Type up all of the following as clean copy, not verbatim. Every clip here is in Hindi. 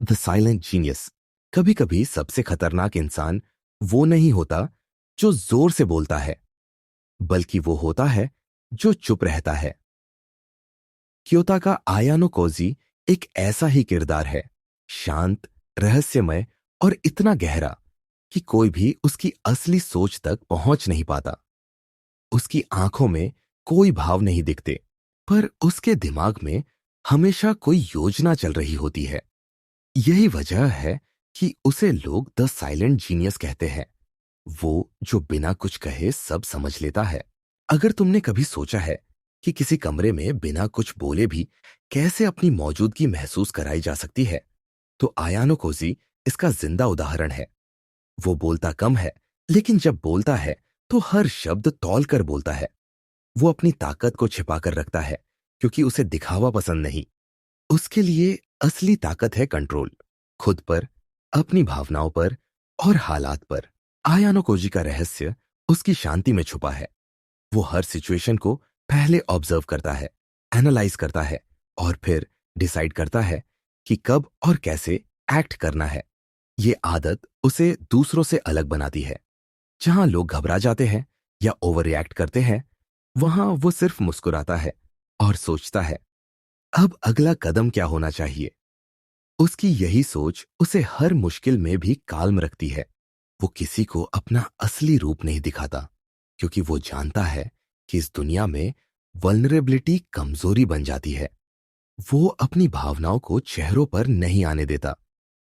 The silent genius. कभी कभी सबसे खतरनाक इंसान वो नहीं होता जो जोर से बोलता है, बल्कि वो होता है जो चुप रहता है। क्योता का आयानो कोजी एक ऐसा ही किरदार है, शांत, रहस्यमय और इतना गहरा कि कोई भी उसकी असली सोच तक पहुंच नहीं पाता। उसकी आंखों में कोई भाव नहीं दिखते, पर उसके दिमाग में हमेशा कोई योजना चल रही होती है। यही वजह है कि उसे लोग द साइलेंट जीनियस कहते हैं। वो जो बिना कुछ कहे सब समझ लेता है। अगर तुमने कभी सोचा है कि किसी कमरे में बिना कुछ बोले भी कैसे अपनी मौजूदगी महसूस कराई जा सकती है, तो आयानो कोजी इसका जिंदा उदाहरण है। वो बोलता कम है, लेकिन जब बोलता है तो हर शब्द तौल कर बोलता है। वो अपनी ताकत को छिपा कर रखता है, क्योंकि उसे दिखावा पसंद नहीं। उसके लिए असली ताकत है कंट्रोल, खुद पर, अपनी भावनाओं पर और हालात पर। आयानो कोजी का रहस्य उसकी शांति में छुपा है। वो हर सिचुएशन को पहले ऑब्जर्व करता है, एनालाइज करता है और फिर डिसाइड करता है कि कब और कैसे एक्ट करना है। ये आदत उसे दूसरों से अलग बनाती है। जहां लोग घबरा जाते हैं या ओवर रिएक्ट करते हैं, वहां वो सिर्फ मुस्कुराता है और सोचता है, अब अगला कदम क्या होना चाहिए। उसकी यही सोच उसे हर मुश्किल में भी काल्म रखती है। वो किसी को अपना असली रूप नहीं दिखाता, क्योंकि वो जानता है कि इस दुनिया में वल्नरेबिलिटी कमजोरी बन जाती है। वो अपनी भावनाओं को चेहरों पर नहीं आने देता,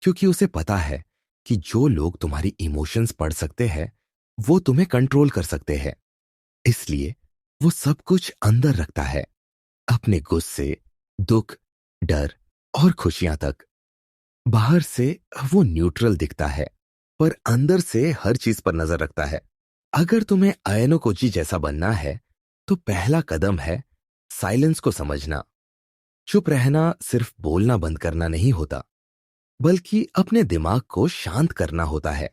क्योंकि उसे पता है कि जो लोग तुम्हारी इमोशंस पढ़ सकते हैं, वो तुम्हें कंट्रोल कर सकते हैं। इसलिए वो सब कुछ अंदर रखता है, अपने गुस्से, दुख, डर और खुशियां तक। बाहर से वो न्यूट्रल दिखता है, पर अंदर से हर चीज पर नजर रखता है। अगर तुम्हें आयनो कोची जैसा बनना है, तो पहला कदम है साइलेंस को समझना। चुप रहना सिर्फ बोलना बंद करना नहीं होता, बल्कि अपने दिमाग को शांत करना होता है।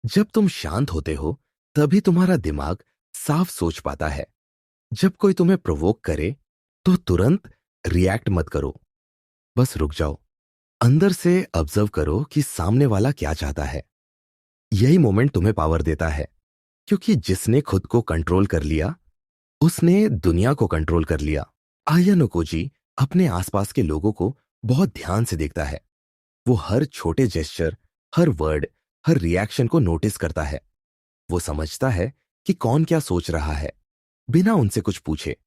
जब तुम शांत होते हो, तभी तुम्हारा दिमाग साफ सोच पाता है। जब कोई तुम्हें प्रोवोक करे, तो तुरंत रिएक्ट मत करो, बस रुक जाओ। अंदर से ऑब्जर्व करो कि सामने वाला क्या चाहता है। यही मोमेंट तुम्हें पावर देता है, क्योंकि जिसने खुद को कंट्रोल कर लिया, उसने दुनिया को कंट्रोल कर लिया। आया नोकोजी अपने आसपास के लोगों को बहुत ध्यान से देखता है। वो हर छोटे जेस्चर, हर वर्ड, हर रिएक्शन को नोटिस करता है। वो समझता है कि कौन क्या सोच रहा है, बिना उनसे कुछ पूछे।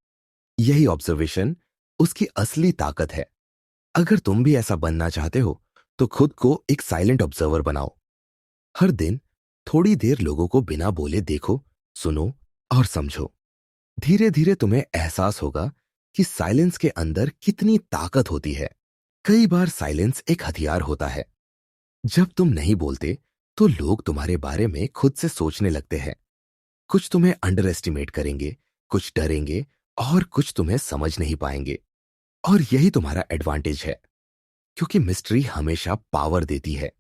यही ऑब्जर्वेशन उसकी असली ताकत है। अगर तुम भी ऐसा बनना चाहते हो, तो खुद को एक साइलेंट ऑब्जर्वर बनाओ। हर दिन थोड़ी देर लोगों को बिना बोले देखो, सुनो और समझो। धीरे धीरे तुम्हें एहसास होगा कि साइलेंस के अंदर कितनी ताकत होती है। कई बार साइलेंस एक हथियार होता है। जब तुम नहीं बोलते, तो लोग तुम्हारे बारे में खुद से सोचने लगते हैं। कुछ तुम्हें अंडर एस्टिमेट करेंगे, कुछ डरेंगे और कुछ तुम्हें समझ नहीं पाएंगे। और यही तुम्हारा एडवांटेज है, क्योंकि मिस्ट्री हमेशा पावर देती है।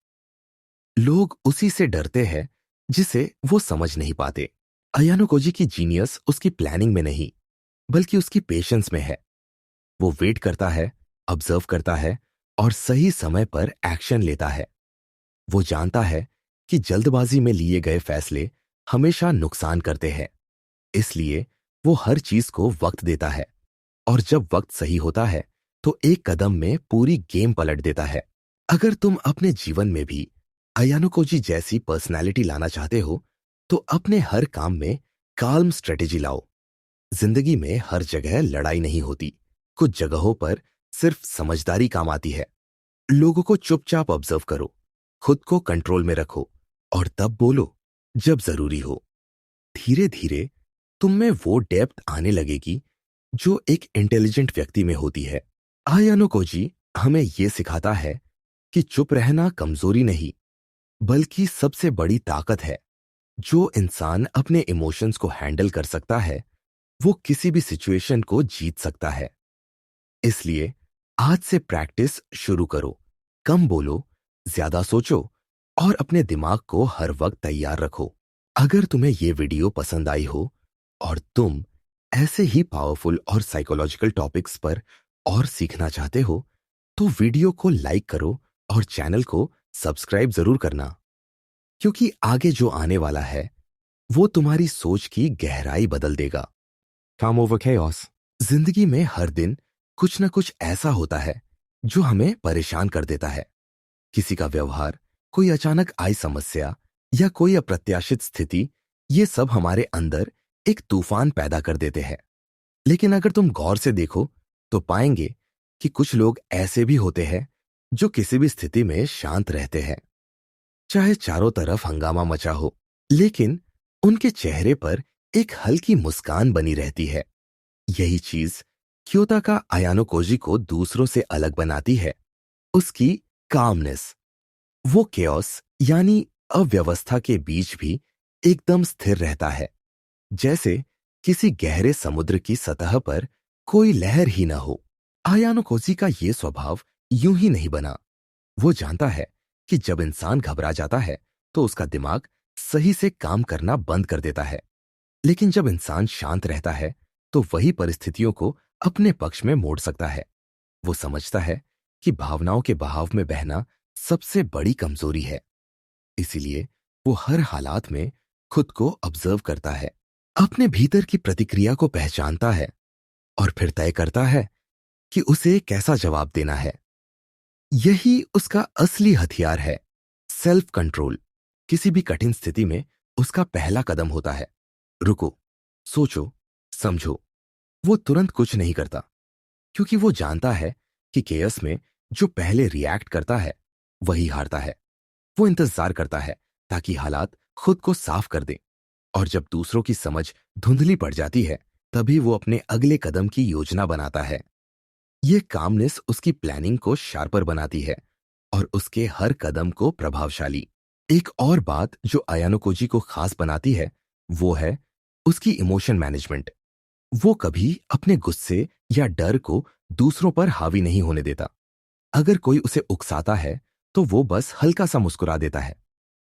लोग उसी से डरते हैं जिसे वो समझ नहीं पाते। अयानो कोजी की जीनियस उसकी प्लानिंग में नहीं, बल्कि उसकी पेशेंस में है। वो वेट करता है, ऑब्जर्व करता है और सही समय पर एक्शन लेता है। वो जानता है कि जल्दबाजी में लिए गए फैसले हमेशा नुकसान करते हैं। इसलिए वो हर चीज को वक्त देता है, और जब वक्त सही होता है, तो एक कदम में पूरी गेम पलट देता है। अगर तुम अपने जीवन में भी अयानो कोजी जैसी पर्सनैलिटी लाना चाहते हो, तो अपने हर काम में काल्म स्ट्रेटेजी लाओ। जिंदगी में हर जगह लड़ाई नहीं होती। कुछ जगहों पर सिर्फ समझदारी काम आती है। लोगों को चुपचाप ऑब्जर्व करो, खुद को कंट्रोल में रखो और तब बोलो जब जरूरी हो। धीरे धीरे तुम में वो डेप्थ आने लगेगी जो एक इंटेलिजेंट व्यक्ति में होती है। आयानो कोजी हमें ये सिखाता है कि चुप रहना कमजोरी नहीं, बल्कि सबसे बड़ी ताकत है। जो इंसान अपने इमोशंस को हैंडल कर सकता है, वो किसी भी सिचुएशन को जीत सकता है। इसलिए आज से प्रैक्टिस शुरू करो। कम बोलो, ज्यादा सोचो और अपने दिमाग को हर वक्त तैयार रखो। अगर तुम्हें ये वीडियो पसंद आई हो और तुम ऐसे ही पावरफुल और साइकोलॉजिकल टॉपिक्स पर और सीखना चाहते हो, तो वीडियो को लाइक करो और चैनल को सब्सक्राइब जरूर करना, क्योंकि आगे जो आने वाला है वो तुम्हारी सोच की गहराई बदल देगा। काम ओवर chaos। जिंदगी में हर दिन कुछ ना कुछ ऐसा होता है जो हमें परेशान कर देता है। किसी का व्यवहार, कोई अचानक आई समस्या या कोई अप्रत्याशित स्थिति, ये सब हमारे अंदर एक तूफान पैदा कर देते हैं। लेकिन अगर तुम गौर से देखो तो पाएंगे कि कुछ लोग ऐसे भी होते हैं जो किसी भी स्थिति में शांत रहते हैं, चाहे चारों तरफ हंगामा मचा हो, लेकिन उनके चेहरे पर एक हल्की मुस्कान बनी रहती है। यही चीज क्योता अयानो कोजी को दूसरों से अलग बनाती है, उसकी कामनेस। वो केओस यानी अव्यवस्था के बीच भी एकदम स्थिर रहता है, जैसे किसी गहरे समुद्र की सतह पर कोई लहर ही न हो। आयानो कोजी का ये स्वभाव यूं ही नहीं बना। वो जानता है कि जब इंसान घबरा जाता है तो उसका दिमाग सही से काम करना बंद कर देता है, लेकिन जब इंसान शांत रहता है तो वही परिस्थितियों को अपने पक्ष में मोड़ सकता है। वो समझता है कि भावनाओं के बहाव में बहना सबसे बड़ी कमजोरी है, इसीलिए वो हर हालात में खुद को ऑब्जर्व करता है, अपने भीतर की प्रतिक्रिया को पहचानता है और फिर तय करता है कि उसे कैसा जवाब देना है। यही उसका असली हथियार है, सेल्फ कंट्रोल। किसी भी कठिन स्थिति में उसका पहला कदम होता है, रुको, सोचो, समझो। वो तुरंत कुछ नहीं करता, क्योंकि वो जानता है कि केयस में जो पहले रिएक्ट करता है वही हारता है। वो इंतजार करता है ताकि हालात खुद को साफ कर दे, और जब दूसरों की समझ धुंधली पड़ जाती है तभी वो अपने अगले कदम की योजना बनाता है। ये कामनेस उसकी प्लानिंग को शार्पर बनाती है और उसके हर कदम को प्रभावशाली। एक और बात जो अयानो कोजी को खास बनाती है वो है उसकी इमोशन मैनेजमेंट। वो कभी अपने गुस्से या डर को दूसरों पर हावी नहीं होने देता। अगर कोई उसे उकसाता है तो वो बस हल्का सा मुस्कुरा देता है।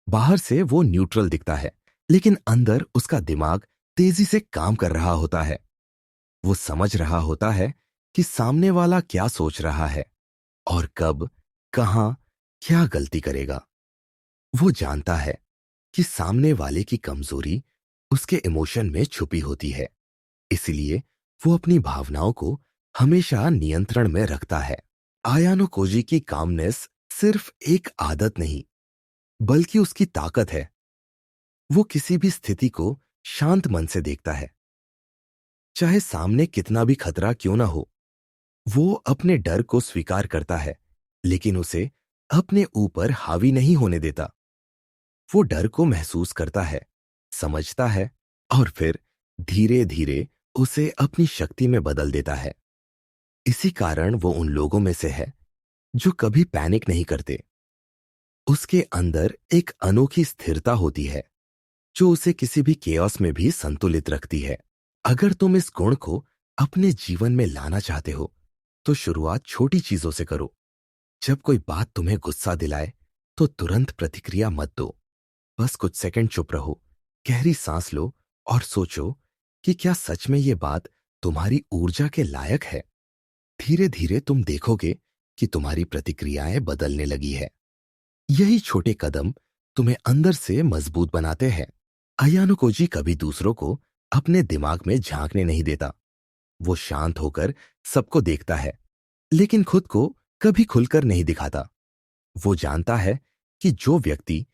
बाहर से वो न्यूट्रल दिखता है, लेकिन अंदर उसका दिमाग तेजी से काम कर रहा होता है। वो समझ रहा होता है कि सामने वाला क्या सोच रहा है और कब, कहां, क्या गलती करेगा। वो जानता है कि सामने वाले की कमजोरी उसके इमोशन में छुपी होती है, इसलिए वो अपनी भावनाओं को हमेशा नियंत्रण में रखता है। आयानो कोजी की कामनेस सिर्फ एक आदत नहीं, बल्कि उसकी ताकत है। वो किसी भी स्थिति को शांत मन से देखता है, चाहे सामने कितना भी खतरा क्यों ना हो। वो अपने डर को स्वीकार करता है, लेकिन उसे अपने ऊपर हावी नहीं होने देता। वो डर को महसूस करता है, समझता है और फिर धीरे धीरे उसे अपनी शक्ति में बदल देता है। इसी कारण वो उन लोगों में से है जो कभी पैनिक नहीं करते। उसके अंदर एक अनोखी स्थिरता होती है जो उसे किसी भी केओस में भी संतुलित रखती है। अगर तुम इस गुण को अपने जीवन में लाना चाहते हो तो शुरुआत छोटी चीजों से करो। जब कोई बात तुम्हें गुस्सा दिलाए तो तुरंत प्रतिक्रिया मत दो। बस कुछ सेकंड चुप रहो, गहरी सांस लो और सोचो कि क्या सच में ये बात तुम्हारी ऊर्जा के लायक है। धीरे धीरे तुम देखोगे कि तुम्हारी प्रतिक्रियाएं बदलने लगी है। यही छोटे कदम तुम्हें अंदर से मजबूत बनाते हैं। अयानो कोजी कभी दूसरों को अपने दिमाग में झांकने नहीं देता। वो शांत होकर सबको देखता है, लेकिन खुद को कभी खुलकर नहीं दिखाता। वो जानता है कि जो व्यक्ति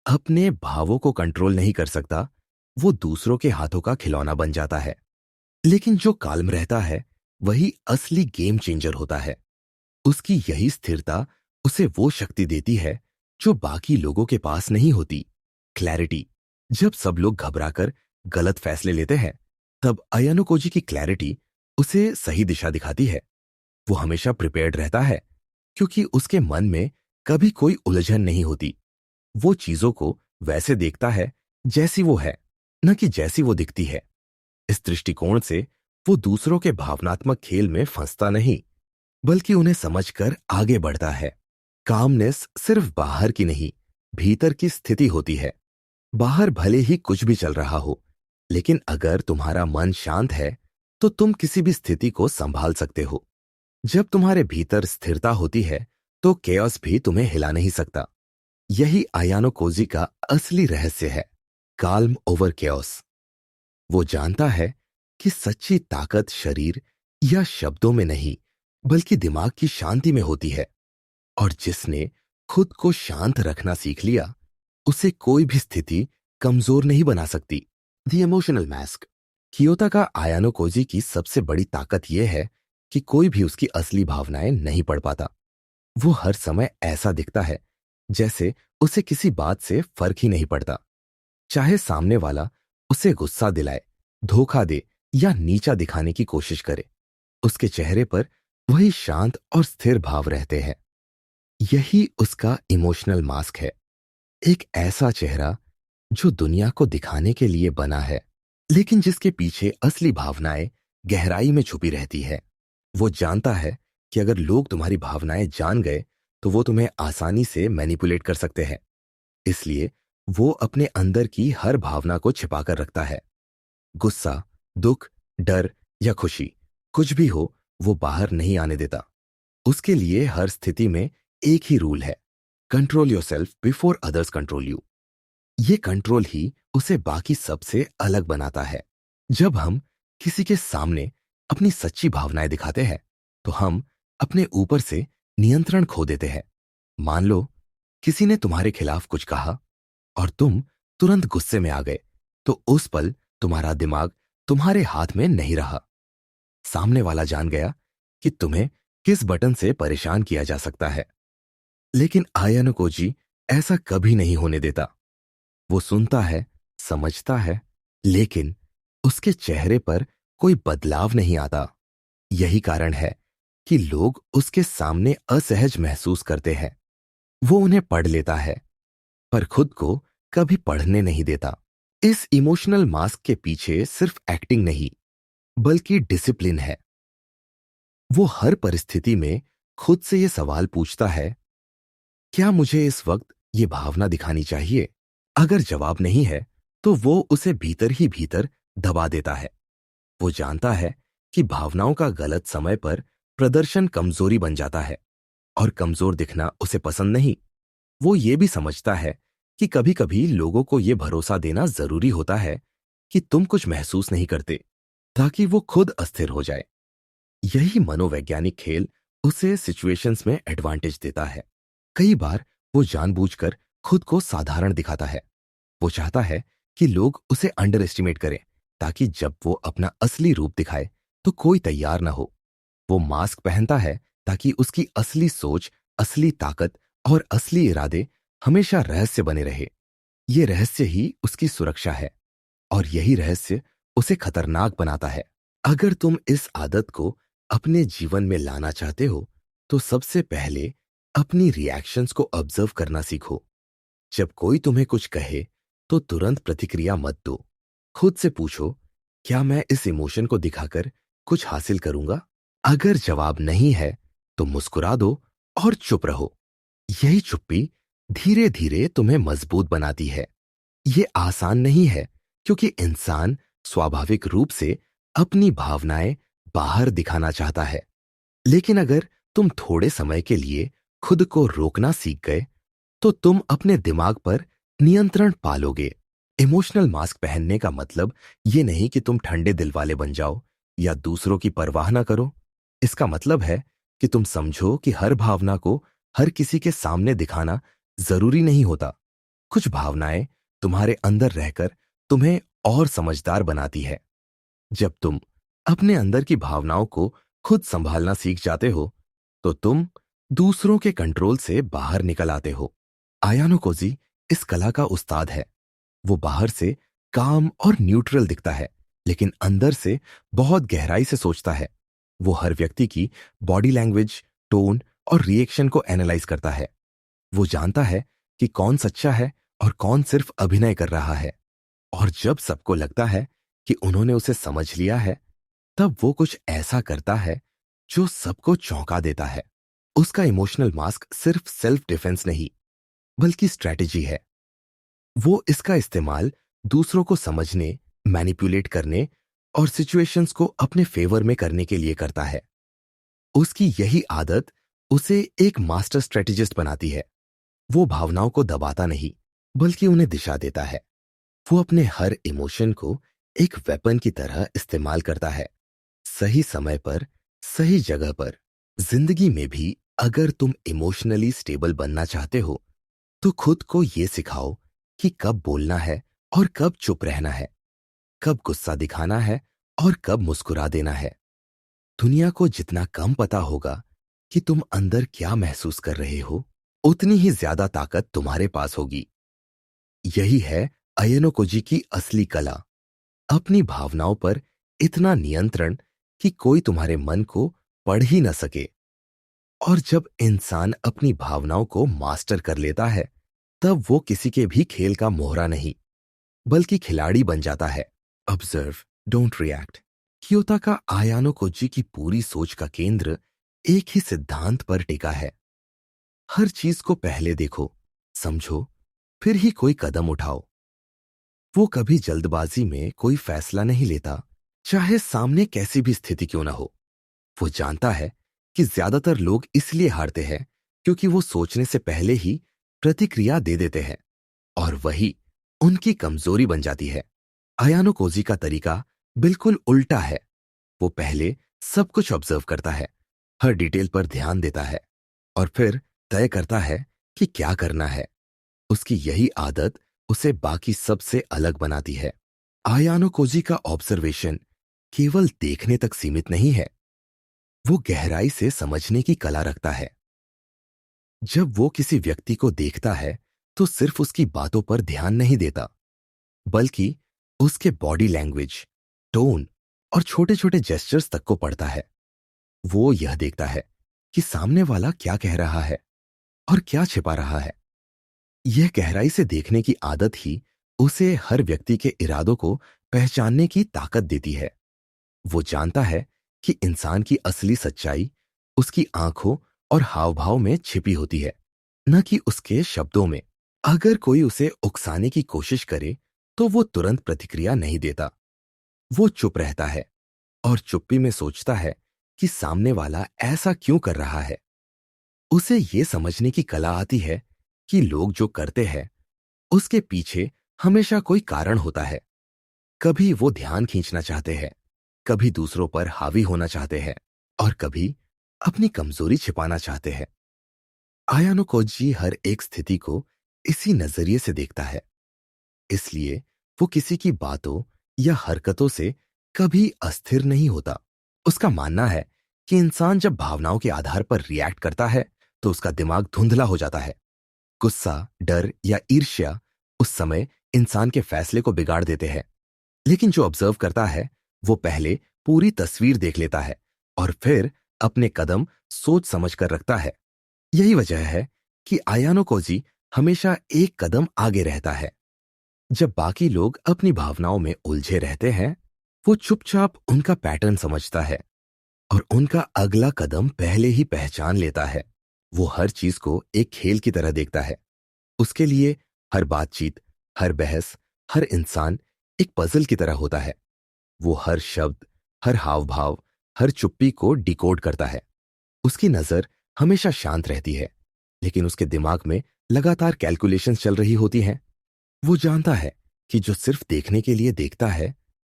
अपने भावों को कंट्रोल नहीं कर सकता वो दूसरों के हाथों का खिलौना बन जाता है, लेकिन जो काल्म रहता है वही असली गेम चेंजर होता है। उसकी यही स्थिरता उसे वो शक्ति देती है जो बाकी लोगों के पास नहीं होती, क्लैरिटी। जब सब लोग घबराकर गलत फैसले लेते हैं तब अयानो कोजी की क्लैरिटी उसे सही दिशा दिखाती है। वो हमेशा प्रिपेयर्ड रहता है, क्योंकि उसके मन में कभी कोई उलझन नहीं होती। वो चीजों को वैसे देखता है जैसी वो है, न कि जैसी वो दिखती है। इस दृष्टिकोण से वो दूसरों के भावनात्मक खेल में फंसता नहीं, बल्कि उन्हें समझकर आगे बढ़ता है। कामनेस सिर्फ बाहर की नहीं, भीतर की स्थिति होती है। बाहर भले ही कुछ भी चल रहा हो, लेकिन अगर तुम्हारा मन शांत है तो तुम किसी भी स्थिति को संभाल सकते हो। जब तुम्हारे भीतर स्थिरता होती है तो केओस भी तुम्हें हिला नहीं सकता। यही आयानो कोजी का असली रहस्य है, काल्म ओवर केओस। वो जानता है कि सच्ची ताकत शरीर या शब्दों में नहीं, बल्कि दिमाग की शांति में होती है। और जिसने खुद को शांत रखना सीख लिया, उसे कोई भी स्थिति कमजोर नहीं बना सकती। The emotional mask. कियोता का आयानो कोजी की सबसे बड़ी ताकत यह है कि कोई भी उसकी असली भावनाएं नहीं पढ़ पाता। वो हर समय ऐसा दिखता है जैसे उसे किसी बात से फर्क ही नहीं पड़ता। चाहे सामने वाला उसे गुस्सा दिलाए, धोखा दे या नीचा दिखाने की कोशिश करे, उसके चेहरे पर वही शांत और स्थिर भाव रहते हैं। यही उसका इमोशनल मास्क है, एक ऐसा चेहरा जो दुनिया को दिखाने के लिए बना है, लेकिन जिसके पीछे असली भावनाएं गहराई में छुपी रहती है। वो जानता है कि अगर लोग तुम्हारी भावनाएं जान गए तो वो तुम्हें आसानी से मैनिपुलेट कर सकते हैं। इसलिए वो अपने अंदर की हर भावना को छिपाकर रखता है। गुस्सा, दुख, डर या खुशी, कुछ भी हो, वो बाहर नहीं आने देता। उसके लिए हर स्थिति में एक ही रूल है, control yourself before others control you. ये कंट्रोल ही उसे बाकी सबसे अलग बनाता है। जब हम किसी के सामने अपनी सच्ची भावनाएं दिखाते हैं तो हम अपने ऊपर से नियंत्रण खो देते हैं। मान लो किसी ने तुम्हारे खिलाफ कुछ कहा और तुम तुरंत गुस्से में आ गए, तो उस पल तुम्हारा दिमाग तुम्हारे हाथ में नहीं रहा। सामने वाला जान गया कि तुम्हें किस बटन से परेशान किया जा सकता है। लेकिन आयानो कोजी ऐसा कभी नहीं होने देता। वो सुनता है, समझता है, लेकिन उसके चेहरे पर कोई बदलाव नहीं आता। यही कारण है कि लोग उसके सामने असहज महसूस करते हैं। वो उन्हें पढ़ लेता है, पर खुद को कभी पढ़ने नहीं देता। इस इमोशनल मास्क के पीछे सिर्फ एक्टिंग नहीं, बल्कि डिसिप्लिन है। वो हर परिस्थिति में खुद से ये सवाल पूछता है, क्या मुझे इस वक्त ये भावना दिखानी चाहिए? अगर जवाब नहीं है तो वो उसे भीतर ही भीतर दबा देता है। वो जानता है कि भावनाओं का गलत समय पर प्रदर्शन कमजोरी बन जाता है, और कमजोर दिखना उसे पसंद नहीं। वो ये भी समझता है कि कभी कभी लोगों को ये भरोसा देना जरूरी होता है कि तुम कुछ महसूस नहीं करते, ताकि वो खुद अस्थिर हो जाए। यही मनोवैज्ञानिक खेल उसे सिचुएशंस में एडवांटेज देता है। कई बार वो जानबूझकर खुद को साधारण दिखाता है। वो चाहता है कि लोग उसे अंडर एस्टिमेट करें, ताकि जब वो अपना असली रूप दिखाए तो कोई तैयार ना हो। वो मास्क पहनता है ताकि उसकी असली सोच, असली ताकत और असली इरादे हमेशा रहस्य बने रहे। ये रहस्य ही उसकी सुरक्षा है, और यही रहस्य उसे खतरनाक बनाता है। अगर तुम इस आदत को अपने जीवन में लाना चाहते हो तो सबसे पहले अपनी रिएक्शंस को ऑब्जर्व करना सीखो। जब कोई तुम्हें कुछ कहे तो तुरंत प्रतिक्रिया मत दो। खुद से पूछो, क्या मैं इस इमोशन को दिखाकर कुछ हासिल करूंगा? अगर जवाब नहीं है तो मुस्कुरा दो और चुप रहो। यही चुप्पी धीरे धीरे तुम्हें मजबूत बनाती है। ये आसान नहीं है, क्योंकि इंसान स्वाभाविक रूप से अपनी भावनाएं बाहर दिखाना चाहता है। लेकिन अगर तुम थोड़े समय के लिए खुद को रोकना सीख गए तो तुम अपने दिमाग पर नियंत्रण पालोगे। इमोशनल मास्क पहनने का मतलब ये नहीं कि तुम ठंडे दिल वाले बन जाओ या दूसरों की परवाह ना करो। इसका मतलब है कि तुम समझो कि हर भावना को हर किसी के सामने दिखाना जरूरी नहीं होता। कुछ भावनाएं तुम्हारे अंदर रहकर तुम्हें और समझदार बनाती है। जब तुम अपने अंदर की भावनाओं को खुद संभालना सीख जाते हो तो तुम दूसरों के कंट्रोल से बाहर निकल आते हो। आयानो कोजी इस कला का उस्ताद है। वो बाहर से काम और न्यूट्रल दिखता है, लेकिन अंदर से बहुत गहराई से सोचता है। वो हर व्यक्ति की बॉडी लैंग्वेज, टोन और रिएक्शन को एनालाइज करता है। वो जानता है कि कौन सच्चा है और कौन सिर्फ अभिनय कर रहा है। और जब सबको लगता है कि उन्होंने उसे समझ लिया है, तब वो कुछ ऐसा करता है जो सबको चौंका देता है। उसका इमोशनल मास्क सिर्फ सेल्फ डिफेंस नहीं, बल्कि स्ट्रैटेजी है। वो इसका इस्तेमाल दूसरों को समझने, मैनिपुलेट करने और सिचुएशंस को अपने फेवर में करने के लिए करता है। उसकी यही आदत उसे एक मास्टर स्ट्रेटेजिस्ट बनाती है। वो भावनाओं को दबाता नहीं, बल्कि उन्हें दिशा देता है। वो अपने हर इमोशन को एक वेपन की तरह इस्तेमाल करता है, सही समय पर, सही जगह पर। जिंदगी में भी अगर तुम इमोशनली स्टेबल बनना चाहते हो, तो खुद को ये सिखाओ कि कब बोलना है और कब चुप रहना है, कब गुस्सा दिखाना है और कब मुस्कुरा देना है। दुनिया को जितना कम पता होगा कि तुम अंदर क्या महसूस कर रहे हो, उतनी ही ज्यादा ताकत तुम्हारे पास होगी। यही है अयनोकोजी की असली कला, अपनी भावनाओं पर इतना नियंत्रण कि कोई तुम्हारे मन को पढ़ ही न सके। और जब इंसान अपनी भावनाओं को मास्टर कर लेता है, तब वो किसी के भी खेल का मोहरा नहीं, बल्कि खिलाड़ी बन जाता है। Observe, don't react. कियोता का आयानो कोजी की पूरी सोच का केंद्र एक ही सिद्धांत पर टिका है। हर चीज को पहले देखो, समझो, फिर ही कोई कदम उठाओ। वो कभी जल्दबाजी में कोई फैसला नहीं लेता, चाहे सामने कैसी भी स्थिति क्यों ना हो। वो जानता है कि ज्यादातर लोग इसलिए हारते हैं क्योंकि वो सोचने से पहले ही प्रतिक्रिया दे देते हैं, और वही उनकी कमजोरी बन जाती है। आयानो कोजी का तरीका बिल्कुल उल्टा है। वो पहले सब कुछ ऑब्जर्व करता है, हर डिटेल पर ध्यान देता है, और फिर तय करता है कि क्या करना है। उसकी यही आदत उसे बाकी सबसे अलग बनाती है। आयानो कोजी का ऑब्जर्वेशन केवल देखने तक सीमित नहीं है, वो गहराई से समझने की कला रखता है। जब वो किसी व्यक्ति को देखता है, तो सिर्फ उसकी बातों पर ध्यान नहीं देता, बल्कि उसके बॉडी लैंग्वेज, टोन और छोटे छोटे जेस्चर्स तक को पढ़ता है। वो यह देखता है कि सामने वाला क्या कह रहा है और क्या छिपा रहा है। यह गहराई से देखने की आदत ही उसे हर व्यक्ति के इरादों को पहचानने की ताकत देती है। वो जानता है कि इंसान की असली सच्चाई उसकी आंखों और हाव-भाव में छिपी होती है, न कि उसके शब्दों में। अगर कोई उसे उकसाने की कोशिश करे, तो वो तुरंत प्रतिक्रिया नहीं देता। वो चुप रहता है और चुप्पी में सोचता है कि सामने वाला ऐसा क्यों कर रहा है। उसे ये समझने की कला आती है कि लोग जो करते हैं, उसके पीछे हमेशा कोई कारण होता है। कभी वो ध्यान खींचना चाहते हैं, कभी दूसरों पर हावी होना चाहते हैं, और कभी अपनी कमजोरी छिपाना चाहते हैं। आयानो कोजी हर एक स्थिति को इसी नजरिए से देखता है। इसलिए वो किसी की बातों या हरकतों से कभी अस्थिर नहीं होता। उसका मानना है कि इंसान जब भावनाओं के आधार पर रिएक्ट करता है, तो उसका दिमाग धुंधला हो जाता है। गुस्सा, डर या ईर्ष्या उस समय इंसान के फैसले को बिगाड़ देते हैं। लेकिन जो ऑब्जर्व करता है, वो पहले पूरी तस्वीर देख लेता है और फिर अपने कदम सोच समझ कर रखता है। यही वजह है कि आयानो कोजी हमेशा एक कदम आगे रहता है। जब बाकी लोग अपनी भावनाओं में उलझे रहते हैं, वो चुपचाप उनका पैटर्न समझता है और उनका अगला कदम पहले ही पहचान लेता है। वो हर चीज को एक खेल की तरह देखता है। उसके लिए हर बातचीत, हर बहस, हर इंसान एक पजल की तरह होता है। वो हर शब्द, हर हाव भाव, हर चुप्पी को डिकोड करता है। उसकी नजर हमेशा शांत रहती है, लेकिन उसके दिमाग में लगातार कैलकुलेशंस चल रही होती हैं। वो जानता है कि जो सिर्फ देखने के लिए देखता है,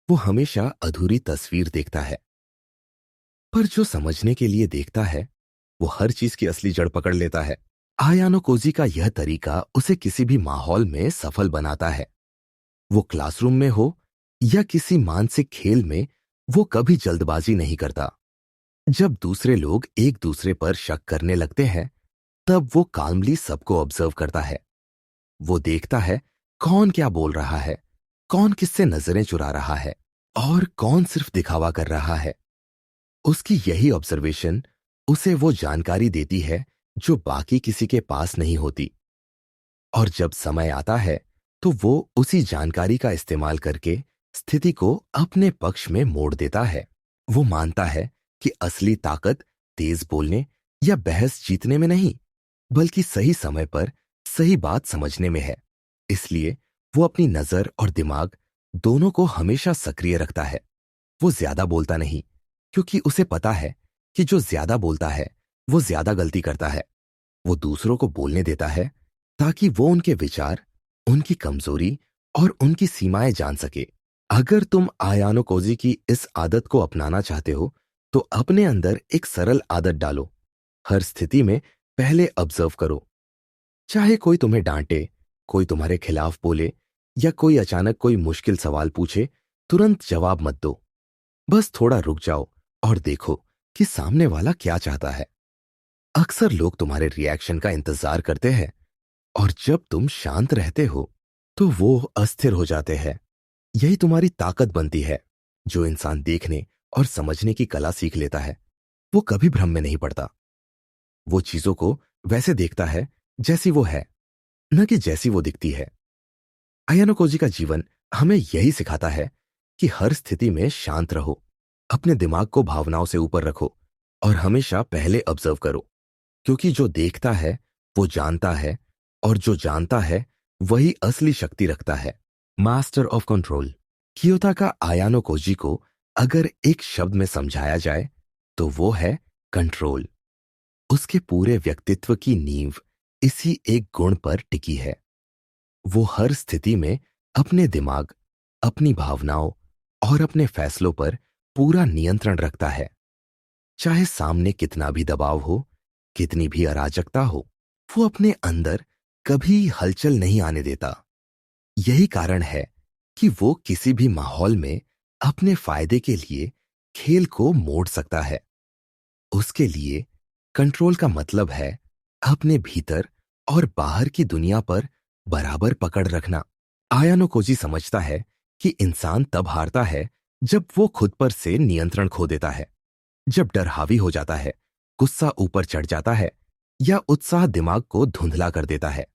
वो हमेशा अधूरी तस्वीर देखता है। पर जो समझने के लिए देखता है, वो हर चीज की असली जड़ पकड़ लेता है। आयानो कोजी का यह तरीका उसे किसी भी माहौल में सफल बनाता है। वो क्लासरूम में हो या किसी मानसिक खेल में, वो कभी जल्दबाजी नहीं करता। जब दूसरे लोग एक दूसरे पर शक करने लगते हैं, तब वो काल्मली सबको ऑब्जर्व करता है। वो देखता है कौन क्या बोल रहा है, कौन किससे नजरें चुरा रहा है, और कौन सिर्फ दिखावा कर रहा है। उसकी यही ऑब्जर्वेशन उसे वो जानकारी देती है जो बाकी किसी के पास नहीं होती। और जब समय आता है, तो वो उसी जानकारी का इस्तेमाल करके स्थिति को अपने पक्ष में मोड़ देता है। वो मानता है कि असली ताकत तेज बोलने या बहस जीतने में नहीं, बल्कि सही समय पर सही बात समझने में है। इसलिए वो अपनी नजर और दिमाग दोनों को हमेशा सक्रिय रखता है। वो ज्यादा बोलता नहीं, क्योंकि उसे पता है कि जो ज्यादा बोलता है वो ज्यादा गलती करता है। वो दूसरों को बोलने देता है ताकि वो उनके विचार, उनकी कमजोरी और उनकी सीमाएं जान सके। अगर तुम आयानो कोजी की इस आदत को अपनाना चाहते हो तो अपने अंदर एक सरल आदत डालो। हर स्थिति में पहले ऑब्जर्व करो। चाहे कोई तुम्हें डांटे, कोई तुम्हारे खिलाफ बोले या कोई अचानक कोई मुश्किल सवाल पूछे, तुरंत जवाब मत दो। बस थोड़ा रुक जाओ और देखो कि सामने वाला क्या चाहता है। अक्सर लोग तुम्हारे रिएक्शन का इंतजार करते हैं और जब तुम शांत रहते हो तो वो अस्थिर हो जाते हैं। यही तुम्हारी ताकत बनती है। जो इंसान देखने और समझने की कला सीख लेता है वो कभी भ्रम में नहीं पड़ता। वो चीजों को वैसे देखता है जैसी वो है, न कि जैसी वो दिखती है। आयानो कोजी का जीवन हमें यही सिखाता है कि हर स्थिति में शांत रहो, अपने दिमाग को भावनाओं से ऊपर रखो और हमेशा पहले ऑब्जर्व करो। क्योंकि जो देखता है वो जानता है और जो जानता है वही असली शक्ति रखता है। मास्टर ऑफ कंट्रोल कियोता का आयानो कोजी को अगर एक शब्द में समझाया जाए तो वो है कंट्रोल। उसके पूरे व्यक्तित्व की नींव इसी एक गुण पर टिकी है। वो हर स्थिति में अपने दिमाग, अपनी भावनाओं और अपने फैसलों पर पूरा नियंत्रण रखता है। चाहे सामने कितना भी दबाव हो, कितनी भी अराजकता हो, वो अपने अंदर कभी हलचल नहीं आने देता। यही कारण है कि वो किसी भी माहौल में अपने फायदे के लिए खेल को मोड़ सकता है। उसके लिए कंट्रोल का मतलब है अपने भीतर और बाहर की दुनिया पर बराबर पकड़ रखना। आयानो कोजी समझता है कि इंसान तब हारता है जब वो खुद पर से नियंत्रण खो देता है, जब डर हावी हो जाता है, गुस्सा ऊपर चढ़ जाता है या उत्साह दिमाग को धुंधला कर देता है।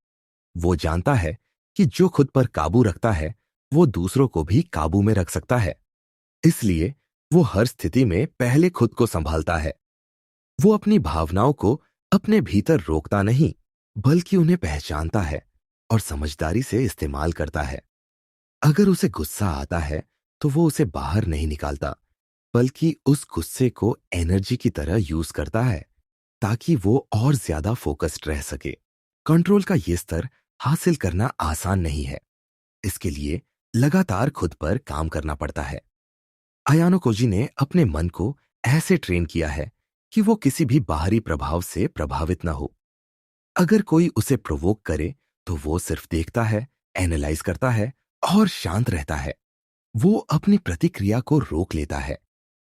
वो जानता है कि जो खुद पर काबू रखता है वो दूसरों को भी काबू में रख सकता है। इसलिए वो हर स्थिति में पहले खुद को संभालता है। वो अपनी भावनाओं को अपने भीतर रोकता नहीं, बल्कि उन्हें पहचानता है और समझदारी से इस्तेमाल करता है। अगर उसे गुस्सा आता है तो वो उसे बाहर नहीं निकालता, बल्कि उस गुस्से को एनर्जी की तरह यूज करता है ताकि वो और ज्यादा फोकस्ड रह सके। कंट्रोल का ये स्तर हासिल करना आसान नहीं है। इसके लिए लगातार खुद पर काम करना पड़ता है। आयानो कोजी ने अपने मन को ऐसे ट्रेन किया है कि वो किसी भी बाहरी प्रभाव से प्रभावित न हो। अगर कोई उसे प्रोवोक करे तो वो सिर्फ देखता है, एनालाइज करता है और शांत रहता है। वो अपनी प्रतिक्रिया को रोक लेता है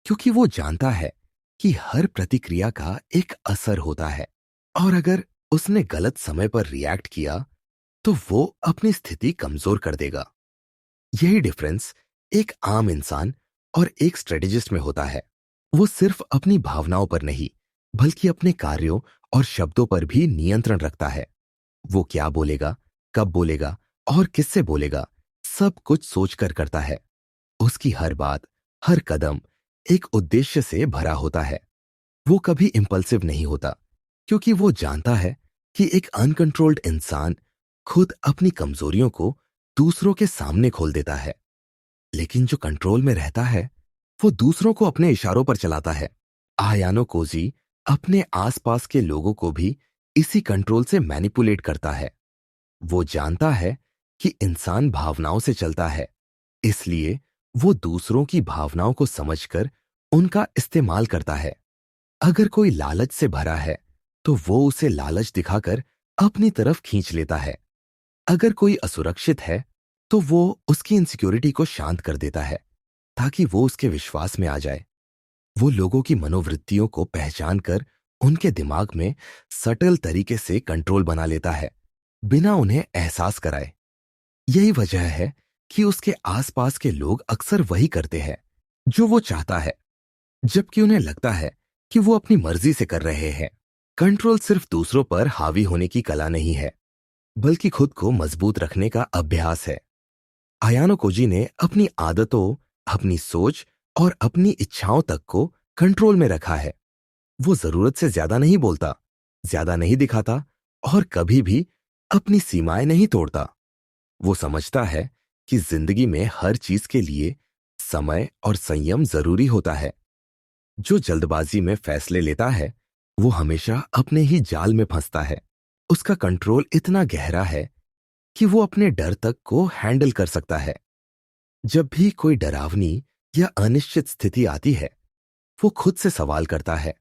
क्योंकि वो जानता है कि हर प्रतिक्रिया का एक असर होता है और अगर उसने गलत समय पर रिएक्ट किया तो वो अपनी स्थिति कमजोर कर देगा। यही डिफरेंस एक आम इंसान और एक स्ट्रेटेजिस्ट में होता है। वो सिर्फ अपनी भावनाओं पर नहीं, बल्कि अपने कार्यों और शब्दों पर भी नियंत्रण रखता है। वो क्या बोलेगा, कब बोलेगा और किससे बोलेगा, सब कुछ सोचकर करता है। उसकी हर बात, हर कदम एक उद्देश्य से भरा होता है। वो कभी इंपल्सिव नहीं होता क्योंकि वो जानता है कि एक अनकंट्रोल्ड इंसान खुद अपनी कमजोरियों को दूसरों के सामने खोल देता है। लेकिन जो कंट्रोल में रहता है वो दूसरों को अपने इशारों पर चलाता है। आयानो कोजी अपने आसपास के लोगों को भी इसी कंट्रोल से मैनिपुलेट करता है। वो जानता है कि इंसान भावनाओं से चलता है, इसलिए वो दूसरों की भावनाओं को समझकर उनका इस्तेमाल करता है। अगर कोई लालच से भरा है तो वो उसे लालच दिखाकर अपनी तरफ खींच लेता है। अगर कोई असुरक्षित है तो वो उसकी इनसिक्योरिटी को शांत कर देता है ताकि वो उसके विश्वास में आ जाए। वो लोगों की मनोवृत्तियों को पहचान कर उनके दिमाग में सटल तरीके से कंट्रोल बना लेता है, बिना उन्हें एहसास कराए। यही वजह है कि उसके आसपास के लोग अक्सर वही करते हैं जो वो चाहता है, जबकि उन्हें लगता है कि वो अपनी मर्जी से कर रहे हैं। कंट्रोल सिर्फ दूसरों पर हावी होने की कला नहीं है, बल्कि खुद को मजबूत रखने का अभ्यास है। आयानो कोजी ने अपनी आदतों, अपनी सोच और अपनी इच्छाओं तक को कंट्रोल में रखा है। वो जरूरत से ज्यादा नहीं बोलता, ज्यादा नहीं दिखाता और कभी भी अपनी सीमाएं नहीं तोड़ता। वो समझता है कि जिंदगी में हर चीज के लिए समय और संयम जरूरी होता है। जो जल्दबाजी में फैसले लेता है वो हमेशा अपने ही जाल में फंसता है। उसका कंट्रोल इतना गहरा है कि वो अपने डर तक को हैंडल कर सकता है। जब भी कोई डरावनी या अनिश्चित स्थिति आती है वो खुद से सवाल करता है,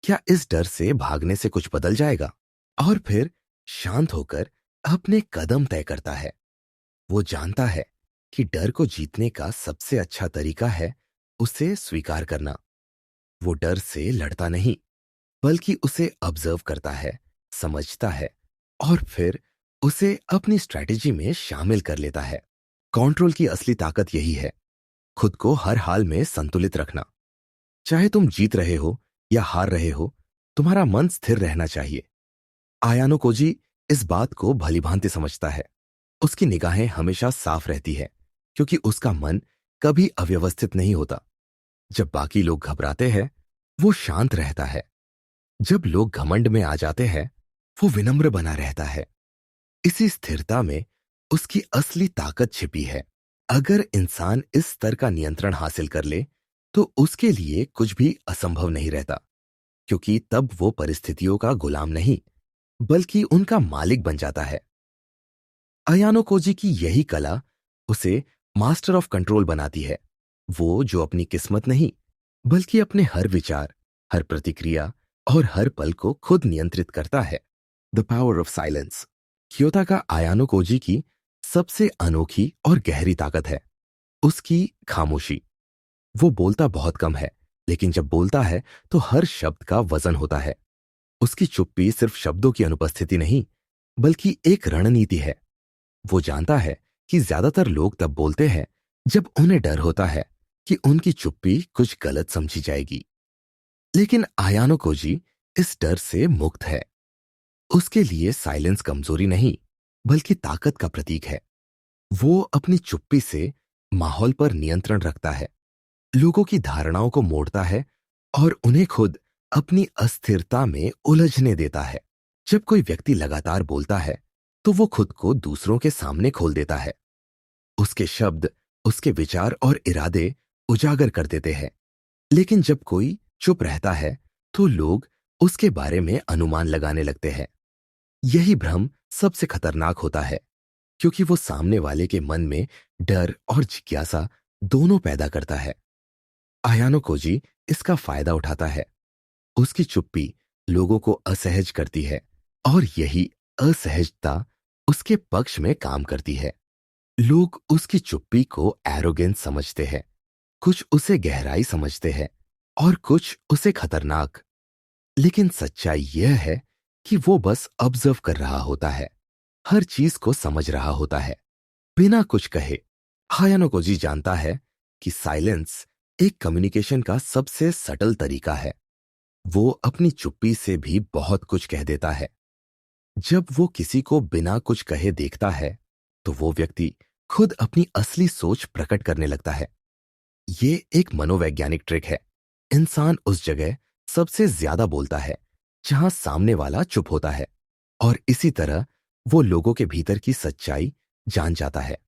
क्या इस डर से भागने से कुछ बदल जाएगा? और फिर शांत होकर अपने कदम तय करता है। वो जानता है कि डर को जीतने का सबसे अच्छा तरीका है उसे स्वीकार करना। वो डर से लड़ता नहीं, बल्कि उसे ऑब्जर्व करता है, समझता है और फिर उसे अपनी स्ट्रैटेजी में शामिल कर लेता है। कंट्रोल की असली ताकत यही है, खुद को हर हाल में संतुलित रखना। चाहे तुम जीत रहे हो या हार रहे हो, तुम्हारा मन स्थिर रहना चाहिए। आयानो कोजी इस बात को भलीभांति समझता है। उसकी निगाहें हमेशा साफ रहती है क्योंकि उसका मन कभी अव्यवस्थित नहीं होता। जब बाकी लोग घबराते हैं वो शांत रहता है। जब लोग घमंड में आ जाते हैं वो विनम्र बना रहता है। इसी स्थिरता में उसकी असली ताकत छिपी है। अगर इंसान इस स्तर का नियंत्रण हासिल कर ले तो उसके लिए कुछ भी असंभव नहीं रहता, क्योंकि तब वो परिस्थितियों का गुलाम नहीं बल्कि उनका मालिक बन जाता है। अयानो कोजी की यही कला उसे मास्टर ऑफ कंट्रोल बनाती है। वो जो अपनी किस्मत नहीं बल्कि अपने हर विचार, हर प्रतिक्रिया और हर पल को खुद नियंत्रित करता है। द पावर ऑफ साइलेंस क्योता का आयानो कोजी की सबसे अनोखी और गहरी ताकत है उसकी खामोशी। वो बोलता बहुत कम है, लेकिन जब बोलता है तो हर शब्द का वजन होता है। उसकी चुप्पी सिर्फ शब्दों की अनुपस्थिति नहीं बल्कि एक रणनीति है। वो जानता है कि ज्यादातर लोग तब बोलते हैं जब उन्हें डर होता है कि उनकी चुप्पी कुछ गलत समझी जाएगी। लेकिन आयानो कोजी इस डर से मुक्त है। उसके लिए साइलेंस कमजोरी नहीं बल्कि ताकत का प्रतीक है। वो अपनी चुप्पी से माहौल पर नियंत्रण रखता है, लोगों की धारणाओं को मोड़ता है और उन्हें खुद अपनी अस्थिरता में उलझने देता है। जब कोई व्यक्ति लगातार बोलता है तो वो खुद को दूसरों के सामने खोल देता है। उसके शब्द उसके विचार और इरादे उजागर कर देते हैं। लेकिन जब कोई चुप रहता है तो लोग उसके बारे में अनुमान लगाने लगते हैं। यही भ्रम सबसे खतरनाक होता है, क्योंकि वो सामने वाले के मन में डर और जिज्ञासा दोनों पैदा करता है। आयानो कोजी इसका फायदा उठाता है। उसकी चुप्पी लोगों को असहज करती है और यही असहजता उसके पक्ष में काम करती है। लोग उसकी चुप्पी को एरोगेंस समझते हैं, कुछ उसे गहराई समझते हैं और कुछ उसे खतरनाक। लेकिन सच्चाई यह है कि वो बस ऑब्जर्व कर रहा होता है, हर चीज को समझ रहा होता है बिना कुछ कहे। हायानो कोजी जानता है कि साइलेंस एक कम्युनिकेशन का सबसे सटल तरीका है। वो अपनी चुप्पी से भी बहुत कुछ कह देता है। जब वो किसी को बिना कुछ कहे देखता है तो वो व्यक्ति खुद अपनी असली सोच प्रकट करने लगता है। ये एक मनोवैज्ञानिक ट्रिक है। इंसान उस जगह सबसे ज्यादा बोलता है जहां सामने वाला चुप होता है, और इसी तरह वो लोगों के भीतर की सच्चाई जान जाता है।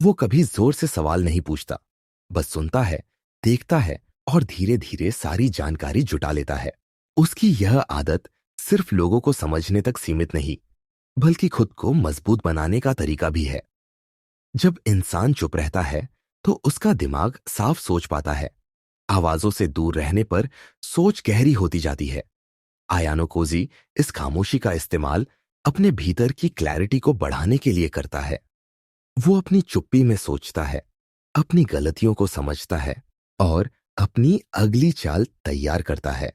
वो कभी जोर से सवाल नहीं पूछता, बस सुनता है, देखता है और धीरे धीरे सारी जानकारी जुटा लेता है। उसकी यह आदत सिर्फ लोगों को समझने तक सीमित नहीं बल्कि खुद को मजबूत बनाने का तरीका भी है। जब इंसान चुप रहता है तो उसका दिमाग साफ सोच पाता है। आवाजों से दूर रहने पर सोच गहरी होती जाती है। आयानो कोजी इस खामोशी का इस्तेमाल अपने भीतर की क्लैरिटी को बढ़ाने के लिए करता है। वो अपनी चुप्पी में सोचता है, अपनी गलतियों को समझता है और अपनी अगली चाल तैयार करता है।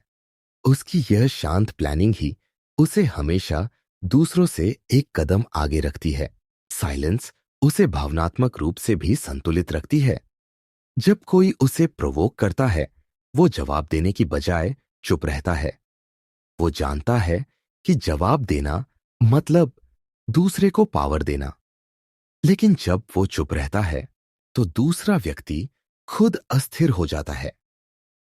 उसकी यह शांत प्लानिंग ही उसे हमेशा दूसरों से एक कदम आगे रखती है। साइलेंस उसे भावनात्मक रूप से भी संतुलित रखती है। जब कोई उसे प्रोवोक करता है वो जवाब देने की बजाय चुप रहता है। वो जानता है कि जवाब देना मतलब दूसरे को पावर देना। लेकिन जब वो चुप रहता है तो दूसरा व्यक्ति खुद अस्थिर हो जाता है।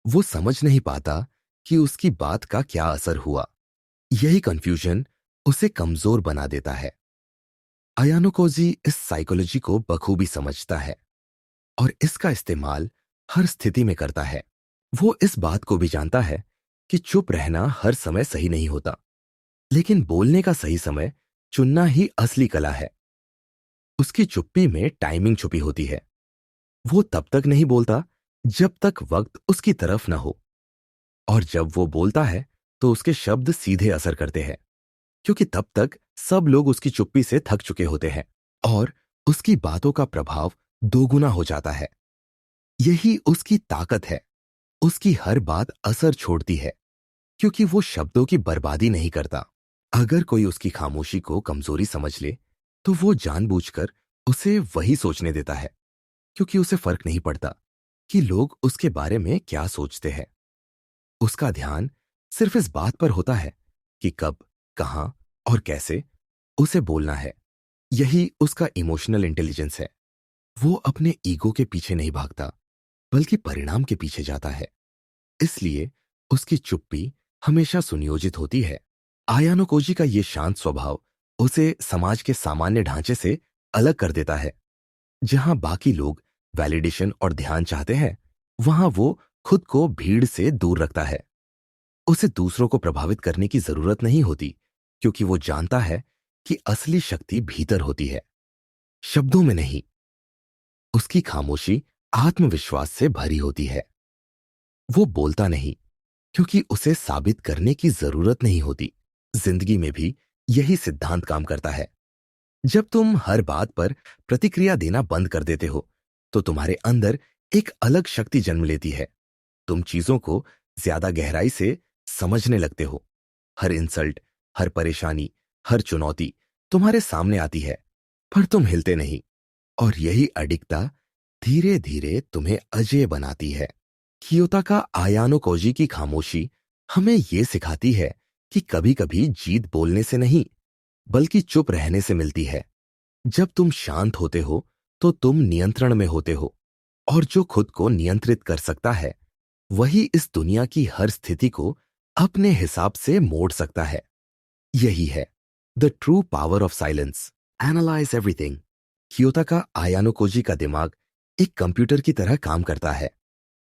वो समझ नहीं पाता कि उसकी बात का क्या असर हुआ। यही कंफ्यूजन उसे कमजोर बना देता है। आयानो कोजी इस साइकोलॉजी को बखूबी समझता है और इसका इस्तेमाल हर स्थिति में करता है। वो इस बात को भी जानता है कि चुप रहना हर समय सही नहीं होता, लेकिन बोलने का सही समय चुनना ही असली कला है। उसकी चुप्पी में टाइमिंग छुपी होती है। वो तब तक नहीं बोलता जब तक वक्त उसकी तरफ न हो, और जब वो बोलता है तो उसके शब्द सीधे असर करते हैं, क्योंकि तब तक सब लोग उसकी चुप्पी से थक चुके होते हैं और उसकी बातों का प्रभाव दोगुना हो जाता है। यही उसकी ताकत है। उसकी हर बात असर छोड़ती है, क्योंकि वो शब्दों की बर्बादी नहीं करता। अगर कोई उसकी खामोशी को कमजोरी समझ ले, तो वो जानबूझकर उसे वही सोचने देता है, क्योंकि उसे फर्क नहीं पड़ता कि लोग उसके बारे में क्या सोचते हैं। उसका ध्यान सिर्फ इस बात पर होता है कि कब, कहां और कैसे उसे बोलना है। यही उसका इमोशनल इंटेलिजेंस है। वो अपने ईगो के पीछे नहीं भागता, बल्कि परिणाम के पीछे जाता है। इसलिए उसकी चुप्पी हमेशा सुनियोजित होती है। आयानो कोजी का ये शांत स्वभाव उसे समाज के सामान्य ढांचे से अलग कर देता है। जहां बाकी लोग वैलिडेशन और ध्यान चाहते हैं, वहां वो खुद को भीड़ से दूर रखता है। उसे दूसरों को प्रभावित करने की जरूरत नहीं होती, क्योंकि वो जानता है कि असली शक्ति भीतर होती है, शब्दों में नहीं। उसकी खामोशी आत्मविश्वास से भरी होती है। वो बोलता नहीं क्योंकि उसे साबित करने की जरूरत नहीं होती। जिंदगी में भी यही सिद्धांत काम करता है। जब तुम हर बात पर प्रतिक्रिया देना बंद कर देते हो, तो तुम्हारे अंदर एक अलग शक्ति जन्म लेती है। तुम चीजों को ज्यादा गहराई से समझने लगते हो। हर इंसल्ट, हर परेशानी, हर चुनौती तुम्हारे सामने आती है, पर तुम हिलते नहीं। और यही अडिगता धीरे धीरे तुम्हें अजेय बनाती है। कियोता का आयानो कोजी की खामोशी हमें यह सिखाती है कि कभी कभी जीत बोलने से नहीं, बल्कि चुप रहने से मिलती है। जब तुम शांत होते हो, तो तुम नियंत्रण में होते हो, और जो खुद को नियंत्रित कर सकता है, वही इस दुनिया की हर स्थिति को अपने हिसाब से मोड़ सकता है। यही है the true power of silence. Analyse everything. Kiyotaka आयानो Cozi का दिमाग एक कंप्यूटर की तरह काम करता है।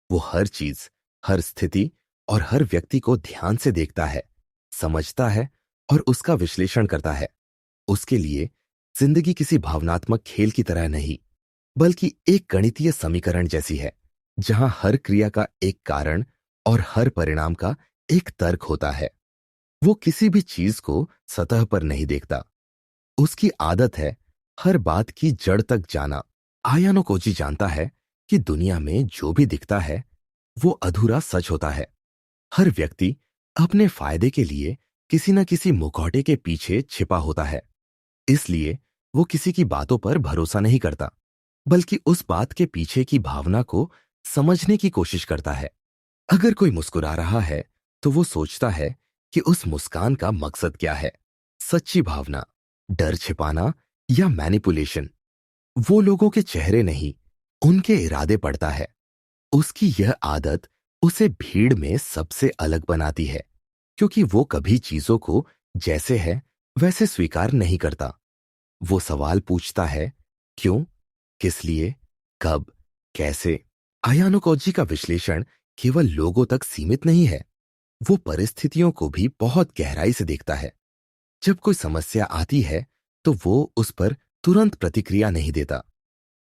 वो हर चीज, हर स्थिति और हर व्यक्ति को ध्यान से देखता है, समझता है और उसका विश्लेषण करता है। उसके लिए जिंदगी किसी भावनात्मक खेल की तरह नहीं, बल्कि एक गणितीय समीकरण जैसी है, जहां हर क्रिया का एक कारण और हर परिणाम का एक तर्क होता है। वो किसी भी चीज को सतह पर नहीं देखता। उसकी आदत है हर बात की जड़ तक जाना। आयानो कोजी जानता है कि दुनिया में जो भी दिखता है, वो अधूरा सच होता है। हर व्यक्ति अपने फायदे के लिए किसी न किसी मुखौटे के पीछे छिपा होता है। इसलिए वो किसी की बातों पर भरोसा नहीं करता, बल्कि उस बात के पीछे की भावना को समझने की कोशिश करता है। अगर कोई मुस्कुरा रहा है, तो वो सोचता है कि उस मुस्कान का मकसद क्या है, सच्ची भावना, डर छिपाना या मैनिपुलेशन। वो लोगों के चेहरे नहीं, उनके इरादे पढ़ता है। उसकी यह आदत उसे भीड़ में सबसे अलग बनाती है, क्योंकि वो कभी चीजों को जैसे है वैसे स्वीकार नहीं करता। वो सवाल पूछता है, क्यों, किस लिए, कब, कैसे। आयानो कोजी का विश्लेषण केवल लोगों तक सीमित नहीं है। वो परिस्थितियों को भी बहुत गहराई से देखता है। जब कोई समस्या आती है, तो वो उस पर तुरंत प्रतिक्रिया नहीं देता।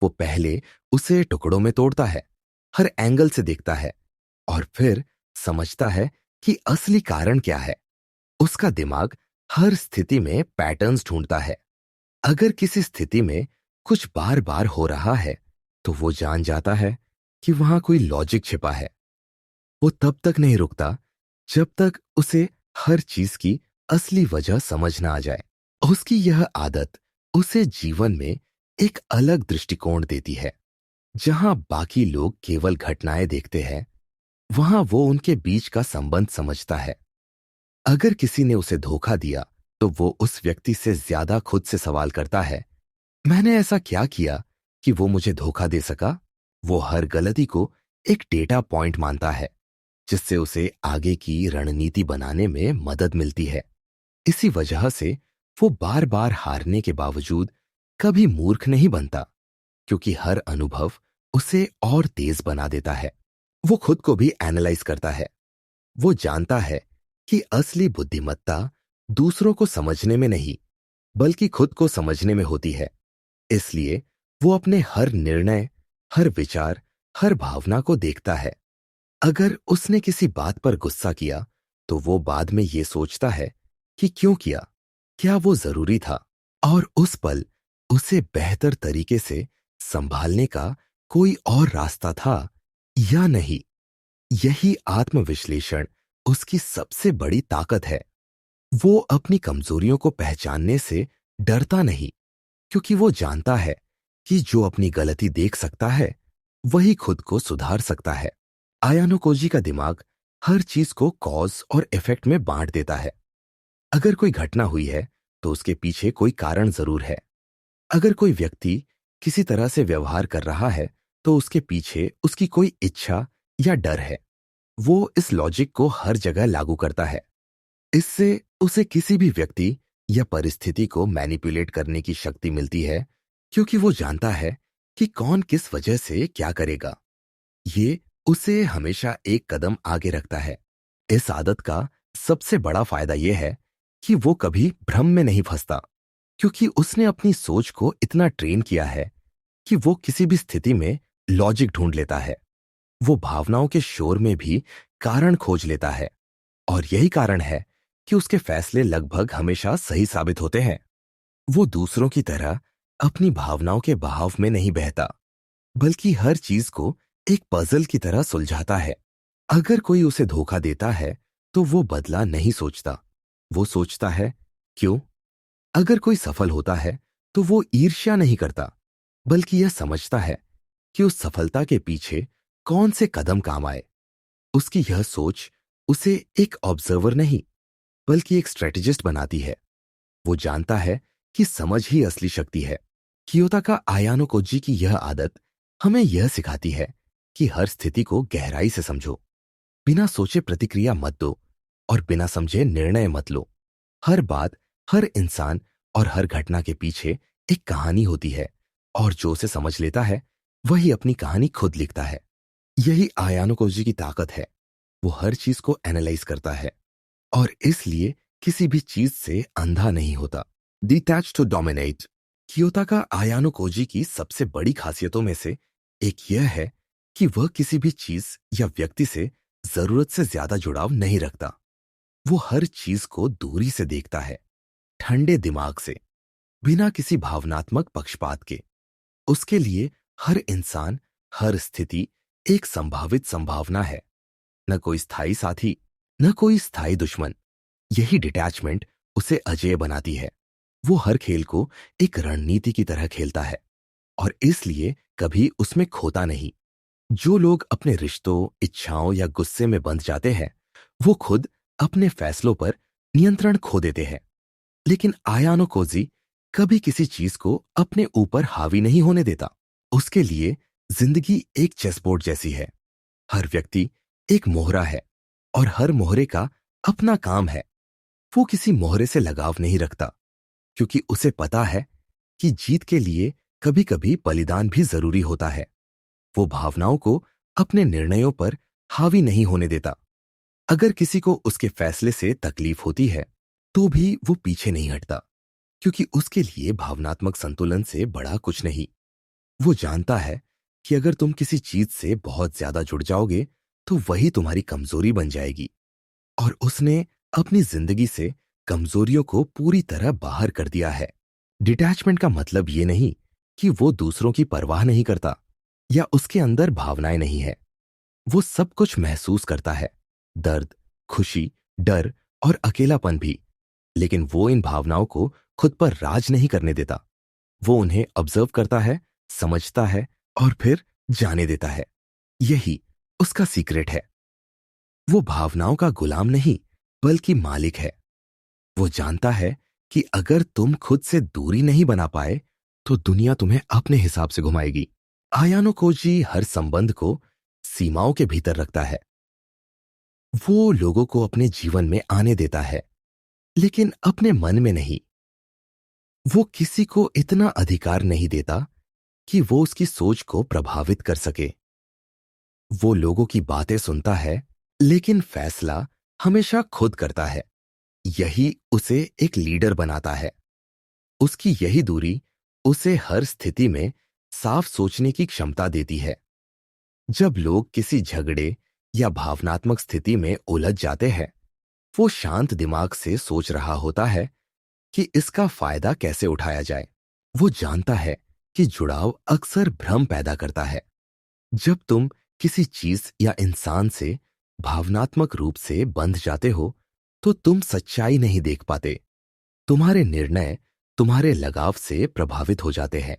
वो पहले उसे टुकड़ों में तोड़ता है, हर एंगल से देखता है, और फिर समझता है कि असली कारण क्या है। उसका दिमाग हर स्थिति में पैटर्न्स ढूंढता है। अगर किसी स्थिति में कुछ बार बार हो रहा है, तो वो जान जाता है कि वहां कोई लॉजिक छिपा है। वो तब तक नहीं रुकता जब तक उसे हर चीज की असली वजह समझ ना आ जाए। उसकी यह आदत उसे जीवन में एक अलग दृष्टिकोण देती है। जहां बाकी लोग केवल घटनाएं देखते हैं, वहां वो उनके बीच का संबंध समझता है। अगर किसी ने उसे धोखा दिया, तो वो उस व्यक्ति से ज्यादा खुद से सवाल करता है, मैंने ऐसा क्या किया कि वो मुझे धोखा दे सका। वो हर गलती को एक डेटा पॉइंट मानता है, जिससे उसे आगे की रणनीति बनाने में मदद मिलती है। इसी वजह से वो बार बार हारने के बावजूद कभी मूर्ख नहीं बनता, क्योंकि हर अनुभव उसे और तेज बना देता है। वो खुद को भी एनालाइज करता है। वो जानता है कि असली बुद्धिमत्ता दूसरों को समझने में नहीं, बल्कि खुद को समझने में होती है। इसलिए वो अपने हर निर्णय, हर विचार, हर भावना को देखता है। अगर उसने किसी बात पर गुस्सा किया, तो वो बाद में ये सोचता है कि क्यों किया, क्या वो जरूरी था, और उस पल उसे बेहतर तरीके से संभालने का कोई और रास्ता था या नहीं। यही आत्मविश्लेषण उसकी सबसे बड़ी ताकत है। वो अपनी कमजोरियों को पहचानने से डरता नहीं, क्योंकि वो जानता है कि जो अपनी गलती देख सकता है, वही खुद को सुधार सकता है। आयानो कोजी का दिमाग हर चीज को कॉज और इफेक्ट में बांट देता है। अगर कोई घटना हुई है, तो उसके पीछे कोई कारण जरूर है। अगर कोई व्यक्ति किसी तरह से व्यवहार कर रहा है, तो उसके पीछे उसकी कोई इच्छा या डर है। वो इस लॉजिक को हर जगह लागू करता है। इससे उसे किसी भी व्यक्ति या परिस्थिति को मैनिपुलेट करने की शक्ति मिलती है, क्योंकि वो जानता है कि कौन किस वजह से क्या करेगा। ये उसे हमेशा एक कदम आगे रखता है। इस आदत का सबसे बड़ा फायदा यह है कि वो कभी भ्रम में नहीं फंसता, क्योंकि उसने अपनी सोच को इतना ट्रेन किया है कि वो किसी भी स्थिति में लॉजिक ढूंढ लेता है। वो भावनाओं के शोर में भी कारण खोज लेता है, और यही कारण है कि उसके फैसले लगभग हमेशा सही साबित होते हैं। वो दूसरों की तरह अपनी भावनाओं के बहाव में नहीं बहता, बल्कि हर चीज को एक पजल की तरह सुलझाता है। अगर कोई उसे धोखा देता है, तो वो बदला नहीं सोचता। वो सोचता है, क्यों? अगर कोई सफल होता है, तो वो ईर्ष्या नहीं करता, बल्कि यह समझता है कि उस सफलता के पीछे कौन से कदम काम आए। उसकी यह सोच उसे एक ऑब्जर्वर नहीं, बल्कि एक स्ट्रेटेजिस्ट बनाती है। वो जानता है कि समझ ही असली शक्ति है। कियोता आयानो कोजी की यह आदत हमें यह सिखाती है कि हर स्थिति को गहराई से समझो। बिना सोचे प्रतिक्रिया मत दो, और बिना समझे निर्णय मत लो। हर बात, हर इंसान और हर घटना के पीछे एक कहानी होती है, और जो उसे समझ लेता है, वही अपनी कहानी खुद लिखता है। यही आयानो कोजी की ताकत है। वो हर चीज को एनालाइज करता है, और इसलिए किसी भी चीज से अंधा नहीं होता। Detach to dominate. Kiyotaka Ayanokoji की सबसे बड़ी खासियतों में से एक यह है कि वह किसी भी चीज या व्यक्ति से जरूरत से ज्यादा जुड़ाव नहीं रखता। वो हर चीज को दूरी से देखता है, ठंडे दिमाग से, बिना किसी भावनात्मक पक्षपात के। उसके लिए हर इंसान, हर स्थिति एक संभावित संभावना है, न कोई स्थायी साथी, न कोई स्थायी दुश्मन। यही डिटैचमेंट उसे अजेय बनाती है। वो हर खेल को एक रणनीति की तरह खेलता है, और इसलिए कभी उसमें खोता नहीं। जो लोग अपने रिश्तों, इच्छाओं या गुस्से में बंध जाते हैं, वो खुद अपने फैसलों पर नियंत्रण खो देते हैं। लेकिन आयानो कोजी कभी किसी चीज को अपने ऊपर हावी नहीं होने देता। उसके लिए जिंदगी एक चेसबोर्ड जैसी है। हर व्यक्ति एक मोहरा है, और हर मोहरे का अपना काम है। वो किसी मोहरे से लगाव नहीं रखता, क्योंकि उसे पता है कि जीत के लिए कभी कभी बलिदान भी जरूरी होता है। वो भावनाओं को अपने निर्णयों पर हावी नहीं होने देता। अगर किसी को उसके फैसले से तकलीफ होती है, तो भी वो पीछे नहीं हटता, क्योंकि उसके लिए भावनात्मक संतुलन से बड़ा कुछ नहीं। वो जानता है कि अगर तुम किसी चीज से बहुत ज्यादा जुड़ जाओगे, तो वही तुम्हारी कमजोरी बन जाएगी। और उसने अपनी जिंदगी से कमजोरियों को पूरी तरह बाहर कर दिया है। डिटैचमेंट का मतलब ये नहीं कि वो दूसरों की परवाह नहीं करता, या उसके अंदर भावनाएं नहीं है। वो सब कुछ महसूस करता है, दर्द, खुशी, डर और अकेलापन भी। लेकिन वो इन भावनाओं को खुद पर राज नहीं करने देता। वो उन्हें ऑब्जर्व करता है, समझता है, और फिर जाने देता है। यही उसका सीक्रेट है। वो भावनाओं का गुलाम नहीं, बल्कि मालिक है। वो जानता है कि अगर तुम खुद से दूरी नहीं बना पाए, तो दुनिया तुम्हें अपने हिसाब से घुमाएगी। आयानो कोजी हर संबंध को सीमाओं के भीतर रखता है। वो लोगों को अपने जीवन में आने देता है, लेकिन अपने मन में नहीं। वो किसी को इतना अधिकार नहीं देता कि वो उसकी सोच को प्रभावित कर सके। वो लोगों की बातें सुनता है, लेकिन फैसला हमेशा खुद करता है। यही उसे एक लीडर बनाता है। उसकी यही दूरी उसे हर स्थिति में साफ सोचने की क्षमता देती है। जब लोग किसी झगड़े या भावनात्मक स्थिति में उलझ जाते हैं, वो शांत दिमाग से सोच रहा होता है कि इसका फायदा कैसे उठाया जाए। वो जानता है कि जुड़ाव अक्सर भ्रम पैदा करता है। जब तुम किसी चीज या इंसान से भावनात्मक रूप से बंध जाते हो, तो तुम सच्चाई नहीं देख पाते। तुम्हारे निर्णय तुम्हारे लगाव से प्रभावित हो जाते हैं।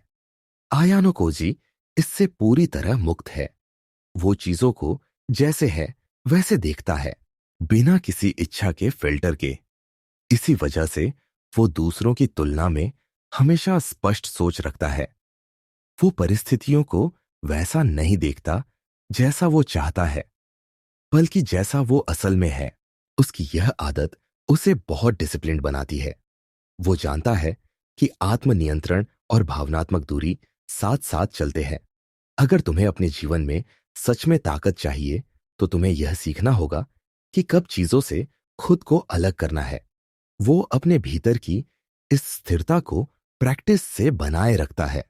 आयानो कोजी इससे पूरी तरह मुक्त है। वो चीजों को जैसे है वैसे देखता है, बिना किसी इच्छा के फिल्टर के। इसी वजह से वो दूसरों की तुलना में हमेशा स्पष्ट सोच रखता है। वो परिस्थितियों को वैसा नहीं देखता जैसा वो चाहता है, बल्कि जैसा वो असल में है। उसकी यह आदत उसे बहुत डिसिप्लिन्ड बनाती है। वो जानता है कि आत्मनियंत्रण और भावनात्मक दूरी साथ साथ चलते हैं। अगर तुम्हें अपने जीवन में सच में ताकत चाहिए, तो तुम्हें यह सीखना होगा कि कब चीजों से खुद को अलग करना है। वो अपने भीतर की इस स्थिरता को प्रैक्टिस से बनाए रखता है।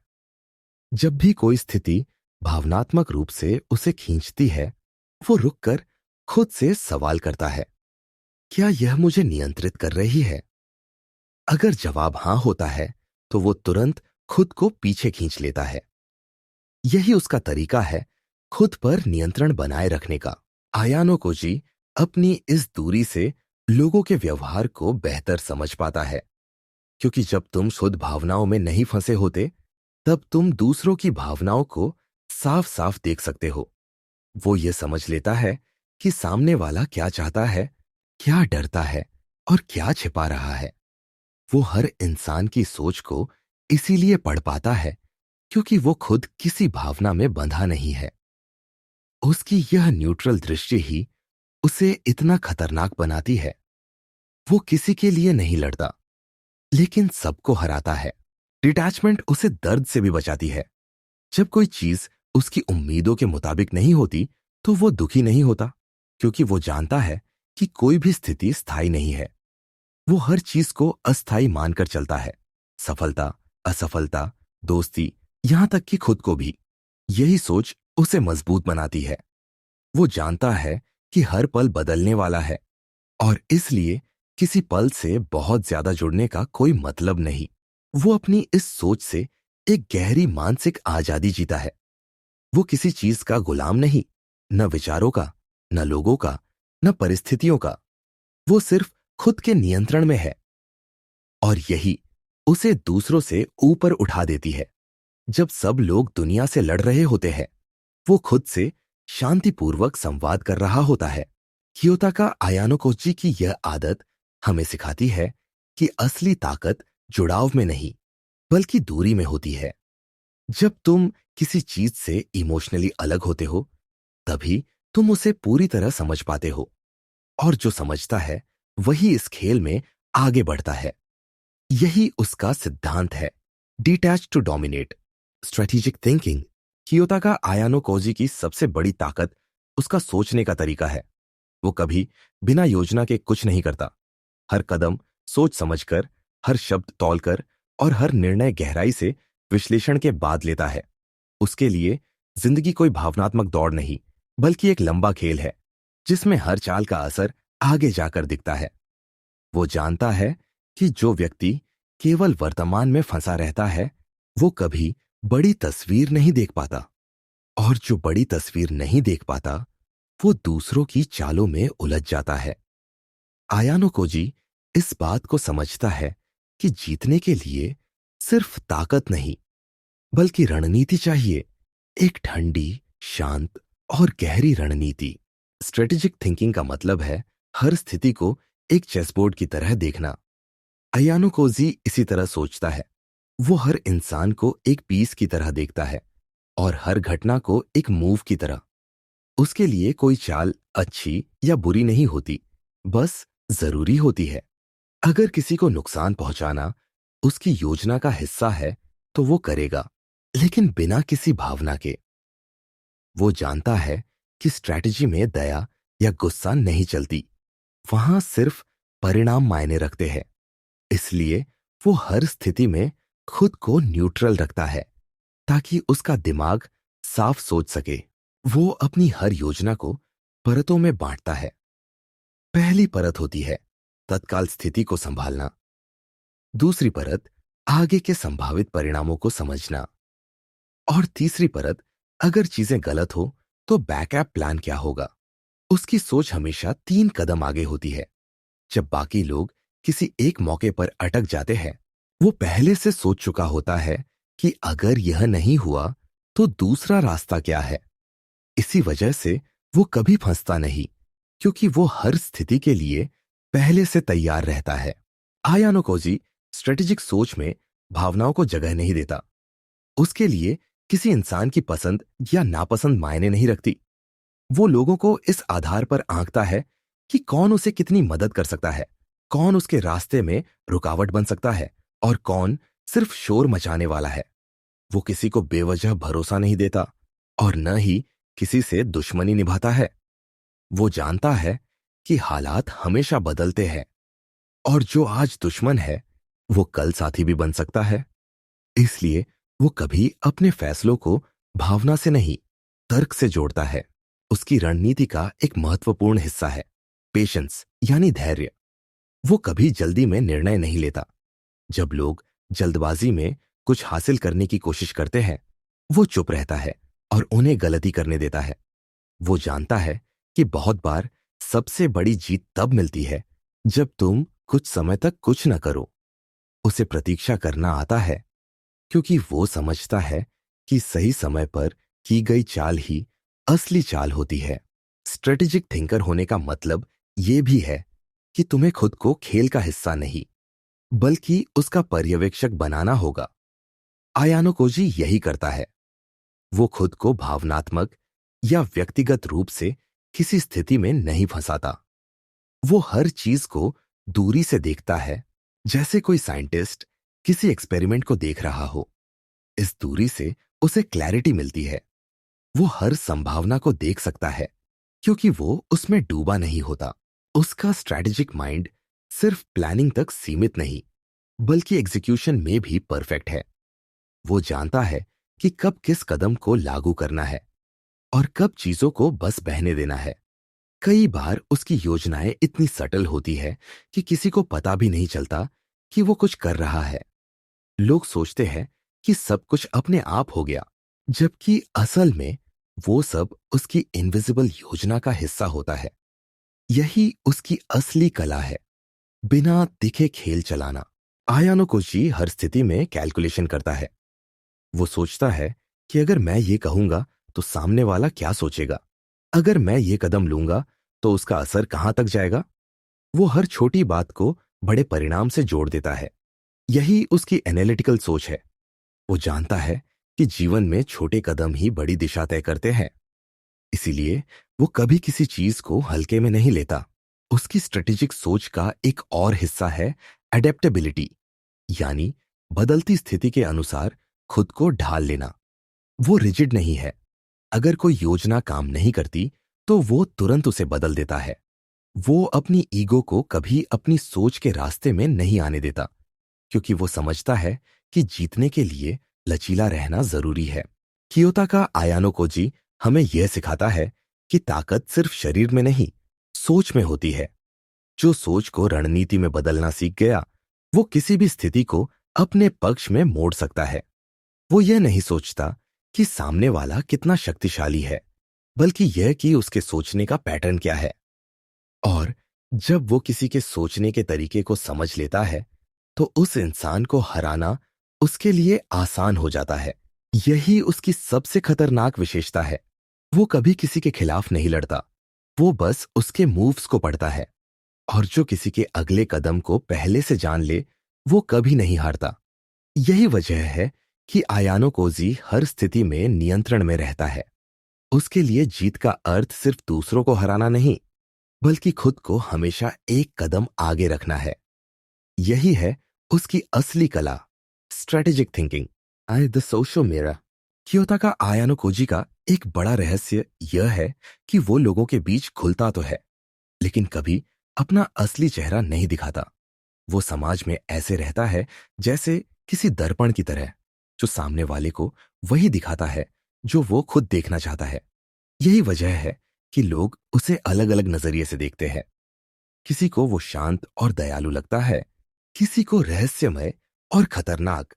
जब भी कोई स्थिति भावनात्मक रूप से उसे खींचती है, वो रुककर खुद से सवाल करता है, क्या यह मुझे नियंत्रित कर रही है? अगर जवाब हां होता है, तो वो तुरंत खुद को पीछे खींच लेता है। यही उसका तरीका है खुद पर नियंत्रण बनाए रखने का। आयानो कोजी अपनी इस दूरी से लोगों के व्यवहार को बेहतर समझ पाता है, क्योंकि जब तुम शुद्ध भावनाओं में नहीं फंसे होते, तब तुम दूसरों की भावनाओं को साफ साफ देख सकते हो। वो ये समझ लेता है कि सामने वाला क्या चाहता है, क्या डरता है और क्या छिपा रहा है। वो हर इंसान की सोच को इसीलिए पढ़ पाता है, क्योंकि वो खुद किसी भावना में बंधा नहीं है। उसकी यह न्यूट्रल दृष्टि ही उसे इतना खतरनाक बनाती है। वो किसी के लिए नहीं लड़ता, लेकिन सबको हराता है। डिटैचमेंट उसे दर्द से भी बचाती है। जब कोई चीज उसकी उम्मीदों के मुताबिक नहीं होती, तो वो दुखी नहीं होता, क्योंकि वो जानता है कि कोई भी स्थिति स्थायी नहीं है। वो हर चीज को अस्थायी मानकर चलता है, सफलता, असफलता, दोस्ती, यहां तक कि खुद को भी। यही सोच उसे मजबूत बनाती है। वो जानता है कि हर पल बदलने वाला है, और इसलिए किसी पल से बहुत ज्यादा जुड़ने का कोई मतलब नहीं। वो अपनी इस सोच से एक गहरी मानसिक आजादी जीता है। वो किसी चीज का गुलाम नहीं, न विचारों का, न लोगों का, न परिस्थितियों का। वो सिर्फ खुद के नियंत्रण में है, और यही उसे दूसरों से ऊपर उठा देती है। जब सब लोग दुनिया से लड़ रहे होते हैं, वो खुद से शांतिपूर्वक संवाद कर रहा होता है। कियोताका आयानोकोची की यह आदत हमें सिखाती है कि असली ताकत जुड़ाव में नहीं, बल्कि दूरी में होती है। जब तुम किसी चीज से इमोशनली अलग होते हो, तभी तुम उसे पूरी तरह समझ पाते हो, और जो समझता है वही इस खेल में आगे बढ़ता है। यही उसका सिद्धांत है, detach to dominate. Strategic thinking Kiyotaka Ayanokoji की सबसे बड़ी ताकत उसका सोचने का तरीका है। वो कभी बिना योजना के कुछ नहीं करता। हर कदम सोच समझकर, हर शब्द तौलकर और हर निर्णय गहराई से विश्लेषण के बाद लेता है। उसके लिए जिंदगी कोई भावनात्मक दौड़ नहीं, बल्कि एक लंबा खेल है, जिसमें हर चाल का असर आगे जाकर दिखता है। वो जानता है कि जो व्यक्ति केवल वर्तमान में फंसा रहता है, वो कभी बड़ी तस्वीर नहीं देख पाता, और जो बड़ी तस्वीर नहीं देख पाता, वो दूसरों की चालों में उलझ जाता है। आयानो कोजी इस बात को समझता है कि जीतने के लिए सिर्फ ताकत नहीं, बल्कि रणनीति चाहिए। एक ठंडी, शांत और गहरी रणनीति। स्ट्रेटेजिक थिंकिंग का मतलब है हर स्थिति को एक चेसबोर्ड की तरह देखना। अयानो कोजी इसी तरह सोचता है। वो हर इंसान को एक पीस की तरह देखता है, और हर घटना को एक मूव की तरह। उसके लिए कोई चाल अच्छी या बुरी नहीं होती, बस जरूरी होती है। अगर किसी को नुकसान पहुंचाना उसकी योजना का हिस्सा है, तो वो करेगा, लेकिन बिना किसी भावना के। वो जानता है कि स्ट्रैटेजी में दया या गुस्सा नहीं चलती। वहां सिर्फ परिणाम मायने रखते हैं। इसलिए वो हर स्थिति में खुद को न्यूट्रल रखता है ताकि उसका दिमाग साफ सोच सके। वो अपनी हर योजना को परतों में बांटता है। पहली परत होती है तत्काल स्थिति को संभालना। दूसरी परत आगे के संभावित परिणामों को समझना। और तीसरी परत अगर चीजें गलत हो तो बैकअप प्लान क्या होगा। उसकी सोच हमेशा 3 कदम आगे होती है। जब बाकी लोग किसी एक मौके पर अटक जाते हैं, वो पहले से सोच चुका होता है कि अगर यह नहीं हुआ तो दूसरा रास्ता क्या है। इसी वजह से वो कभी फंसता नहीं, क्योंकि वो हर स्थिति के लिए पहले से तैयार रहता है। आयानो कोजी स्ट्रेटेजिक सोच में भावनाओं को जगह नहीं देता। उसके लिए किसी इंसान की पसंद या नापसंद मायने नहीं रखती। वो लोगों को इस आधार पर आंकता है कि कौन उसे कितनी मदद कर सकता है, कौन उसके रास्ते में रुकावट बन सकता है और कौन सिर्फ शोर मचाने वाला है। वो किसी को बेवजह भरोसा नहीं देता और न ही किसी से दुश्मनी निभाता है। वो जानता है कि हालात हमेशा बदलते हैं और जो आज दुश्मन है वो कल साथी भी बन सकता है। इसलिए वो कभी अपने फैसलों को भावना से नहीं, तर्क से जोड़ता है। उसकी रणनीति का एक महत्वपूर्ण हिस्सा है पेशेंस, यानी धैर्य। वो कभी जल्दी में निर्णय नहीं लेता। जब लोग जल्दबाजी में कुछ हासिल करने की कोशिश करते हैं, वो चुप रहता है और उन्हें गलती करने देता है। वो जानता है कि बहुत बार सबसे बड़ी जीत तब मिलती है जब तुम कुछ समय तक कुछ न करो। उसे प्रतीक्षा करना आता है क्योंकि वो समझता है कि सही समय पर की गई चाल ही असली चाल होती है। स्ट्रेटेजिक थिंकर होने का मतलब ये भी है कि तुम्हें खुद को खेल का हिस्सा नहीं, बल्कि उसका पर्यवेक्षक बनाना होगा। आयानो कोजी यही करता है। वो खुद को भावनात्मक या व्यक्तिगत रूप से किसी स्थिति में नहीं फंसाता। वो हर चीज को दूरी से देखता है, जैसे कोई साइंटिस्ट किसी एक्सपेरिमेंट को देख रहा हो। इस दूरी से उसे क्लैरिटी मिलती है। वो हर संभावना को देख सकता है क्योंकि वो उसमें डूबा नहीं होता। उसका स्ट्रैटेजिक माइंड सिर्फ प्लानिंग तक सीमित नहीं, बल्कि एग्जीक्यूशन में भी परफेक्ट है। वो जानता है कि कब किस कदम को लागू करना है और कब चीजों को बस बहने देना है। कई बार उसकी योजनाएं इतनी सटल होती है कि किसी को पता भी नहीं चलता कि वो कुछ कर रहा है। लोग सोचते हैं कि सब कुछ अपने आप हो गया, जबकि असल में वो सब उसकी इनविजिबल योजना का हिस्सा होता है। यही उसकी असली कला है, बिना दिखे खेल चलाना। आयानो कोजी हर स्थिति में कैलकुलेशन करता है। वो सोचता है कि अगर मैं ये कहूंगा तो सामने वाला क्या सोचेगा, अगर मैं ये कदम लूंगा तो उसका असर कहां तक जाएगा। वो हर छोटी बात को बड़े परिणाम से जोड़ देता है। यही उसकी एनालिटिकल सोच है। वो जानता है कि जीवन में छोटे कदम ही बड़ी दिशा तय करते हैं। इसीलिए वो कभी किसी चीज को हल्के में नहीं लेता। उसकी स्ट्रेटेजिक सोच का एक और हिस्सा है एडेप्टेबिलिटी, यानी बदलती स्थिति के अनुसार खुद को ढाल लेना। वो रिजिड नहीं है। अगर कोई योजना काम नहीं करती तो वो तुरंत उसे बदल देता है। वो अपनी ईगो को कभी अपनी सोच के रास्ते में नहीं आने देता, क्योंकि वो समझता है कि जीतने के लिए लचीला रहना जरूरी है। कियोता का आयानो कोजी हमें यह सिखाता है कि ताकत सिर्फ शरीर में नहीं, सोच में होती है। जो सोच को रणनीति में बदलना सीख गया, वो किसी भी स्थिति को अपने पक्ष में मोड़ सकता है। वो यह नहीं सोचता कि सामने वाला कितना शक्तिशाली है, बल्कि यह कि उसके सोचने का पैटर्न क्या है। और जब वो किसी के सोचने के तरीके को समझ लेता है, तो उस इंसान को हराना उसके लिए आसान हो जाता है। यही उसकी सबसे खतरनाक विशेषता है। वो कभी किसी के खिलाफ नहीं लड़ता, वो बस उसके मूव्स को पढ़ता है। और जो किसी के अगले कदम को पहले से जान ले, वो कभी नहीं हारता। यही वजह है कि आयानो कोजी हर स्थिति में नियंत्रण में रहता है। उसके लिए जीत का अर्थ सिर्फ दूसरों को हराना नहीं, बल्कि खुद को हमेशा एक कदम आगे रखना है। यही है उसकी असली कला, strategic thinking. The social mirror. Kiyotaka आयानो Cozi का एक बड़ा रहस्य यह है कि वो लोगों के बीच घुलता तो है, लेकिन कभी अपना असली चेहरा नहीं दिखाता। वो समाज में ऐसे रहता है जैसे किसी दर्पण की तरह, जो सामने वाले को वही दिखाता है जो वो खुद देखना चाहता है। यही वजह है कि लोग उसे अलग अलग नजरिए से देखते हैं। किसी को वो शांत और दयालु लगता है, किसी को रहस्यमय और खतरनाक।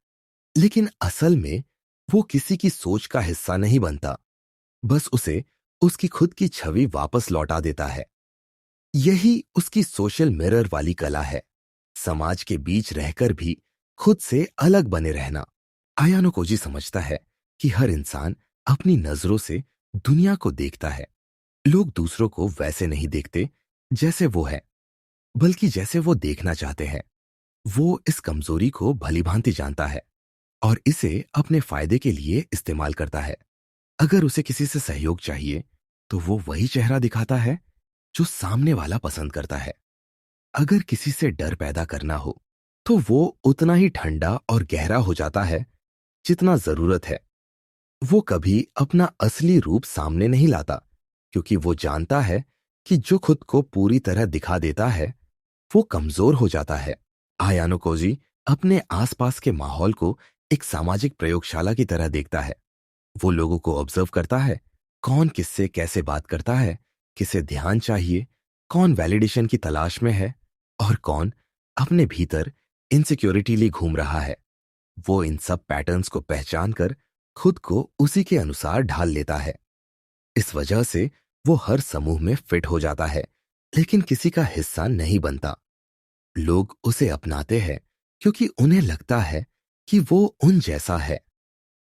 लेकिन असल में वो किसी की सोच का हिस्सा नहीं बनता, बस उसे उसकी खुद की छवि वापस लौटा देता है। यही उसकी सोशल मिरर वाली कला है, समाज के बीच रहकर भी खुद से अलग बने रहना। आयानो कोजी समझता है कि हर इंसान अपनी नजरों से दुनिया को देखता है। लोग दूसरों को वैसे नहीं देखते जैसे वो है, बल्कि जैसे वो देखना चाहते हैं। वो इस कमजोरी को भलीभांति जानता है और इसे अपने फायदे के लिए इस्तेमाल करता है। अगर उसे किसी से सहयोग चाहिए, तो वो वही चेहरा दिखाता है जो सामने वाला पसंद करता है। अगर किसी से डर पैदा करना हो, तो वो उतना ही ठंडा और गहरा हो जाता है जितना जरूरत है। वो कभी अपना असली रूप सामने नहीं लाता, क्योंकि वो जानता है कि जो खुद को पूरी तरह दिखा देता है, वो कमजोर हो जाता है। आयानो कोजी अपने आसपास के माहौल को एक सामाजिक प्रयोगशाला की तरह देखता है। वो लोगों को ऑब्जर्व करता है, कौन किससे कैसे बात करता है, किसे ध्यान चाहिए, कौन वैलिडेशन की तलाश में है और कौन अपने भीतर इनसिक्योरिटी लिए घूम रहा है। वो इन सब पैटर्न्स को पहचान कर खुद को उसी के अनुसार ढाल लेता है। इस वजह से वो हर समूह में फिट हो जाता है, लेकिन किसी का हिस्सा नहीं बनता। लोग उसे अपनाते हैं क्योंकि उन्हें लगता है कि वो उन जैसा है,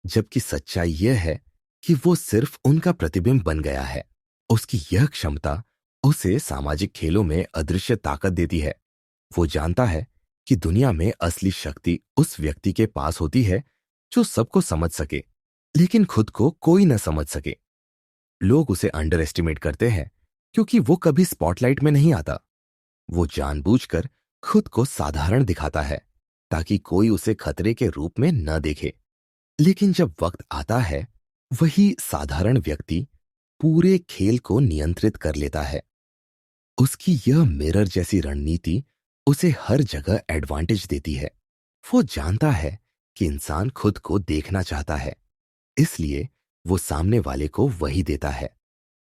जबकि सच्चाई यह है कि वो सिर्फ उनका प्रतिबिंब बन गया है। उसकी यह क्षमता उसे सामाजिक खेलों में अदृश्य ताकत देती है। वो जानता है कि दुनिया में असली शक्ति उस व्यक्ति के पास होती है जो सबको समझ सके, लेकिन खुद को कोई न समझ सके। लोग उसे अंडर एस्टिमेट करते हैं क्योंकि वो कभी स्पॉटलाइट में नहीं आता। वो जानबूझकर खुद को साधारण दिखाता है ताकि कोई उसे खतरे के रूप में न देखे। लेकिन जब वक्त आता है, वही साधारण व्यक्ति पूरे खेल को नियंत्रित कर लेता है। उसकी यह मिरर जैसी रणनीति उसे हर जगह एडवांटेज देती है। वो जानता है कि इंसान खुद को देखना चाहता है, इसलिए वो सामने वाले को वही देता है।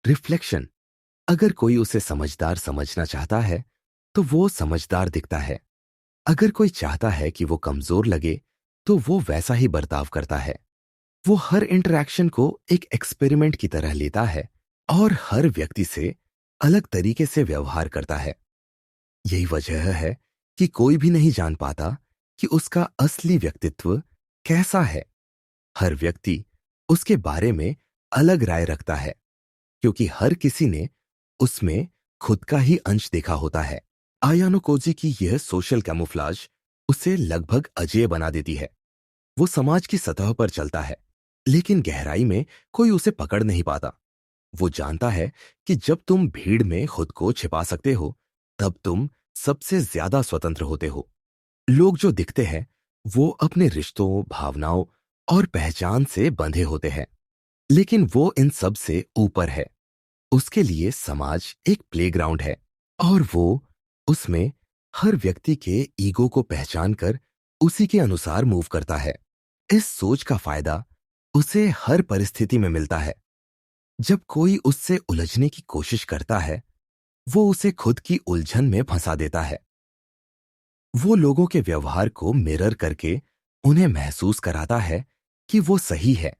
रिफ्लेक्शन। अगर कोई उसे समझदार समझना चाहता है, तो वो समझदार दिखता है। अगर कोई चाहता है कि वो कमजोर लगे, तो वो वैसा ही बर्ताव करता है। वो हर इंटरैक्शन को एक एक्सपेरिमेंट की तरह लेता है और हर व्यक्ति से अलग तरीके से व्यवहार करता है। यही वजह है कि कोई भी नहीं जान पाता कि उसका असली व्यक्तित्व कैसा है। हर व्यक्ति उसके बारे में अलग राय रखता है, क्योंकि हर किसी ने उसमें खुद का ही अंश देखा होता है। आयानो कोजी की यह सोशल कैमोफ्लाज उसे लगभग अजेय बना देती है। वो समाज की सतह पर चलता है, लेकिन गहराई में कोई उसे पकड़ नहीं पाता। वो जानता है कि जब तुम भीड़ में खुद को छिपा सकते हो, तब तुम सबसे ज्यादा स्वतंत्र होते हो। लोग जो दिखते हैं, वो अपने रिश्तों, भावनाओं और पहचान से बंधे होते हैं, लेकिन वो इन सब से ऊपर है। उसके लिए समाज एक प्लेग्राउंड है और वो उसमें हर व्यक्ति के ईगो को पहचान कर उसी के अनुसार मूव करता है। इस सोच का फायदा उसे हर परिस्थिति में मिलता है। जब कोई उससे उलझने की कोशिश करता है, वो उसे खुद की उलझन में फंसा देता है। वो लोगों के व्यवहार को मिरर करके उन्हें महसूस कराता है कि वो सही है,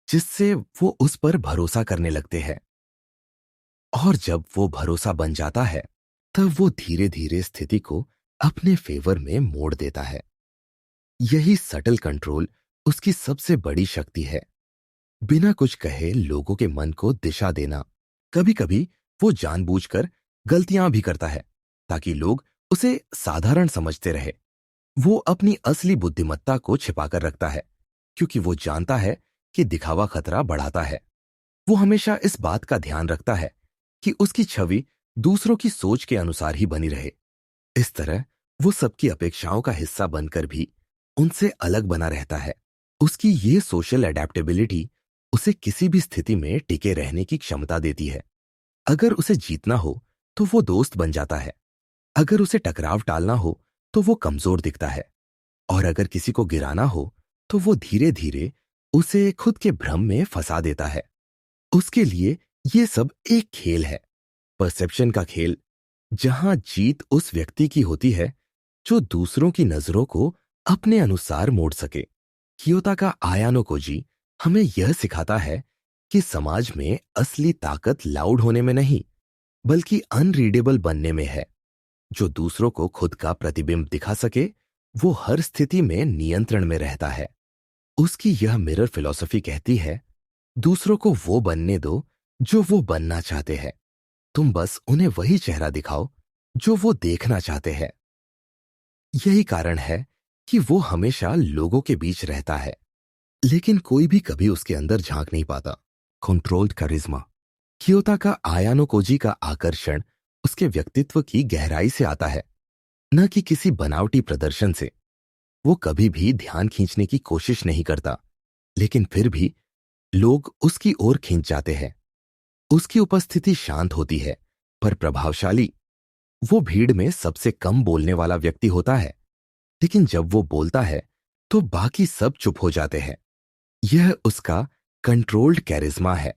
जिससे वो उस पर भरोसा करने लगते हैं। और जब वो भरोसा बन जाता है, तब वो धीरे धीरे स्थिति को अपने फेवर में मोड़ देता है। यही सटल कंट्रोल उसकी सबसे बड़ी शक्ति है। बिना कुछ कहे लोगों के मन को दिशा देना। कभी कभी वो जानबूझकर गलतियां भी करता है ताकि लोग उसे साधारण समझते रहे। वो अपनी असली बुद्धिमत्ता को छिपाकर रखता है, क्योंकि वो जानता है कि दिखावा खतरा बढ़ाता है। वो हमेशा इस बात का ध्यान रखता है कि उसकी छवि दूसरों की सोच के अनुसार ही बनी रहे। इस तरह वो सबकी अपेक्षाओं का हिस्सा बनकर भी उनसे अलग बना रहता है। उसकी ये सोशल एडेप्टेबिलिटी उसे किसी भी स्थिति में टिके रहने की क्षमता देती है। अगर उसे जीतना हो तो वो दोस्त बन जाता है, अगर उसे टकराव टालना हो तो वो कमजोर दिखता है, और अगर किसी को गिराना हो तो वो धीरे धीरे उसे खुद के भ्रम में फंसा देता है। उसके लिए ये सब एक खेल है, परसेप्शन का खेल, जहां जीत उस व्यक्ति की होती है जो दूसरों की नजरों को अपने अनुसार मोड़ सके। कियोता का आयानो कोजी हमें यह सिखाता है कि समाज में असली ताकत लाउड होने में नहीं, बल्कि अनरीडेबल बनने में है। जो दूसरों को खुद का प्रतिबिंब दिखा सके, वो हर स्थिति में नियंत्रण में रहता है। उसकी यह मिरर फिलॉसफी कहती है, दूसरों को वो बनने दो जो वो बनना चाहते हैं। तुम बस उन्हें वही चेहरा दिखाओ जो वो देखना चाहते हैं। यही कारण है कि वो हमेशा लोगों के बीच रहता है, लेकिन कोई भी कभी उसके अंदर झांक नहीं पाता। कंट्रोल्ड करिश्मा। कियोता का आयानो कोजी का आकर्षण उसके व्यक्तित्व की गहराई से आता है, न कि किसी बनावटी प्रदर्शन से। वो कभी भी ध्यान खींचने की कोशिश नहीं करता, लेकिन फिर भी लोग उसकी ओर खींच जाते हैं। उसकी उपस्थिति शांत होती है पर प्रभावशाली। वो भीड़ में सबसे कम बोलने वाला व्यक्ति होता है, लेकिन जब वो बोलता है तो बाकी सब चुप हो जाते हैं। यह उसका कंट्रोल्ड कैरिज्मा है,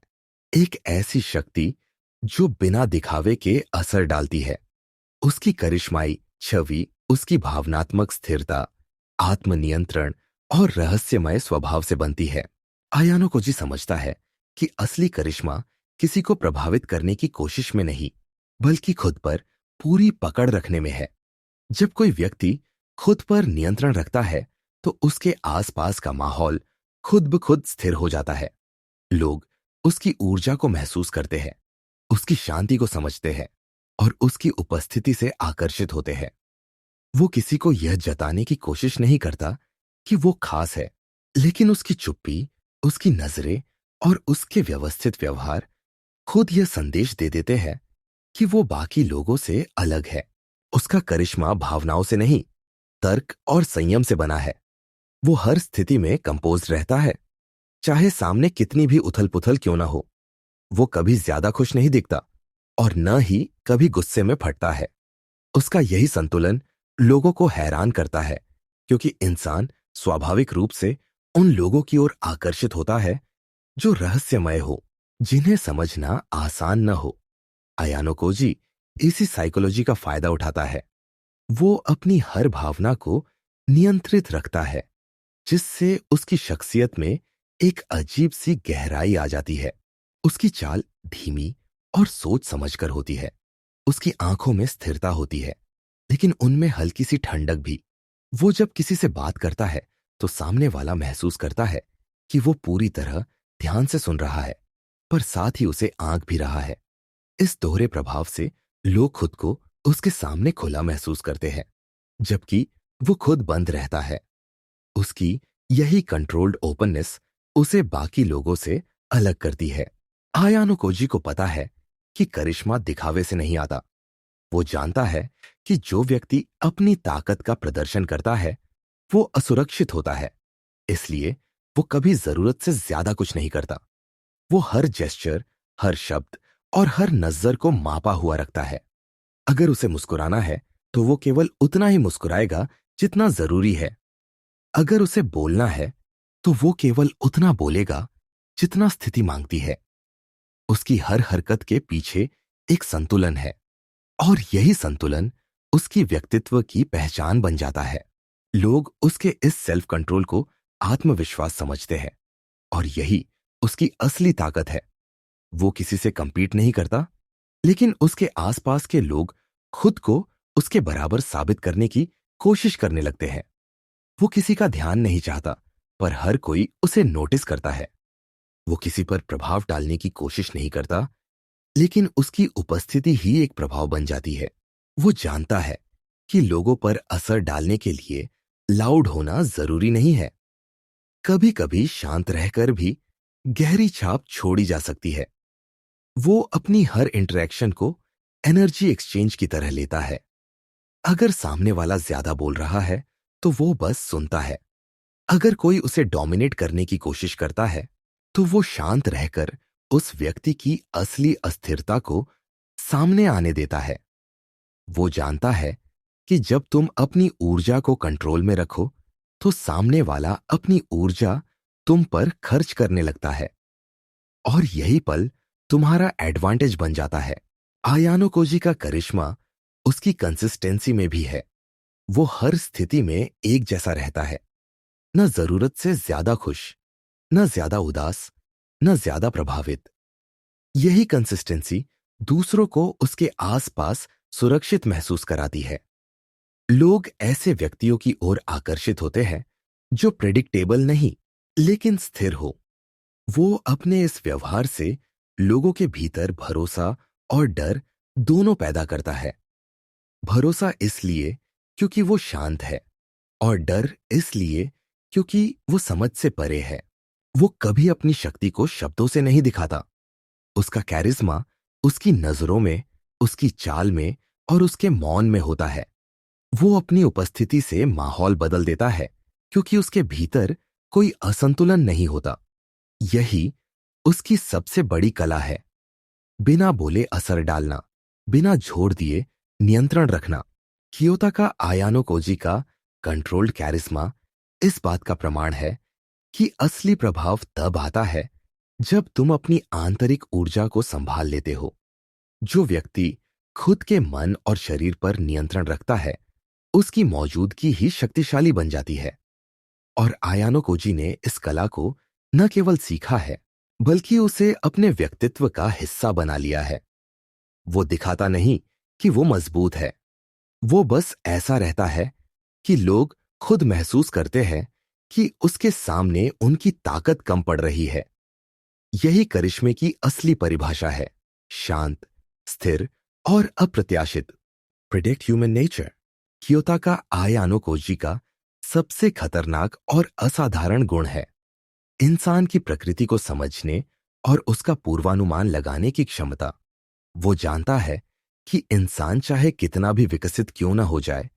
एक ऐसी शक्ति जो बिना दिखावे के असर डालती है। उसकी करिश्माई छवि उसकी भावनात्मक स्थिरता, आत्मनियंत्रण और रहस्यमय स्वभाव से बनती है। आयानो कोजी समझता है कि असली करिश्मा किसी को प्रभावित करने की कोशिश में नहीं, बल्कि खुद पर पूरी पकड़ रखने में है। जब कोई व्यक्ति खुद पर नियंत्रण रखता है तो उसके आसपास का माहौल खुद ब खुद स्थिर हो जाता है। लोग उसकी ऊर्जा को महसूस करते हैं, उसकी शांति को समझते हैं और उसकी उपस्थिति से आकर्षित होते हैं। वो किसी को यह जताने की कोशिश नहीं करता कि वो खास है, लेकिन उसकी चुप्पी, उसकी नजरें और उसके व्यवस्थित व्यवहार खुद यह संदेश दे देते हैं कि वो बाकी लोगों से अलग है। उसका करिश्मा भावनाओं से नहीं, तर्क और संयम से बना है। वो हर स्थिति में कंपोज्ड रहता है, चाहे सामने कितनी भी उथल पुथल क्यों ना हो। वो कभी ज्यादा खुश नहीं दिखता और न ही कभी गुस्से में फटता है। उसका यही संतुलन लोगों को हैरान करता है, क्योंकि इंसान स्वाभाविक रूप से उन लोगों की ओर आकर्षित होता है जो रहस्यमय हो, जिन्हें समझना आसान न हो। आयानो कोजी इसी साइकोलॉजी का फायदा उठाता है। वो अपनी हर भावना को नियंत्रित रखता है, जिससे उसकी शख्सियत में एक अजीब सी गहराई आ जाती है। उसकी चाल धीमी और सोच समझकर होती है। उसकी आंखों में स्थिरता होती है, लेकिन उनमें हल्की सी ठंडक भी। वो जब किसी से बात करता है तो सामने वाला महसूस करता है कि वो पूरी तरह ध्यान से सुन रहा है, पर साथ ही उसे आंक भी रहा है। इस दोहरे प्रभाव से लोग खुद को उसके सामने खुला महसूस करते हैं, जबकि वो खुद बंद रहता है। उसकी यही कंट्रोल्ड ओपननेस उसे बाकी लोगों से अलग करती है। आयानो कोजी को पता है कि करिश्मा दिखावे से नहीं आता। वो जानता है कि जो व्यक्ति अपनी ताकत का प्रदर्शन करता है वो असुरक्षित होता है, इसलिए वो कभी जरूरत से ज्यादा कुछ नहीं करता। वो हर जेस्चर, हर शब्द और हर नजर को मापा हुआ रखता है। अगर उसे मुस्कुराना है तो वो केवल उतना ही मुस्कुराएगा जितना जरूरी है। अगर उसे बोलना है तो वो केवल उतना बोलेगा जितना स्थिति मांगती है। उसकी हर हरकत के पीछे एक संतुलन है, और यही संतुलन उसकी व्यक्तित्व की पहचान बन जाता है। लोग उसके इस सेल्फ कंट्रोल को आत्मविश्वास समझते हैं, और यही उसकी असली ताकत है। वो किसी से कंपीट नहीं करता, लेकिन उसके आसपास के लोग खुद को उसके बराबर साबित करने की कोशिश करने लगते हैं। वो किसी का ध्यान नहीं चाहता, पर हर कोई उसे नोटिस करता है। वो किसी पर प्रभाव डालने की कोशिश नहीं करता, लेकिन उसकी उपस्थिति ही एक प्रभाव बन जाती है। वो जानता है कि लोगों पर असर डालने के लिए लाउड होना जरूरी नहीं है। कभी कभी शांत रहकर भी गहरी छाप छोड़ी जा सकती है। वो अपनी हर इंटरेक्शन को एनर्जी एक्सचेंज की तरह लेता है। अगर सामने वाला ज्यादा बोल रहा है तो वो बस सुनता है। अगर कोई उसे डोमिनेट करने की कोशिश करता है तो वो शांत रहकर उस व्यक्ति की असली अस्थिरता को सामने आने देता है। वो जानता है कि जब तुम अपनी ऊर्जा को कंट्रोल में रखो, तो सामने वाला अपनी ऊर्जा तुम पर खर्च करने लगता है और यही पल तुम्हारा एडवांटेज बन जाता है। आयानो कोजी का करिश्मा उसकी कंसिस्टेंसी में भी है। वो हर स्थिति में एक जैसा रहता है, न जरूरत से ज्यादा खुश, न ज्यादा उदास, न ज्यादा प्रभावित। यही कंसिस्टेंसी दूसरों को उसके आसपास सुरक्षित महसूस कराती है। लोग ऐसे व्यक्तियों की ओर आकर्षित होते हैं जो प्रेडिक्टेबल नहीं, लेकिन स्थिर हो। वो अपने इस व्यवहार से लोगों के भीतर भरोसा और डर दोनों पैदा करता है। भरोसा इसलिए क्योंकि वो शांत है, और डर इसलिए क्योंकि वो समझ से परे है। वो कभी अपनी शक्ति को शब्दों से नहीं दिखाता। उसका कैरिज्मा उसकी नजरों में, उसकी चाल में और उसके मौन में होता है। वो अपनी उपस्थिति से माहौल बदल देता है क्योंकि उसके भीतर कोई असंतुलन नहीं होता। यही उसकी सबसे बड़ी कला है, बिना बोले असर डालना, बिना झोर दिए नियंत्रण रखना। कियोता का आयानो कोजी का कंट्रोल्ड कैरिस्मा इस बात का प्रमाण है कि असली प्रभाव तब आता है जब तुम अपनी आंतरिक ऊर्जा को संभाल लेते हो। जो व्यक्ति खुद के मन और शरीर पर नियंत्रण रखता है, उसकी मौजूदगी ही शक्तिशाली बन जाती है। और आयानो कोजी ने इस कला को न केवल सीखा है, बल्कि उसे अपने व्यक्तित्व का हिस्सा बना लिया है। वो दिखाता नहीं कि वो मजबूत है, वो बस ऐसा रहता है कि लोग खुद महसूस करते हैं कि उसके सामने उनकी ताकत कम पड़ रही है। यही करिश्मे की असली परिभाषा है, शांत, स्थिर और अप्रत्याशित। प्रिडिक्ट ह्यूमन नेचर कियोता का आयानो कोजी का सबसे खतरनाक और असाधारण गुण है इंसान की प्रकृति को समझने और उसका पूर्वानुमान लगाने की क्षमता। वो जानता है कि इंसान चाहे कितना भी विकसित क्यों न हो जाए,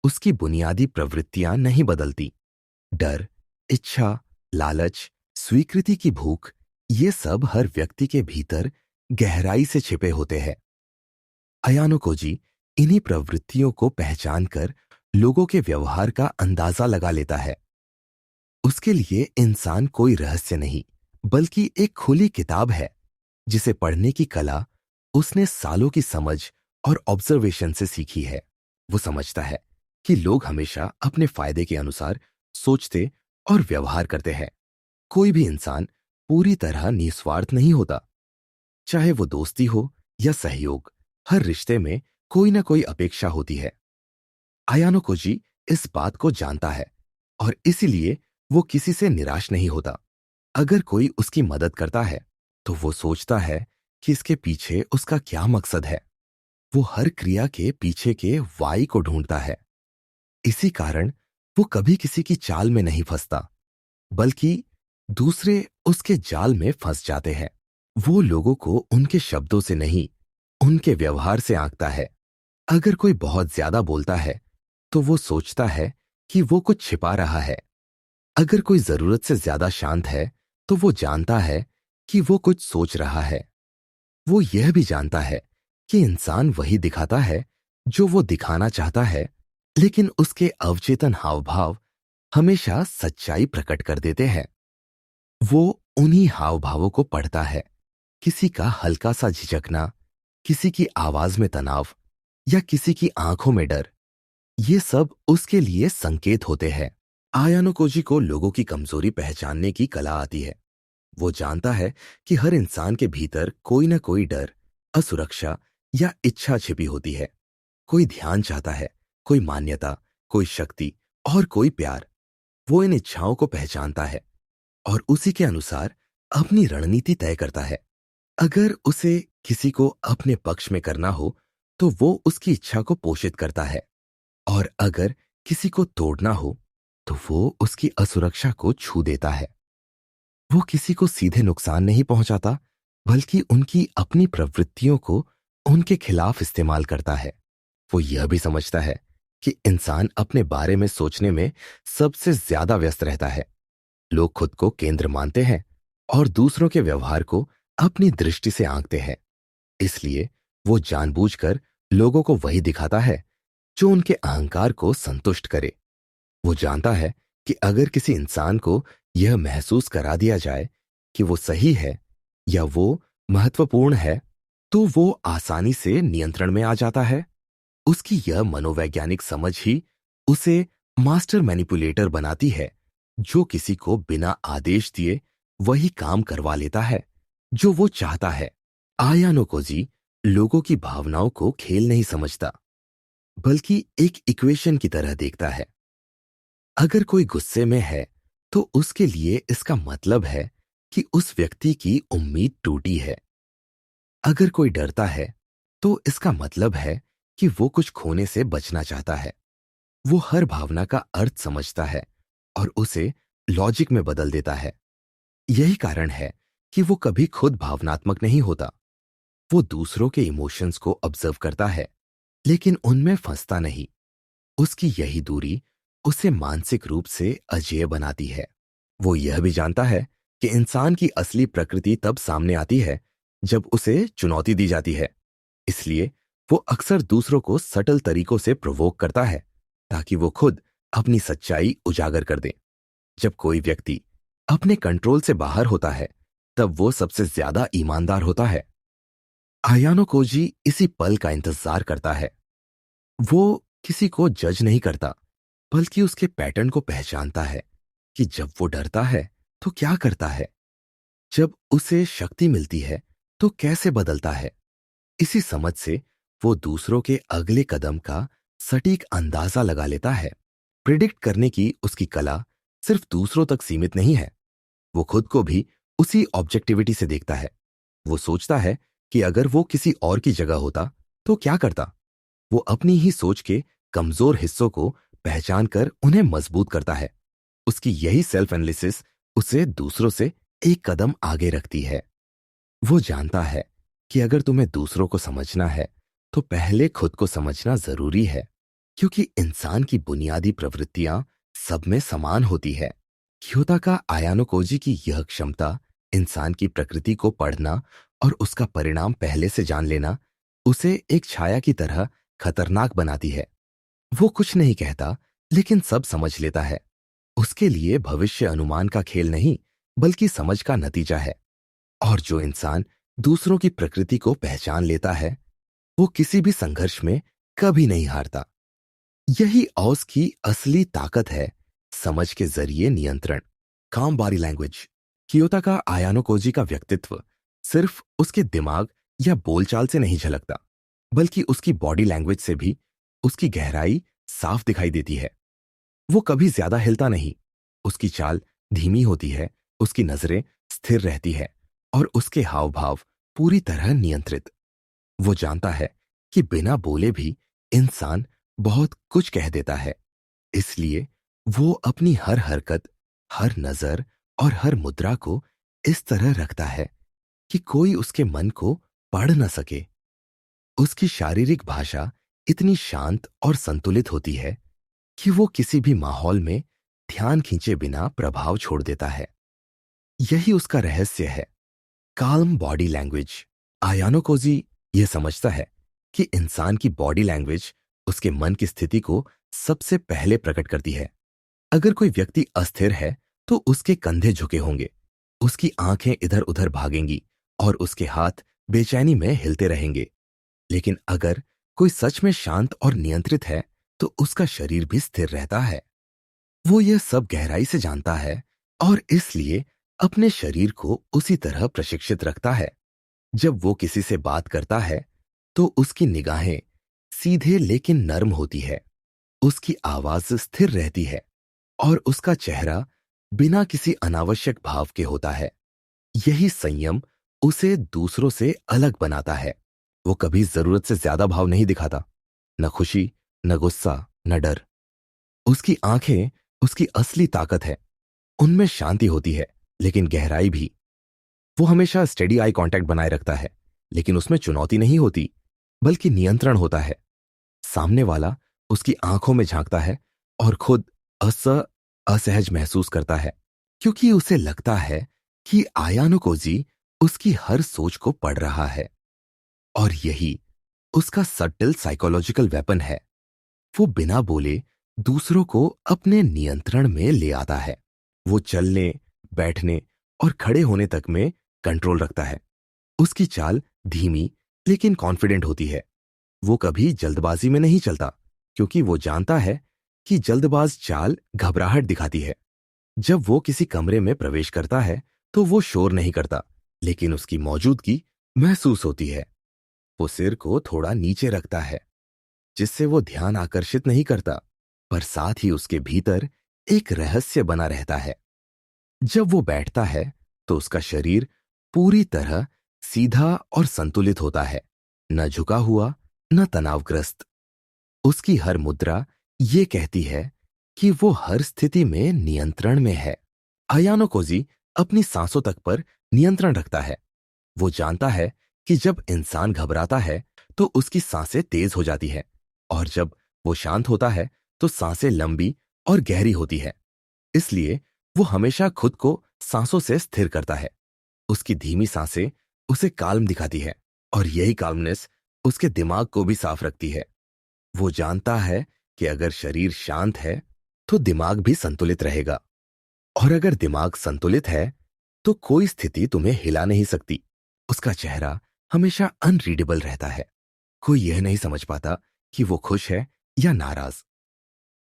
उसकी बुनियादी प्रवृत्तियां नहीं बदलती। डर, इच्छा, लालच, स्वीकृति की भूख, ये सब हर व्यक्ति के भीतर गहराई से छिपे होते हैं। आयानो कोजी इन्हीं प्रवृत्तियों को पहचान कर लोगों के व्यवहार का अंदाजा लगा लेता है। उसके लिए इंसान कोई रहस्य नहीं, बल्कि एक खुली किताब है जिसे पढ़ने की कला उसने सालों की समझ और ऑब्जर्वेशन से सीखी है। वो समझता है कि लोग हमेशा अपने फायदे के अनुसार सोचते और व्यवहार करते हैं। कोई भी इंसान पूरी तरह निस्वार्थ नहीं होता। चाहे वो दोस्ती हो या सहयोग, हर रिश्ते में कोई ना कोई अपेक्षा होती है। आयानो कोजी इस बात को जानता है और इसीलिए वो किसी से निराश नहीं होता। अगर कोई उसकी मदद करता है, तो वो सोचता है कि इसके पीछे उसका क्या मकसद है। वो हर क्रिया के पीछे के वाई को ढूंढता है। इसी कारण वो कभी किसी की चाल में नहीं फंसता, बल्कि दूसरे उसके जाल में फंस जाते हैं। वो लोगों को उनके शब्दों से नहीं, उनके व्यवहार से आंकता है। अगर कोई बहुत ज्यादा बोलता है, तो वो सोचता है कि वो कुछ छिपा रहा है। अगर कोई जरूरत से ज्यादा शांत है, तो वो जानता है कि वो कुछ सोच रहा है। वो यह भी जानता है कि इंसान वही दिखाता है जो वो दिखाना चाहता है, लेकिन उसके अवचेतन हाव भाव हमेशा सच्चाई प्रकट कर देते हैं। वो उन्हीं हाव भावों को पढ़ता है, किसी का हल्का सा झिझकना, किसी की आवाज में तनाव या किसी की आंखों में डर। ये सब उसके लिए संकेत होते हैं। आयानो कोजी को लोगों की कमजोरी पहचानने की कला आती है। वो जानता है कि हर इंसान के भीतर कोई ना कोई डर, असुरक्षा या इच्छा छिपी होती है। कोई ध्यान चाहता है, कोई मान्यता, कोई शक्ति और कोई प्यार। वो इन इच्छाओं को पहचानता है और उसी के अनुसार अपनी रणनीति तय करता है। अगर उसे किसी को अपने पक्ष में करना हो, तो वो उसकी इच्छा को पोषित करता है, और अगर किसी को तोड़ना हो, तो वो उसकी असुरक्षा को छू देता है। वो किसी को सीधे नुकसान नहीं पहुंचाता, बल्कि उनकी अपनी प्रवृत्तियों को उनके खिलाफ इस्तेमाल करता है। वो यह भी समझता है कि इंसान अपने बारे में सोचने में सबसे ज्यादा व्यस्त रहता है। लोग खुद को केंद्र मानते हैं और दूसरों के व्यवहार को अपनी दृष्टि से आंकते हैं। इसलिए वो जानबूझकर लोगों को वही दिखाता है जो उनके अहंकार को संतुष्ट करे। वो जानता है कि अगर किसी इंसान को यह महसूस करा दिया जाए कि वो सही है या वो महत्वपूर्ण है, तो वो आसानी से नियंत्रण में आ जाता है। उसकी यह मनोवैज्ञानिक समझ ही उसे मास्टर मैनिपुलेटर बनाती है, जो किसी को बिना आदेश दिए वही काम करवा लेता है जो वो चाहता है। आयानो कोजी लोगों की भावनाओं को खेल नहीं समझता, बल्कि एक इक्वेशन की तरह देखता है। अगर कोई गुस्से में है, तो उसके लिए इसका मतलब है कि उस व्यक्ति की उम्मीद टूटी है। अगर कोई डरता है, तो इसका मतलब है कि वो कुछ खोने से बचना चाहता है। वो हर भावना का अर्थ समझता है और उसे लॉजिक में बदल देता है। यही कारण है कि वो कभी खुद भावनात्मक नहीं होता। वो दूसरों के इमोशंस को ऑब्जर्व करता है, लेकिन उनमें फंसता नहीं। उसकी यही दूरी उसे मानसिक रूप से अजेय बनाती है। वो यह भी जानता है कि इंसान की असली प्रकृति तब सामने आती है जब उसे चुनौती दी जाती है। इसलिए वो अक्सर दूसरों को सटल तरीकों से प्रोवोक करता है, ताकि वो खुद अपनी सच्चाई उजागर कर दे। जब कोई व्यक्ति अपने कंट्रोल से बाहर होता है, तब वो सबसे ज्यादा ईमानदार होता है। आयानो कोजी इसी पल का इंतजार करता है। वो किसी को जज नहीं करता, बल्कि उसके पैटर्न को पहचानता है कि जब वो डरता है तो क्या करता है, जब उसे शक्ति मिलती है तो कैसे बदलता है। इसी समझ से वो दूसरों के अगले कदम का सटीक अंदाजा लगा लेता है। प्रिडिक्ट करने की उसकी कला सिर्फ दूसरों तक सीमित नहीं है, वो खुद को भी उसी ऑब्जेक्टिविटी से देखता है। वो सोचता है कि अगर वो किसी और की जगह होता तो क्या करता। वो अपनी ही सोच के कमजोर हिस्सों को पहचान कर उन्हें मजबूत करता है। उसकी यही सेल्फ एनालिसिस उसे दूसरों से एक कदम आगे रखती है। वो जानता है कि अगर तुम्हें दूसरों को समझना है, तो पहले खुद को समझना जरूरी है, क्योंकि इंसान की बुनियादी प्रवृत्तियां सब में समान होती है। क्योता का आयानो कोजी की यह क्षमता इंसान की प्रकृति को पढ़ना और उसका परिणाम पहले से जान लेना उसे एक छाया की तरह खतरनाक बनाती है। वो कुछ नहीं कहता, लेकिन सब समझ लेता है। उसके लिए भविष्य अनुमान का खेल नहीं, बल्कि समझ का नतीजा है। और जो इंसान दूसरों की प्रकृति को पहचान लेता है, वो किसी भी संघर्ष में कभी नहीं हारता। यही औस की असली ताकत है, समझ के जरिए नियंत्रण। काम बॉडी लैंग्वेज। कियोता का आयानो कोजी का व्यक्तित्व सिर्फ उसके दिमाग या बोलचाल से नहीं झलकता, बल्कि उसकी बॉडी लैंग्वेज से भी उसकी गहराई साफ दिखाई देती है। वो कभी ज्यादा हिलता नहीं, उसकी चाल धीमी होती है, उसकी नजरें स्थिर रहती है और उसके हाव भाव पूरी तरह नियंत्रित। वो जानता है कि बिना बोले भी इंसान बहुत कुछ कह देता है। इसलिए वो अपनी हर हरकत, हर नजर और हर मुद्रा को इस तरह रखता है कि कोई उसके मन को पढ़ न सके। उसकी शारीरिक भाषा इतनी शांत और संतुलित होती है कि वो किसी भी माहौल में ध्यान खींचे बिना प्रभाव छोड़ देता है। यही उसका रहस्य है, काल्म बॉडी लैंग्वेज। आयानो कोजी यह समझता है कि इंसान की बॉडी लैंग्वेज उसके मन की स्थिति को सबसे पहले प्रकट करती है। अगर कोई व्यक्ति अस्थिर है, तो उसके कंधे झुके होंगे, उसकी आंखें इधर उधर भागेंगी और उसके हाथ बेचैनी में हिलते रहेंगे। लेकिन अगर कोई सच में शांत और नियंत्रित है, तो उसका शरीर भी स्थिर रहता है। वो यह सब गहराई से जानता है और इसलिए अपने शरीर को उसी तरह प्रशिक्षित रखता है। जब वो किसी से बात करता है, तो उसकी निगाहें सीधे लेकिन नर्म होती है, उसकी आवाज स्थिर रहती है और उसका चेहरा बिना किसी अनावश्यक भाव के होता है। यही संयम उसे दूसरों से अलग बनाता है। वो कभी जरूरत से ज्यादा भाव नहीं दिखाता, न खुशी, न गुस्सा, न डर। उसकी आंखें उसकी असली ताकत है। उनमें शांति होती है, लेकिन गहराई भी। वो हमेशा स्टेडी आई कांटेक्ट बनाए रखता है, लेकिन उसमें चुनौती नहीं होती, बल्कि नियंत्रण होता है। सामने वाला उसकी आंखों में झांकता है और खुद असहज महसूस करता है, क्योंकि उसे लगता है कि आयानो कोजी उसकी हर सोच को पढ़ रहा है, और यही उसका सटल साइकोलॉजिकल वेपन है। वो बिना बोले दूसरों को अपने नियंत्रण में ले आता है। वो चलने, बैठने और खड़े होने तक में कंट्रोल रखता है। उसकी चाल धीमी लेकिन कॉन्फिडेंट होती है। वो कभी जल्दबाजी में नहीं चलता, क्योंकि वो जानता है कि जल्दबाज चाल घबराहट दिखाती है। जब वो किसी कमरे में प्रवेश करता है तो वो शोर नहीं करता, लेकिन उसकी मौजूदगी महसूस होती है। वो सिर को थोड़ा नीचे रखता है, जिससे वो ध्यान आकर्षित नहीं करता, पर साथ ही उसके भीतर एक रहस्य बना रहता है। जब वो बैठता है तो उसका शरीर पूरी तरह सीधा और संतुलित होता है, न झुका हुआ न तनावग्रस्त। उसकी हर मुद्रा ये कहती है कि वो हर स्थिति में नियंत्रण में है। अयानो कोजी अपनी सांसों तक पर नियंत्रण रखता है। वो जानता है कि जब इंसान घबराता है तो उसकी सांसें तेज हो जाती है, और जब वो शांत होता है तो सांसें लंबी और गहरी होती है। इसलिए वो हमेशा खुद को सांसों से स्थिर करता है। उसकी धीमी सांसें उसे काल्म दिखाती है, और यही काल्मनेस उसके दिमाग को भी साफ रखती है। वो जानता है कि अगर शरीर शांत है तो दिमाग भी संतुलित रहेगा, और अगर दिमाग संतुलित है तो कोई स्थिति तुम्हें हिला नहीं सकती। उसका चेहरा हमेशा अनरीडेबल रहता है। कोई यह नहीं समझ पाता कि वो खुश है या नाराज।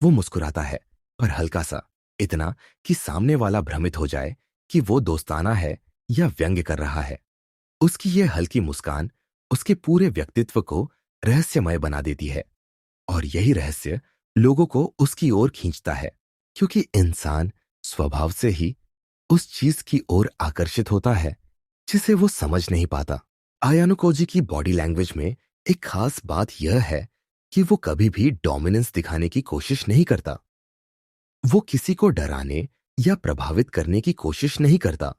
वो मुस्कुराता है, पर हल्का सा, इतना कि सामने वाला भ्रमित हो जाए कि वो दोस्ताना है या व्यंग्य कर रहा है। उसकी यह हल्की मुस्कान उसके पूरे व्यक्तित्व को रहस्यमय बना देती है, और यही रहस्य लोगों को उसकी ओर खींचता है, क्योंकि इंसान स्वभाव से ही उस चीज की ओर आकर्षित होता है जिसे वो समझ नहीं पाता। आयानो कोजी की बॉडी लैंग्वेज में एक खास बात यह है कि वो कभी भी डोमिनेंस दिखाने की कोशिश नहीं करता। वो किसी को डराने या प्रभावित करने की कोशिश नहीं करता,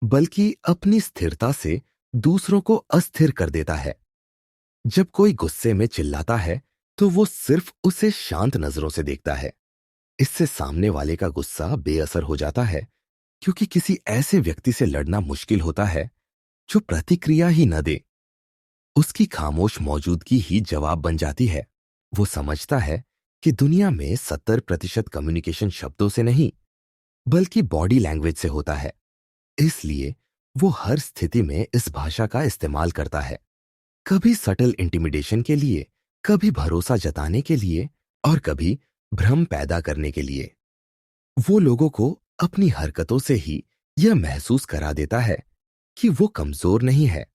बल्कि अपनी स्थिरता से दूसरों को अस्थिर कर देता है। जब कोई गुस्से में चिल्लाता है तो वो सिर्फ उसे शांत नजरों से देखता है। इससे सामने वाले का गुस्सा बेअसर हो जाता है, क्योंकि किसी ऐसे व्यक्ति से लड़ना मुश्किल होता है जो प्रतिक्रिया ही न दे। उसकी खामोश मौजूदगी ही जवाब बन जाती है। वो समझता है कि दुनिया में 70% कम्युनिकेशन शब्दों से नहीं, बल्कि बॉडी लैंग्वेज से होता है। इसलिए वो हर स्थिति में इस भाषा का इस्तेमाल करता है, कभी सटल इंटिमिडेशन के लिए, कभी भरोसा जताने के लिए, और कभी भ्रम पैदा करने के लिए। वो लोगों को अपनी हरकतों से ही यह महसूस करा देता है कि वो कमजोर नहीं है।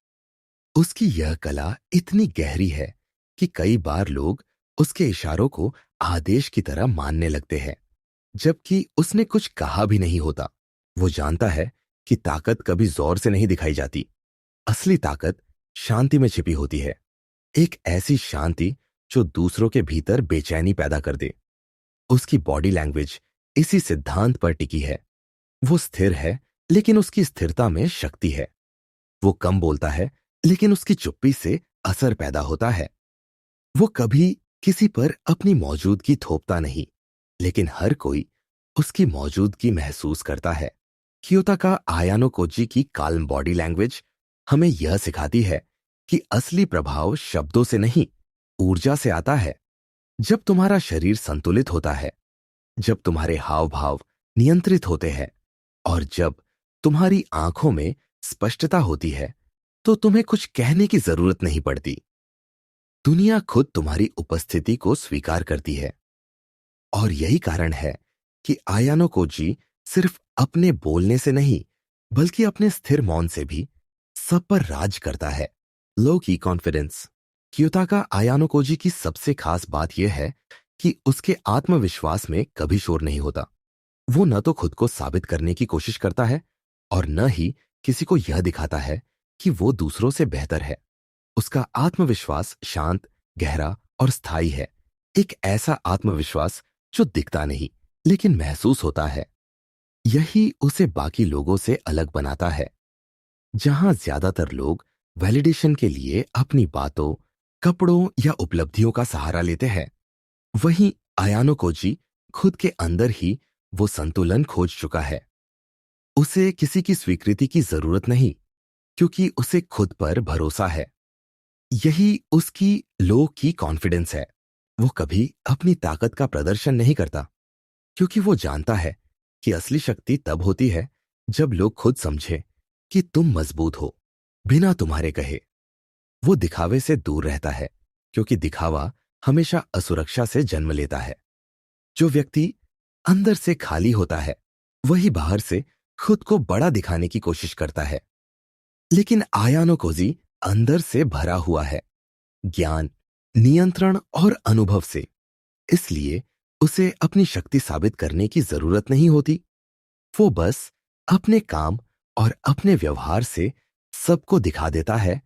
उसकी यह कला इतनी गहरी है कि कई बार लोग उसके इशारों को आदेश की तरह मानने लगते हैं, जबकि उसने कुछ कहा भी नहीं होता। वो जानता है कि ताकत कभी जोर से नहीं दिखाई जाती। असली ताकत शांति में छिपी होती है, एक ऐसी शांति जो दूसरों के भीतर बेचैनी पैदा कर दे। उसकी बॉडी लैंग्वेज इसी सिद्धांत पर टिकी है। वो स्थिर है, लेकिन उसकी स्थिरता में शक्ति है। वो कम बोलता है, लेकिन उसकी चुप्पी से असर पैदा होता है। वो कभी किसी पर अपनी मौजूदगी थोपता नहीं, लेकिन हर कोई उसकी मौजूदगी महसूस करता है। कियोताका आयानो कोजी की काल्म बॉडी लैंग्वेज हमें यह सिखाती है कि असली प्रभाव शब्दों से नहीं, ऊर्जा से आता है। जब तुम्हारा शरीर संतुलित होता है, जब तुम्हारे हाव भाव नियंत्रित होते हैं, और जब तुम्हारी आंखों में स्पष्टता होती है, तो तुम्हें कुछ कहने की जरूरत नहीं पड़ती। दुनिया खुद तुम्हारी उपस्थिति को स्वीकार करती है। और यही कारण है कि आयानो कोजी सिर्फ अपने बोलने से नहीं, बल्कि अपने स्थिर मौन से भी सब पर राज करता है। लो की कॉन्फिडेंस। क्योताका आयानो कोजी की सबसे खास बात यह है कि उसके आत्मविश्वास में कभी शोर नहीं होता। वो न तो खुद को साबित करने की कोशिश करता है, और न ही किसी को यह दिखाता है कि वो दूसरों से बेहतर है। उसका आत्मविश्वास शांत, गहरा और स्थायी है। एक ऐसा आत्मविश्वास जो दिखता नहीं, लेकिन महसूस होता है। यही उसे बाकी लोगों से अलग बनाता है। जहां ज्यादातर लोग वैलिडेशन के लिए अपनी बातों, कपड़ों या उपलब्धियों का सहारा लेते हैं, वहीं आयानो कोजी खुद के अंदर ही वो संतुलन खोज चुका है। उसे किसी की स्वीकृति की जरूरत नहीं, क्योंकि उसे खुद पर भरोसा है। यही उसकी लो की कॉन्फिडेंस है। वो कभी अपनी ताकत का प्रदर्शन नहीं करता, क्योंकि वो जानता है कि असली शक्ति तब होती है जब लोग खुद समझे कि तुम मजबूत हो, बिना तुम्हारे कहे। वो दिखावे से दूर रहता है, क्योंकि दिखावा हमेशा असुरक्षा से जन्म लेता है। जो व्यक्ति अंदर से खाली होता है, वही बाहर से खुद को बड़ा दिखाने की कोशिश करता है। लेकिन आयानो कोजी अंदर से भरा हुआ है, ज्ञान, नियंत्रण और अनुभव से। इसलिए उसे अपनी शक्ति साबित करने की जरूरत नहीं होती। वो बस अपने काम और अपने व्यवहार से सबको दिखा देता है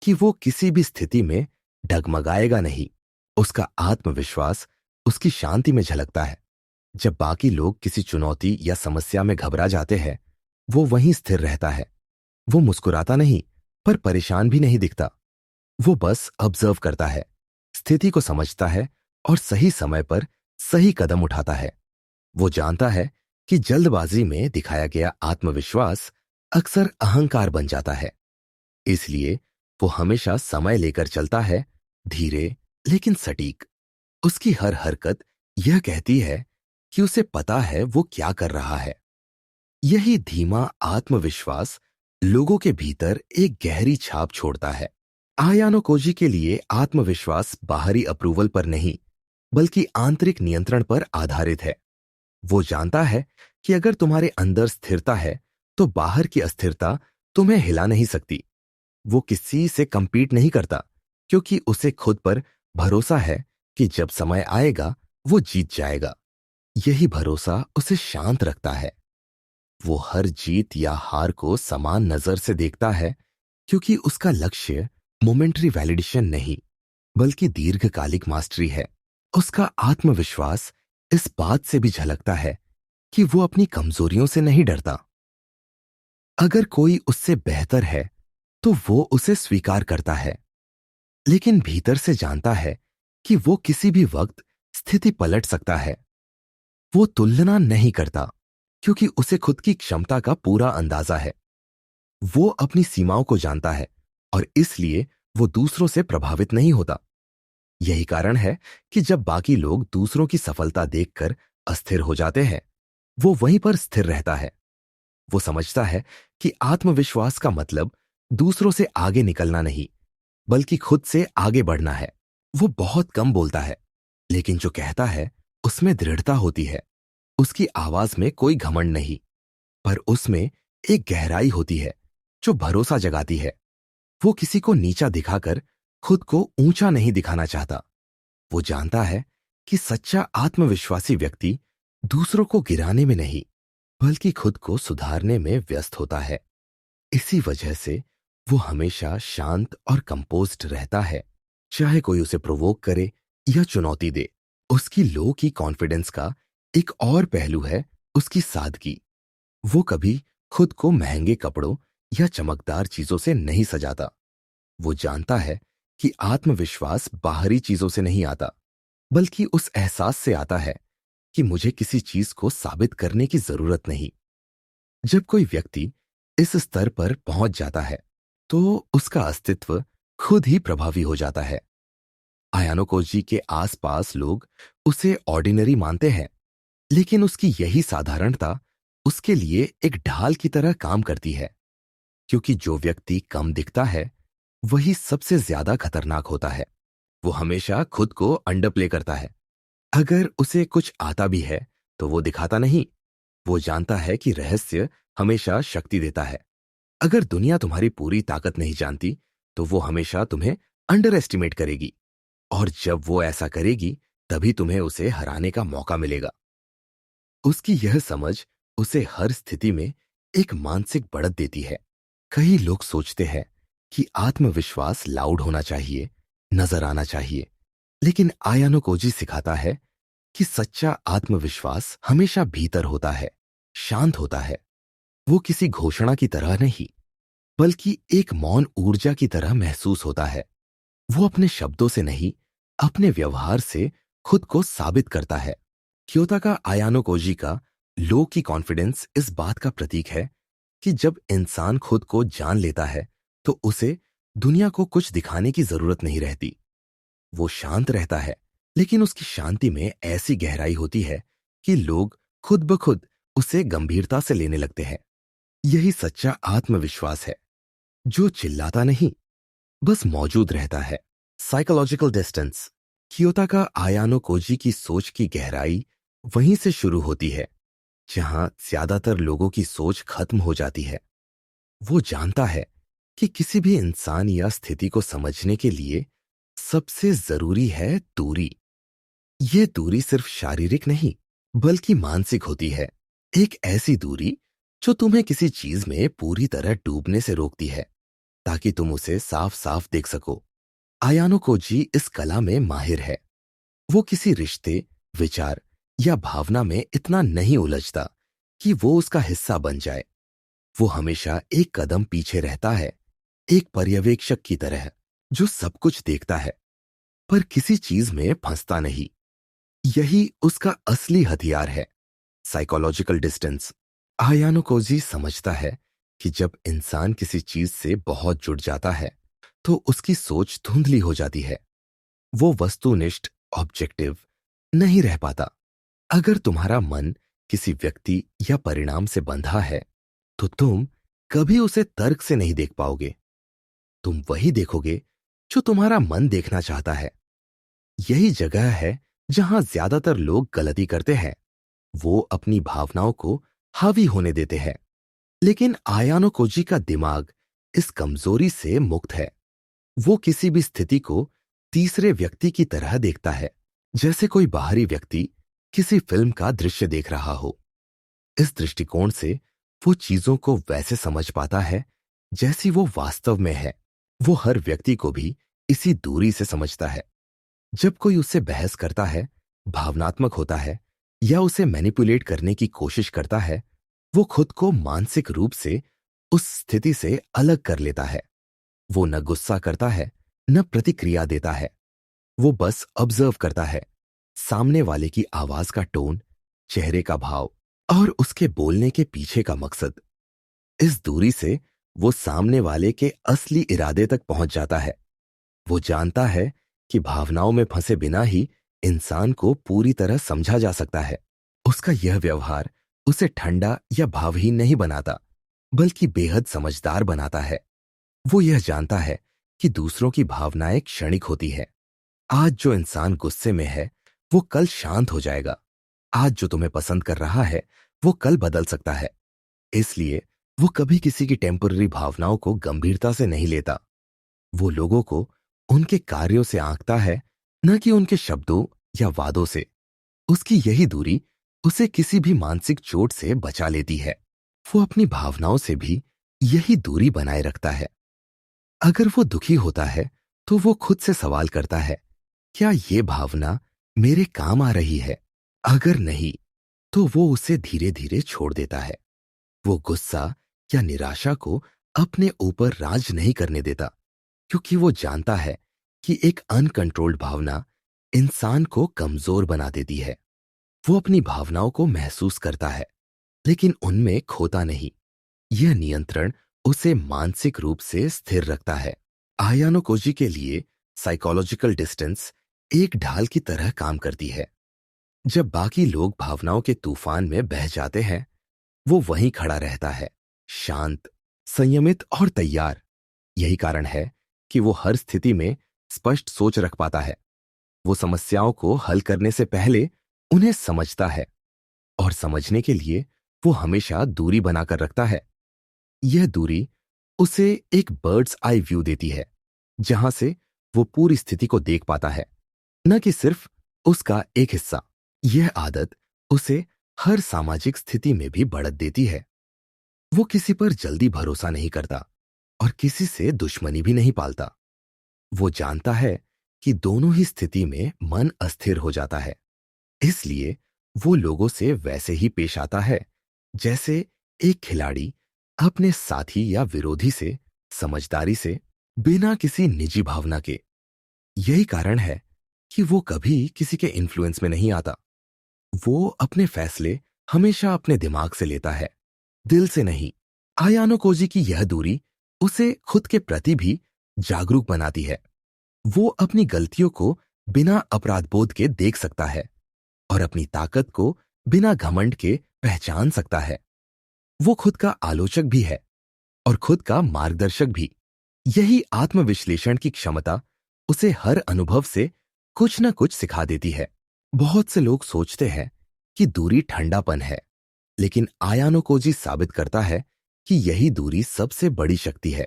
कि वो किसी भी स्थिति में डगमगाएगा नहीं। उसका आत्मविश्वास उसकी शांति में झलकता है। जब बाकी लोग किसी चुनौती या समस्या में घबरा जाते हैं, वो वहीं स्थिर रहता है। वो मुस्कुराता नहीं, पर परेशान भी नहीं दिखता। वो बस ऑब्जर्व करता है, स्थिति को समझता है और सही समय पर सही कदम उठाता है। वो जानता है कि जल्दबाजी में दिखाया गया आत्मविश्वास अक्सर अहंकार बन जाता है। इसलिए वो हमेशा समय लेकर चलता है, धीरे लेकिन सटीक। उसकी हर हरकत यह कहती है कि उसे पता है वो क्या कर रहा है। यही धीमा आत्मविश्वास लोगों के भीतर एक गहरी छाप छोड़ता है। आयानो कोजी के लिए आत्मविश्वास बाहरी अप्रूवल पर नहीं, बल्कि आंतरिक नियंत्रण पर आधारित है। वो जानता है कि अगर तुम्हारे अंदर स्थिरता है, तो बाहर की अस्थिरता तुम्हें हिला नहीं सकती। वो किसी से कंपीट नहीं करता, क्योंकि उसे खुद पर भरोसा है कि जब समय आएगा वो जीत जाएगा। यही भरोसा उसे शांत रखता है। वो हर जीत या हार को समान नजर से देखता है, क्योंकि उसका लक्ष्य मोमेंटरी वैलिडेशन नहीं, बल्कि दीर्घकालिक मास्टरी है। उसका आत्मविश्वास इस बात से भी झलकता है कि वो अपनी कमजोरियों से नहीं डरता। अगर कोई उससे बेहतर है, तो वो उसे स्वीकार करता है, लेकिन भीतर से जानता है कि वो किसी भी वक्त स्थिति पलट सकता है। वो तुलना नहीं करता, क्योंकि उसे खुद की क्षमता का पूरा अंदाजा है। वो अपनी सीमाओं को जानता है और इसलिए वो दूसरों से प्रभावित नहीं होता। यही कारण है कि जब बाकी लोग दूसरों की सफलता देखकर अस्थिर हो जाते हैं, वो वहीं पर स्थिर रहता है। वो समझता है कि आत्मविश्वास का मतलब दूसरों से आगे निकलना नहीं, बल्कि खुद से आगे बढ़ना है। वो बहुत कम बोलता है, लेकिन जो कहता है उसमें दृढ़ता होती है। उसकी आवाज में कोई घमंड नहीं, पर उसमें एक गहराई होती है जो भरोसा जगाती है। वो किसी को नीचा दिखाकर खुद को ऊंचा नहीं दिखाना चाहता। वो जानता है कि सच्चा आत्मविश्वासी व्यक्ति दूसरों को गिराने में नहीं, बल्कि खुद को सुधारने में व्यस्त होता है। इसी वजह से वो हमेशा शांत और कंपोज्ड रहता है, चाहे कोई उसे प्रोवोक करे या चुनौती दे। उसकी लो की कॉन्फिडेंस का एक और पहलू है उसकी सादगी। वो कभी खुद को महंगे कपड़ों या चमकदार चीजों से नहीं सजाता। वो जानता है कि आत्मविश्वास बाहरी चीजों से नहीं आता, बल्कि उस एहसास से आता है कि मुझे किसी चीज को साबित करने की जरूरत नहीं। जब कोई व्यक्ति इस स्तर पर पहुंच जाता है, तो उसका अस्तित्व खुद ही प्रभावी हो जाता है। आयानो कोजी के आसपास लोग उसे ऑर्डिनरी मानते हैं, लेकिन उसकी यही साधारणता उसके लिए एक ढाल की तरह काम करती है। क्योंकि जो व्यक्ति कम दिखता है, वही सबसे ज्यादा खतरनाक होता है। वो हमेशा खुद को अंडरप्ले करता है। अगर उसे कुछ आता भी है, तो वो दिखाता नहीं। वो जानता है कि रहस्य हमेशा शक्ति देता है। अगर दुनिया तुम्हारी पूरी ताकत नहीं जानती, तो वो हमेशा तुम्हें अंडर एस्टिमेट करेगी, और जब वो ऐसा करेगी, तभी तुम्हें उसे हराने का मौका मिलेगा। उसकी यह समझ उसे हर स्थिति में एक मानसिक बढ़त देती है। कई लोग सोचते हैं कि आत्मविश्वास लाउड होना चाहिए, नजर आना चाहिए, लेकिन आयानो कोजी सिखाता है कि सच्चा आत्मविश्वास हमेशा भीतर होता है, शांत होता है। वो किसी घोषणा की तरह नहीं, बल्कि एक मौन ऊर्जा की तरह महसूस होता है। वो अपने शब्दों से नहीं, अपने व्यवहार से खुद को साबित करता है। क्योता का आयानो कोजी का लो की कॉन्फिडेंस इस बात का प्रतीक है कि जब इंसान खुद को जान लेता है तो उसे दुनिया को कुछ दिखाने की जरूरत नहीं रहती। वो शांत रहता है, लेकिन उसकी शांति में ऐसी गहराई होती है कि लोग खुद ब खुद उसे गंभीरता से लेने लगते हैं। यही सच्चा आत्मविश्वास है, जो चिल्लाता नहीं, बस मौजूद रहता है। Psychological distance. कियोता का आयानो कोजी की सोच की गहराई वहीं से शुरू होती है जहां ज्यादातर लोगों की सोच खत्म हो जाती है। वो जानता है कि किसी भी इंसान या स्थिति को समझने के लिए सबसे जरूरी है दूरी। ये दूरी सिर्फ शारीरिक नहीं, बल्कि मानसिक होती है। एक ऐसी दूरी जो तुम्हें किसी चीज में पूरी तरह डूबने से रोकती है, ताकि तुम उसे साफ साफ देख सको। आयानो कोजी इस कला में माहिर है। वो किसी रिश्ते, विचार या भावना में इतना नहीं उलझता कि वो उसका हिस्सा बन जाए। वो हमेशा एक कदम पीछे रहता है, एक पर्यवेक्षक की तरह जो सब कुछ देखता है पर किसी चीज में फंसता नहीं। यही उसका असली हथियार है, साइकोलॉजिकल डिस्टेंस। आयानो कोजी समझता है कि जब इंसान किसी चीज से बहुत जुड़ जाता है तो उसकी सोच धुंधली हो जाती है। वो वस्तुनिष्ठ, ऑब्जेक्टिव नहीं रह पाता। अगर तुम्हारा मन किसी व्यक्ति या परिणाम से बंधा है तो तुम कभी उसे तर्क से नहीं देख पाओगे। तुम वही देखोगे जो तुम्हारा मन देखना चाहता है। यही जगह है जहां ज्यादातर लोग गलती करते हैं। वो अपनी भावनाओं को हावी होने देते हैं। लेकिन आयानो कोजी का दिमाग इस कमजोरी से मुक्त है। वो किसी भी स्थिति को तीसरे व्यक्ति की तरह देखता है, जैसे कोई बाहरी व्यक्ति किसी फिल्म का दृश्य देख रहा हो। इस दृष्टिकोण से वो चीजों को वैसे समझ पाता है जैसी वो वास्तव में है। वो हर व्यक्ति को भी इसी दूरी से समझता है। जब कोई उससे बहस करता है, भावनात्मक होता है या उसे मैनिपुलेट करने की कोशिश करता है, वो खुद को मानसिक रूप से उस स्थिति से अलग कर लेता है। वो न गुस्सा करता है, न प्रतिक्रिया देता है। वो बस ऑब्जर्व करता है, सामने वाले की आवाज का टोन, चेहरे का भाव और उसके बोलने के पीछे का मकसद। इस दूरी से वो सामने वाले के असली इरादे तक पहुंच जाता है। वो जानता है कि भावनाओं में फंसे बिना ही इंसान को पूरी तरह समझा जा सकता है। उसका यह व्यवहार उसे ठंडा या भावहीन नहीं बनाता, बल्कि बेहद समझदार बनाता है। वो यह जानता है कि दूसरों की भावनाएं क्षणिक होती है। आज जो इंसान गुस्से में है, वो कल शांत हो जाएगा। आज जो तुम्हें पसंद कर रहा है, वो कल बदल सकता है। इसलिए वो कभी किसी की टेम्पररी भावनाओं को गंभीरता से नहीं लेता। वो लोगों को उनके कार्यों से आंकता है, न कि उनके शब्दों या वादों से। उसकी यही दूरी उसे किसी भी मानसिक चोट से बचा लेती है। वो अपनी भावनाओं से भी यही दूरी बनाए रखता है। अगर वो दुखी होता है तो वो खुद से सवाल करता है, क्या ये भावना मेरे काम आ रही है? अगर नहीं, तो वो उसे धीरे धीरे छोड़ देता है। वो गुस्सा या निराशा को अपने ऊपर राज नहीं करने देता, क्योंकि वो जानता है कि एक अनकंट्रोल्ड भावना इंसान को कमजोर बना देती है। वो अपनी भावनाओं को महसूस करता है, लेकिन उनमें खोता नहीं। यह नियंत्रण उसे मानसिक रूप से स्थिर रखता है। आयानो कोजी के लिए साइकोलॉजिकल डिस्टेंस एक ढाल की तरह काम करती है। जब बाकी लोग भावनाओं के तूफान में बह जाते हैं, वो वहीं खड़ा रहता है, शांत, संयमित और तैयार। यही कारण है कि वो हर स्थिति में स्पष्ट सोच रख पाता है। वो समस्याओं को हल करने से पहले उन्हें समझता है, और समझने के लिए वो हमेशा दूरी बनाकर रखता है। यह दूरी उसे एक बर्ड्स आई व्यू देती है, जहां से वो पूरी स्थिति को देख पाता है, न कि सिर्फ उसका एक हिस्सा। यह आदत उसे हर सामाजिक स्थिति में भी बढ़त देती है। वो किसी पर जल्दी भरोसा नहीं करता और किसी से दुश्मनी भी नहीं पालता। वो जानता है कि दोनों ही स्थिति में मन अस्थिर हो जाता है। इसलिए वो लोगों से वैसे ही पेश आता है जैसे एक खिलाड़ी अपने साथी या विरोधी से, समझदारी से, बिना किसी निजी भावना के। यही कारण है कि वो कभी किसी के इन्फ्लुएंस में नहीं आता। वो अपने फैसले हमेशा अपने दिमाग से लेता है, दिल से नहीं। आयानो कोजी की यह दूरी उसे खुद के प्रति भी जागरूक बनाती है। वो अपनी गलतियों को बिना अपराध बोध के देख सकता है और अपनी ताकत को बिना घमंड के पहचान सकता है। वो खुद का आलोचक भी है और खुद का मार्गदर्शक भी। यही आत्मविश्लेषण की क्षमता उसे हर अनुभव से कुछ न कुछ सिखा देती है। बहुत से लोग सोचते हैं कि दूरी ठंडापन है, लेकिन आयानो कोजी साबित करता है कि यही दूरी सबसे बड़ी शक्ति है।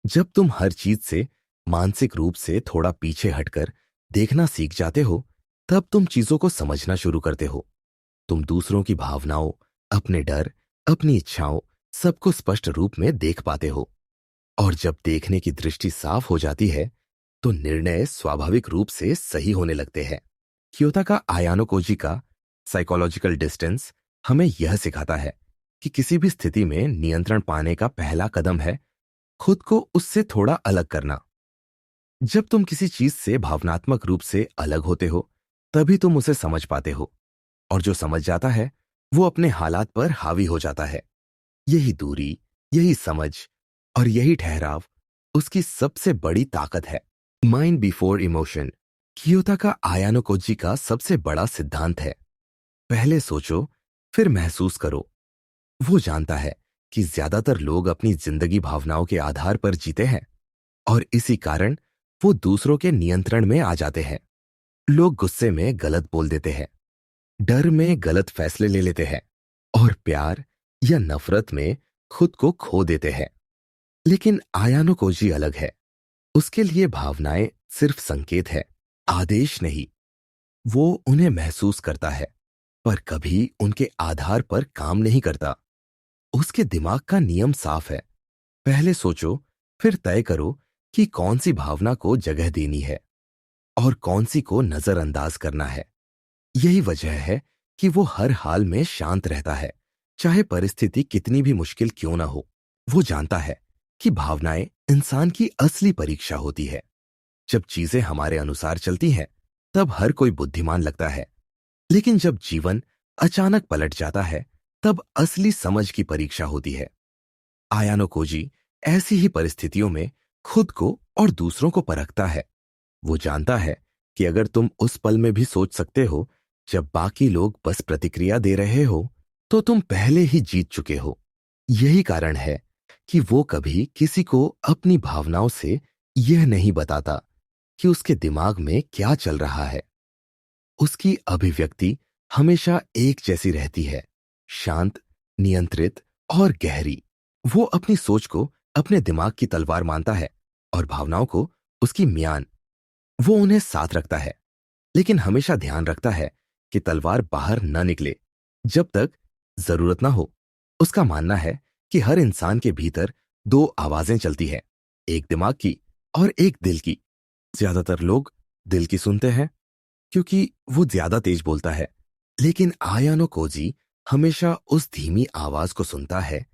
जब तुम हर चीज से मानसिक रूप से थोड़ा पीछे हटकर देखना सीख जाते हो, तब तुम चीजों को समझना शुरू करते हो। तुम दूसरों की भावनाओं, अपने डर, अपनी इच्छाओं, सबको स्पष्ट रूप में देख पाते हो। और जब देखने की दृष्टि साफ हो जाती है, तो निर्णय स्वाभाविक रूप से सही होने लगते हैं। क्योता का आयानो कोजी का साइकोलॉजिकल डिस्टेंस हमें यह सिखाता है कि किसी भी स्थिति में नियंत्रण पाने का पहला कदम है खुद को उससे थोड़ा अलग करना। जब तुम किसी चीज से भावनात्मक रूप से अलग होते हो, तभी तुम उसे समझ पाते हो, और जो समझ जाता है वो अपने हालात पर हावी हो जाता है। यही दूरी, यही समझ और यही ठहराव उसकी सबसे बड़ी ताकत है। माइंड बिफोर इमोशन कियोता का आयानो कोजी का सबसे बड़ा सिद्धांत है। पहले सोचो, फिर महसूस करो। वो जानता है कि ज्यादातर लोग अपनी जिंदगी भावनाओं के आधार पर जीते हैं, और इसी कारण वो दूसरों के नियंत्रण में आ जाते हैं। लोग गुस्से में गलत बोल देते हैं, डर में गलत फैसले ले लेते हैं, और प्यार या नफरत में खुद को खो देते हैं। लेकिन आयानो कोजी अलग है। उसके लिए भावनाएं सिर्फ संकेत है, आदेश नहीं। वो उन्हें महसूस करता है, पर कभी उनके आधार पर काम नहीं करता। उसके दिमाग का नियम साफ है। पहले सोचो, फिर तय करो कि कौन सी भावना को जगह देनी है और कौन सी को नजरअंदाज करना है। यही वजह है कि वो हर हाल में शांत रहता है, चाहे परिस्थिति कितनी भी मुश्किल क्यों ना हो। वो जानता है कि भावनाएं इंसान की असली परीक्षा होती है। जब चीजें हमारे अनुसार चलती हैं, तब हर कोई बुद्धिमान लगता है, लेकिन जब जीवन अचानक पलट जाता है, तब असली समझ की परीक्षा होती है। आयानो कोजी ऐसी ही परिस्थितियों में खुद को और दूसरों को परखता है। वो जानता है कि अगर तुम उस पल में भी सोच सकते हो जब बाकी लोग बस प्रतिक्रिया दे रहे हो, तो तुम पहले ही जीत चुके हो। यही कारण है कि वो कभी किसी को अपनी भावनाओं से यह नहीं बताता कि उसके दिमाग में क्या चल रहा है। उसकी अभिव्यक्ति हमेशा एक जैसी रहती है, शांत, नियंत्रित और गहरी। वो अपनी सोच को अपने दिमाग की तलवार मानता है और भावनाओं को उसकी म्यान। वो उन्हें साथ रखता है, लेकिन हमेशा ध्यान रखता है कि तलवार बाहर न निकले जब तक जरूरत ना हो। उसका मानना है कि हर इंसान के भीतर दो आवाजें चलती हैं, एक दिमाग की और एक दिल की। ज्यादातर लोग दिल की सुनते हैं क्योंकि वो ज्यादा तेज बोलता है, लेकिन आयानो कोजी हमेशा उस धीमी आवाज को सुनता है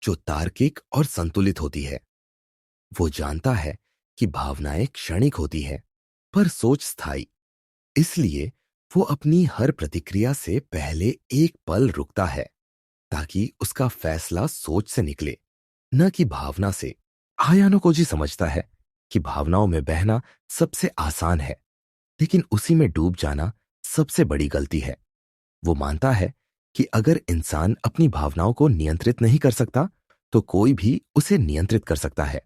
जो तार्किक और संतुलित होती है। वो जानता है कि भावनाएं क्षणिक होती हैं, पर सोच स्थायी। इसलिए वो अपनी हर प्रतिक्रिया से पहले एक पल रुकता है, ताकि उसका फैसला सोच से निकले, न कि भावना से। आयानो कोजी समझता है कि भावनाओं में बहना सबसे आसान है, लेकिन उसी में डूब जाना सबसे बड़ी गलती है। वो मानता है कि अगर इंसान अपनी भावनाओं को नियंत्रित नहीं कर सकता, तो कोई भी उसे नियंत्रित कर सकता है।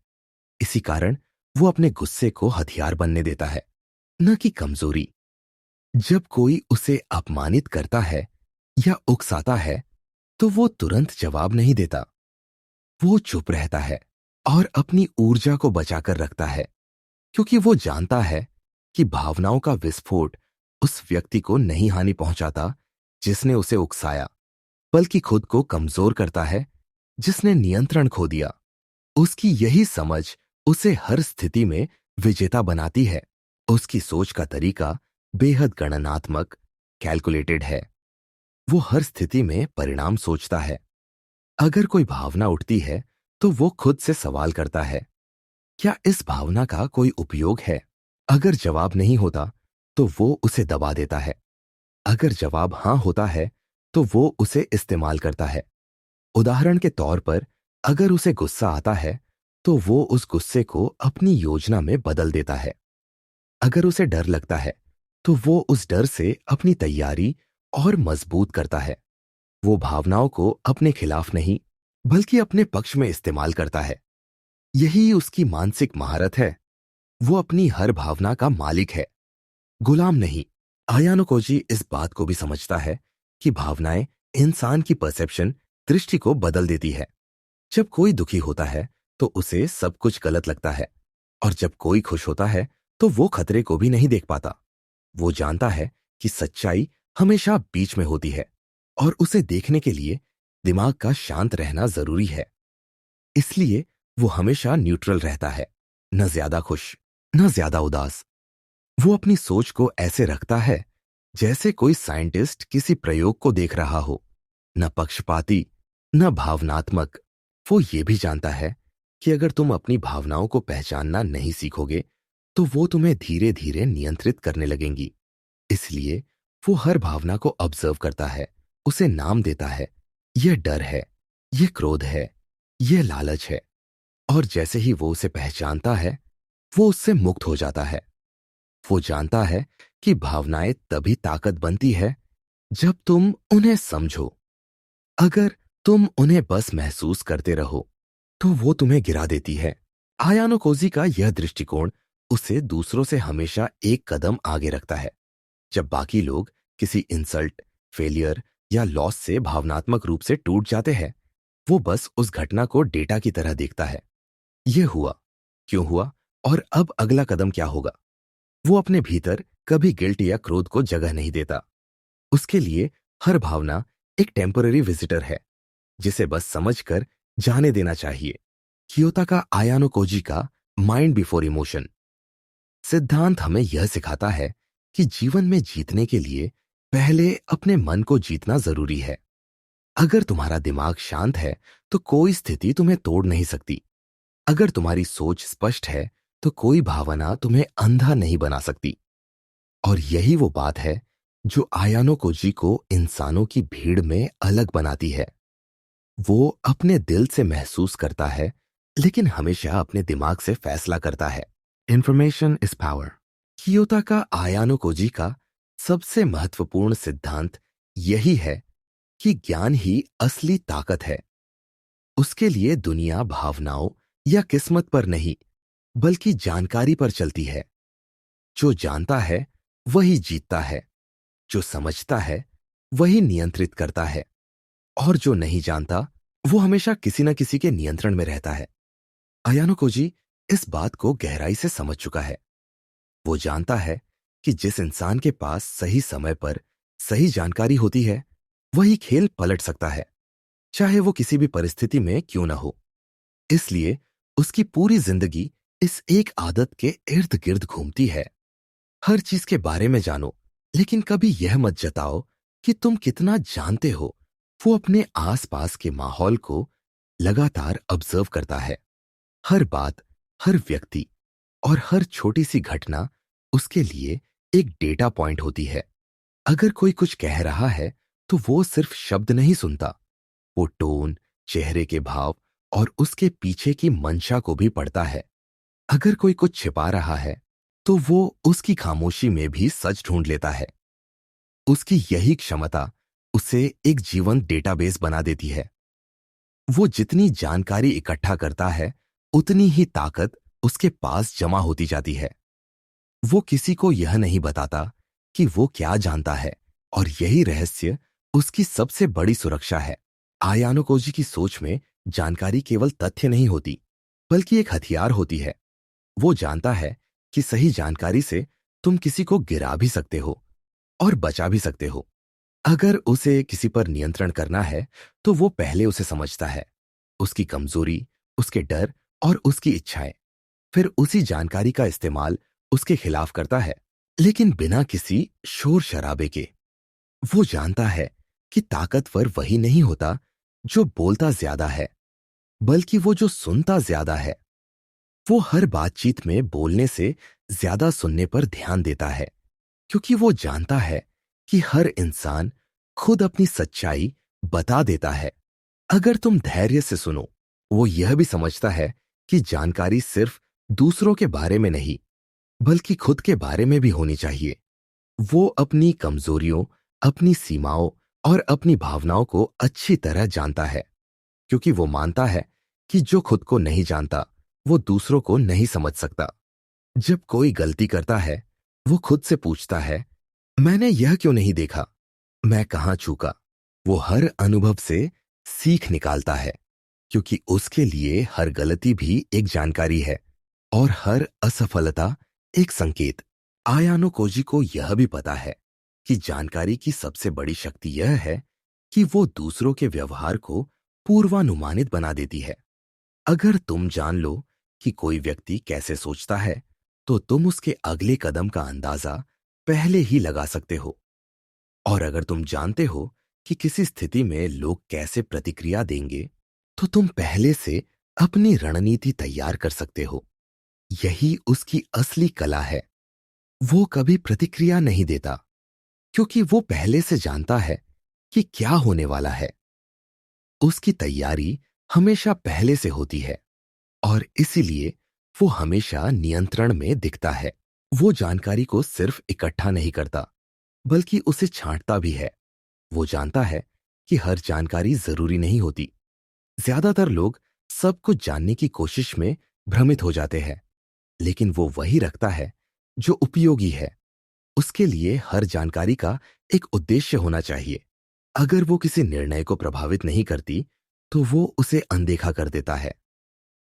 इसी कारण वो अपने गुस्से को हथियार बनने देता है, न कि कमजोरी। जब कोई उसे अपमानित करता है या उकसाता है, तो वो तुरंत जवाब नहीं देता। वो चुप रहता है और अपनी ऊर्जा को बचाकर रखता है, क्योंकि वो जानता है कि भावनाओं का विस्फोट उस व्यक्ति को नहीं हानि पहुंचाता जिसने उसे उकसाया, बल्कि खुद को कमजोर करता है जिसने नियंत्रण खो दिया। उसकी यही समझ उसे हर स्थिति में विजेता बनाती है। उसकी सोच का तरीका बेहद गणनात्मक, कैलकुलेटेड है। वो हर स्थिति में परिणाम सोचता है। अगर कोई भावना उठती है, तो वो खुद से सवाल करता है, क्या इस भावना का कोई उपयोग है? अगर जवाब नहीं होता, तो वो उसे दबा देता है। अगर जवाब हां होता है, तो वो उसे इस्तेमाल करता है। उदाहरण के तौर पर, अगर उसे गुस्सा आता है तो वो उस गुस्से को अपनी योजना में बदल देता है। अगर उसे डर लगता है तो वो उस डर से अपनी तैयारी और मजबूत करता है। वो भावनाओं को अपने खिलाफ नहीं, बल्कि अपने पक्ष में इस्तेमाल करता है। यही उसकी मानसिक महारत है। वो अपनी हर भावना का मालिक है, गुलाम नहीं। आयानो कोजी इस बात को भी समझता है कि भावनाएं इंसान की परसेप्शन, दृष्टि को बदल देती है। जब कोई दुखी होता है तो उसे सब कुछ गलत लगता है, और जब कोई खुश होता है तो वो खतरे को भी नहीं देख पाता। वो जानता है कि सच्चाई हमेशा बीच में होती है, और उसे देखने के लिए दिमाग का शांत रहना जरूरी है। इसलिए वो हमेशा न्यूट्रल रहता है, न ज्यादा खुश, न ज्यादा उदास। वो अपनी सोच को ऐसे रखता है जैसे कोई साइंटिस्ट किसी प्रयोग को देख रहा हो, न पक्षपाती, न भावनात्मक। वो ये भी जानता है कि अगर तुम अपनी भावनाओं को पहचानना नहीं सीखोगे तो वो तुम्हें धीरे धीरे नियंत्रित करने लगेंगी। इसलिए वो हर भावना को ऑब्जर्व करता है, उसे नाम देता है। यह डर है, यह क्रोध है, यह लालच है। और जैसे ही वो उसे पहचानता है, वो उससे मुक्त हो जाता है। वो जानता है कि भावनाएं तभी ताकत बनती है जब तुम उन्हें समझो। अगर तुम उन्हें बस महसूस करते रहो तो वो तुम्हें गिरा देती है। आयानो कोजी का यह दृष्टिकोण उसे दूसरों से हमेशा एक कदम आगे रखता है। जब बाकी लोग किसी इंसल्ट, फेलियर या लॉस से भावनात्मक रूप से टूट जाते हैं, वो बस उस घटना को डेटा की तरह देखता है। यह हुआ, क्यों हुआ, और अब अगला कदम क्या होगा। वो अपने भीतर कभी गिल्ट या क्रोध को जगह नहीं देता। उसके लिए हर भावना एक टेम्पररी विजिटर है, जिसे बस समझकर जाने देना चाहिए। कियोता का आयानो कोजी का माइंड बिफोर इमोशन सिद्धांत हमें यह सिखाता है कि जीवन में जीतने के लिए पहले अपने मन को जीतना जरूरी है। अगर तुम्हारा दिमाग शांत है तो कोई स्थिति तुम्हें तोड़ नहीं सकती। अगर तुम्हारी सोच स्पष्ट है तो कोई भावना तुम्हें अंधा नहीं बना सकती। और यही वो बात है जो आयानो कोजी को इंसानों की भीड़ में अलग बनाती है। वो अपने दिल से महसूस करता है, लेकिन हमेशा अपने दिमाग से फैसला करता है। Information is power. कियोता का आयानो कोजी का सबसे महत्वपूर्ण सिद्धांत यही है कि ज्ञान ही असली ताकत है। उसके लिए दुनिया भावनाओं या किस्मत पर नहीं, बल्कि जानकारी पर चलती है। जो जानता है वही जीतता है, जो समझता है वही नियंत्रित करता है, और जो नहीं जानता वो हमेशा किसी न किसी के नियंत्रण में रहता है। आयानो कोजी इस बात को गहराई से समझ चुका है। वो जानता है कि जिस इंसान के पास सही समय पर सही जानकारी होती है, वही खेल पलट सकता है, चाहे वो किसी भी परिस्थिति में क्यों न हो। इसलिए उसकी पूरी जिंदगी इस एक आदत के इर्द गिर्द घूमती है। हर चीज के बारे में जानो, लेकिन कभी यह मत जताओ कि तुम कितना जानते हो। वो अपने आसपास के माहौल को लगातार ऑब्जर्व करता है। हर बात, हर व्यक्ति और हर छोटी सी घटना उसके लिए एक डेटा पॉइंट होती है। अगर कोई कुछ कह रहा है तो वो सिर्फ शब्द नहीं सुनता, वो टोन, चेहरे के भाव और उसके पीछे की मंशा को भी पढ़ता है। अगर कोई कुछ छिपा रहा है तो वो उसकी खामोशी में भी सच ढूंढ लेता है। उसकी यही क्षमता उसे एक जीवंत डेटाबेस बना देती है। वो जितनी जानकारी इकट्ठा करता है, उतनी ही ताकत उसके पास जमा होती जाती है। वो किसी को यह नहीं बताता कि वो क्या जानता है, और यही रहस्य उसकी सबसे बड़ी सुरक्षा है। आयानो कोजी की सोच में जानकारी केवल तथ्य नहीं होती, बल्कि एक हथियार होती है। वो जानता है कि सही जानकारी से तुम किसी को गिरा भी सकते हो और बचा भी सकते हो। अगर उसे किसी पर नियंत्रण करना है तो वो पहले उसे समझता है, उसकी कमजोरी, उसके डर और उसकी इच्छाएं। फिर उसी जानकारी का इस्तेमाल उसके खिलाफ करता है, लेकिन बिना किसी शोर शराबे के। वो जानता है कि ताकतवर वही नहीं होता जो बोलता ज्यादा है, बल्कि वो जो सुनता ज्यादा है। वो हर बातचीत में बोलने से ज्यादा सुनने पर ध्यान देता है, क्योंकि वो जानता है कि हर इंसान खुद अपनी सच्चाई बता देता है। अगर तुम धैर्य से सुनो, वो यह भी समझता है कि जानकारी सिर्फ दूसरों के बारे में नहीं, बल्कि खुद के बारे में भी होनी चाहिए। वो अपनी कमजोरियों, अपनी सीमाओं और अपनी भावनाओं को अच्छी तरह जानता है, क्योंकि वो मानता है कि जो खुद को नहीं जानता, वो दूसरों को नहीं समझ सकता। जब कोई गलती करता है, वो खुद से पूछता है, मैंने यह क्यों नहीं देखा, मैं कहां चूका। वो हर अनुभव से सीख निकालता है, क्योंकि उसके लिए हर गलती भी एक जानकारी है और हर असफलता एक संकेत। आयानो कोजी को यह भी पता है कि जानकारी की सबसे बड़ी शक्ति यह है कि वो दूसरों के व्यवहार को पूर्वानुमानित बना देती है। अगर तुम जान लो कि कोई व्यक्ति कैसे सोचता है, तो तुम उसके अगले कदम का अंदाजा पहले ही लगा सकते हो। और अगर तुम जानते हो कि किसी स्थिति में लोग कैसे प्रतिक्रिया देंगे, तो तुम पहले से अपनी रणनीति तैयार कर सकते हो। यही उसकी असली कला है। वो कभी प्रतिक्रिया नहीं देता, क्योंकि वो पहले से जानता है कि क्या होने वाला है। उसकी तैयारी हमेशा पहले से होती है और इसीलिए वो हमेशा नियंत्रण में दिखता है। वो जानकारी को सिर्फ इकट्ठा नहीं करता, बल्कि उसे छांटता भी है। वो जानता है कि हर जानकारी जरूरी नहीं होती। ज्यादातर लोग सब कुछ जानने की कोशिश में भ्रमित हो जाते हैं, लेकिन वो वही रखता है जो उपयोगी है। उसके लिए हर जानकारी का एक उद्देश्य होना चाहिए। अगर वो किसी निर्णय को प्रभावित नहीं करती, तो वो उसे अनदेखा कर देता है।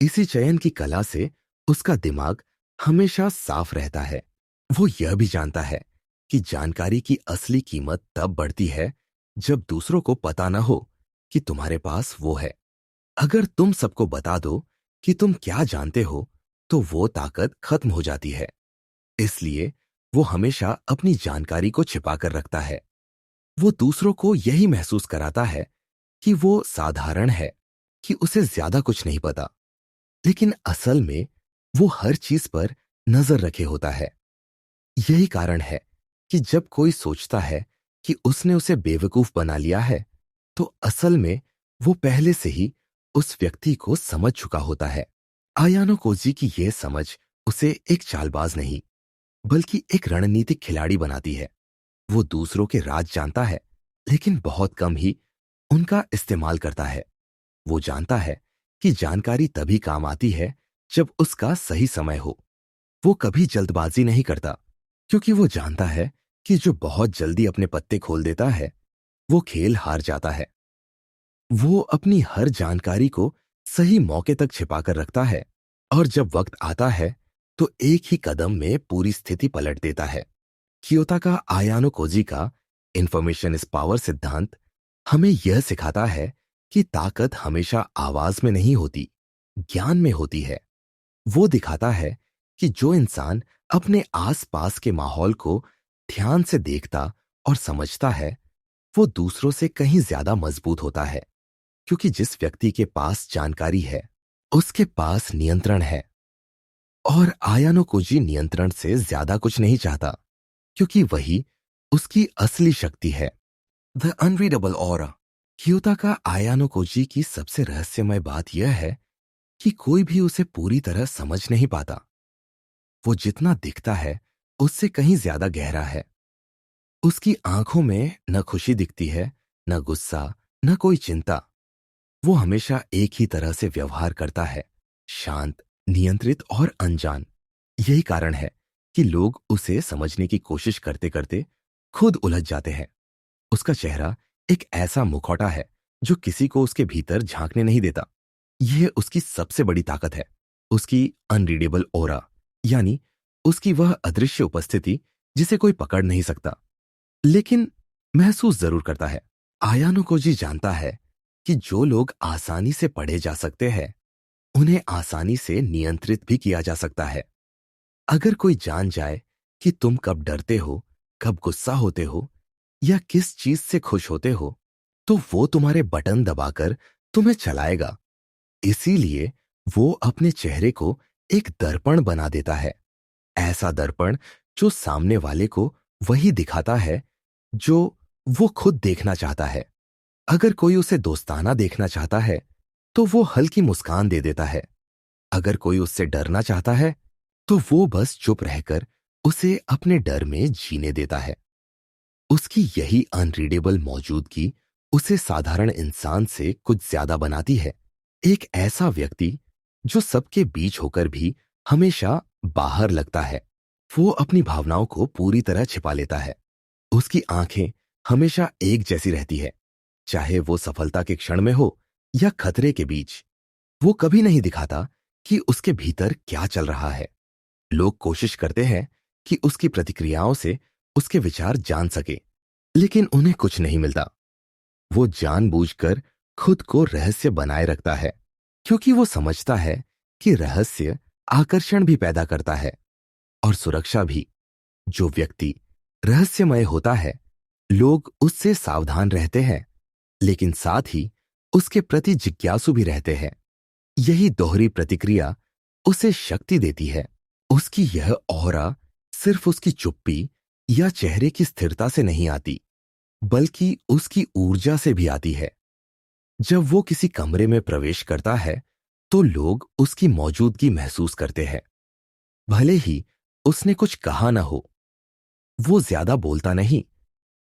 इसी चयन की कला से उसका दिमाग हमेशा साफ रहता है। वो यह भी जानता है कि जानकारी की असली कीमत तब बढ़ती है जब दूसरों को पता न हो कि तुम्हारे पास वो है। अगर तुम सबको बता दो कि तुम क्या जानते हो, तो वो ताकत खत्म हो जाती है। इसलिए वो हमेशा अपनी जानकारी को छिपा कर रखता है। वो दूसरों को यही महसूस कराता है कि वो साधारण है, कि उसे ज्यादा कुछ नहीं पता, लेकिन असल में वो हर चीज पर नजर रखे होता है। यही कारण है कि जब कोई सोचता है कि उसने उसे बेवकूफ बना लिया है, तो असल में वो पहले से ही उस व्यक्ति को समझ चुका होता है। आयानो कोजी की यह समझ उसे एक चालबाज नहीं, बल्कि एक रणनीतिक खिलाड़ी बनाती है। वो दूसरों के राज जानता है, लेकिन बहुत कम ही उनका इस्तेमाल करता है। वो जानता है कि जानकारी तभी काम आती है जब उसका सही समय हो। वो कभी जल्दबाजी नहीं करता, क्योंकि वो जानता है कि जो बहुत जल्दी अपने पत्ते खोल देता है, वो खेल हार जाता है। वो अपनी हर जानकारी को सही मौके तक छिपाकर रखता है, और जब वक्त आता है, तो एक ही कदम में पूरी स्थिति पलट देता है। कियोता का आयानो कोजी का इंफॉर्मेशन इज पावर सिद्धांत हमें यह सिखाता है कि ताकत हमेशा आवाज में नहीं होती, ज्ञान में होती है। वो दिखाता है कि जो इंसान अपने आसपास के माहौल को ध्यान से देखता और समझता है, वो दूसरों से कहीं ज्यादा मजबूत होता है, क्योंकि जिस व्यक्ति के पास जानकारी है, उसके पास नियंत्रण है। और आयानो कोजी नियंत्रण से ज्यादा कुछ नहीं चाहता, क्योंकि वही उसकी असली शक्ति है। The unreadable aura. कियोता का आयानो कोजी की सबसे रहस्यमय बात यह है कि कोई भी उसे पूरी तरह समझ नहीं पाता। वो जितना दिखता है, उससे कहीं ज्यादा गहरा है। उसकी आंखों में न खुशी दिखती है, न गुस्सा, न कोई चिंता। वो हमेशा एक ही तरह से व्यवहार करता है, शांत, नियंत्रित और अनजान। यही कारण है कि लोग उसे समझने की कोशिश करते करते खुद उलझ जाते हैं। उसका चेहरा एक ऐसा मुखौटा है जो किसी को उसके भीतर झांकने नहीं देता। यह उसकी सबसे बड़ी ताकत है, उसकी अनरीडेबल ओरा, यानी उसकी वह अदृश्य उपस्थिति जिसे कोई पकड़ नहीं सकता, लेकिन महसूस जरूर करता है। आयानो कोजी जानता है कि जो लोग आसानी से पढ़े जा सकते हैं, उन्हें आसानी से नियंत्रित भी किया जा सकता है। अगर कोई जान जाए कि तुम कब डरते हो, कब गुस्सा होते हो या किस चीज से खुश होते हो, तो वो तुम्हारे बटन दबाकर तुम्हें चलाएगा। इसीलिए वो अपने चेहरे को एक दर्पण बना देता है, ऐसा दर्पण जो सामने वाले को वही दिखाता है जो वो खुद देखना चाहता है। अगर कोई उसे दोस्ताना देखना चाहता है तो वो हल्की मुस्कान दे देता है। अगर कोई उससे डरना चाहता है तो वो बस चुप रहकर उसे अपने डर में जीने देता है। उसकी यही अनरीडेबल मौजूदगी उसे साधारण इंसान से कुछ ज्यादा बनाती है। एक ऐसा व्यक्ति जो सबके बीच होकर भी हमेशा बाहर लगता है। वो अपनी भावनाओं को पूरी तरह छिपा लेता है। उसकी आंखें हमेशा एक जैसी रहती है, चाहे वो सफलता के क्षण में हो या खतरे के बीच। वो कभी नहीं दिखाता कि उसके भीतर क्या चल रहा है। लोग कोशिश करते हैं कि उसकी प्रतिक्रियाओं से उसके विचार जान सके, लेकिन उन्हें कुछ नहीं मिलता। वो जानबूझकर खुद को रहस्य बनाए रखता है, क्योंकि वो समझता है कि रहस्य आकर्षण भी पैदा करता है और सुरक्षा भी। जो व्यक्ति रहस्यमय होता है, लोग उससे सावधान रहते हैं, लेकिन साथ ही उसके प्रति जिज्ञासु भी रहते हैं। यही दोहरी प्रतिक्रिया उसे शक्ति देती है। उसकी यह ऑरा सिर्फ उसकी चुप्पी या चेहरे की स्थिरता से नहीं आती, बल्कि उसकी ऊर्जा से भी आती है। जब वो किसी कमरे में प्रवेश करता है तो लोग उसकी मौजूदगी महसूस करते हैं, भले ही उसने कुछ कहा ना हो। वो ज्यादा बोलता नहीं,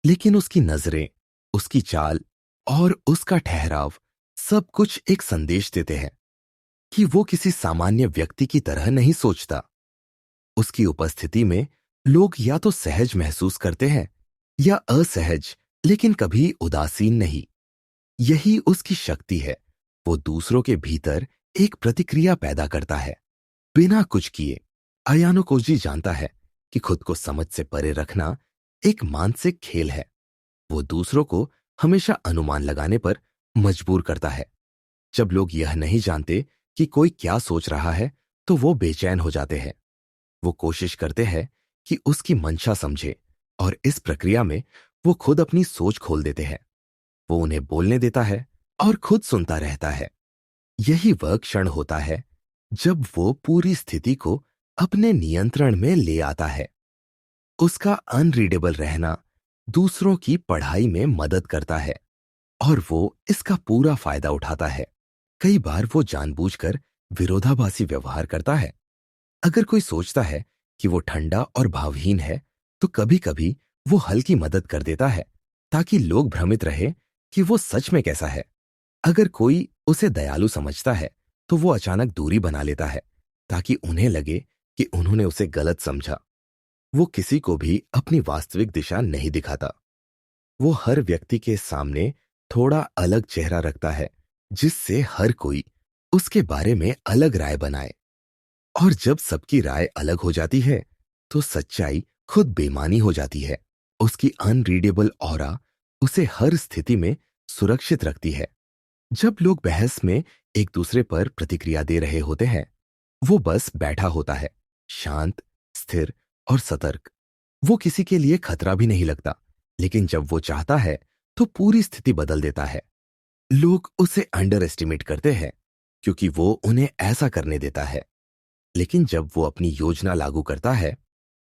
लेकिन उसकी नजरें, उसकी चाल और उसका ठहराव सब कुछ एक संदेश देते हैं कि वो किसी सामान्य व्यक्ति की तरह नहीं सोचता। उसकी उपस्थिति में लोग या तो सहज महसूस करते हैं या असहज, लेकिन कभी उदासीन नहीं। यही उसकी शक्ति है। वो दूसरों के भीतर एक प्रतिक्रिया पैदा करता है, बिना कुछ किए। अयानो कोजी जानता है कि खुद को समझ से परे रखना एक मानसिक खेल है। वो दूसरों को हमेशा अनुमान लगाने पर मजबूर करता है। जब लोग यह नहीं जानते कि कोई क्या सोच रहा है तो वो बेचैन हो जाते हैं। वो कोशिश करते हैं कि उसकी मंशा समझे, और इस प्रक्रिया में वो खुद अपनी सोच खोल देते हैं। वो उन्हें बोलने देता है और खुद सुनता रहता है। यही वह क्षण होता है जब वो पूरी स्थिति को अपने नियंत्रण में ले आता है। उसका अनरीडेबल रहना दूसरों की पढ़ाई में मदद करता है, और वो इसका पूरा फायदा उठाता है। कई बार वो जानबूझकर विरोधाभासी व्यवहार करता है। अगर कोई सोचता है कि वो ठंडा और भावहीन है, तो कभी कभी वो हल्की मदद कर देता है, ताकि लोग भ्रमित रहे कि वो सच में कैसा है। अगर कोई उसे दयालु समझता है तो वो अचानक दूरी बना लेता है, ताकि उन्हें लगे कि उन्होंने उसे गलत समझा। वो किसी को भी अपनी वास्तविक दिशा नहीं दिखाता। वो हर व्यक्ति के सामने थोड़ा अलग चेहरा रखता है, जिससे हर कोई उसके बारे में अलग राय बनाए। और जब सबकी राय अलग हो जाती है तो सच्चाई खुद बेमानी हो जाती है। उसकी अनरीडेबल ऑरा उसे हर स्थिति में सुरक्षित रखती है। जब लोग बहस में एक दूसरे पर प्रतिक्रिया दे रहे होते हैं, वो बस बैठा होता है, शांत, स्थिर और सतर्क। वो किसी के लिए खतरा भी नहीं लगता, लेकिन जब वो चाहता है तो पूरी स्थिति बदल देता है। लोग उसे अंडर एस्टिमेट करते हैं, क्योंकि वो उन्हें ऐसा करने देता है। लेकिन जब वो अपनी योजना लागू करता है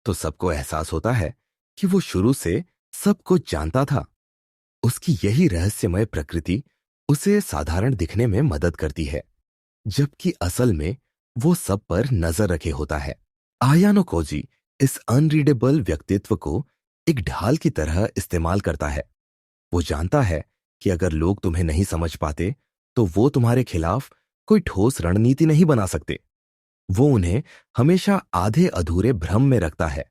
तो सबको एहसास होता है कि वो शुरू से सब कुछ जानता था। उसकी यही रहस्यमय प्रकृति उसे साधारण दिखने में मदद करती है, जबकि असल में वो सब पर नजर रखे होता है। आयानो कोजी इस अनरीडेबल व्यक्तित्व को एक ढाल की तरह इस्तेमाल करता है। वो जानता है कि अगर लोग तुम्हें नहीं समझ पाते तो वो तुम्हारे खिलाफ कोई ठोस रणनीति नहीं बना सकते। वो उन्हें हमेशा आधे अधूरे भ्रम में रखता है।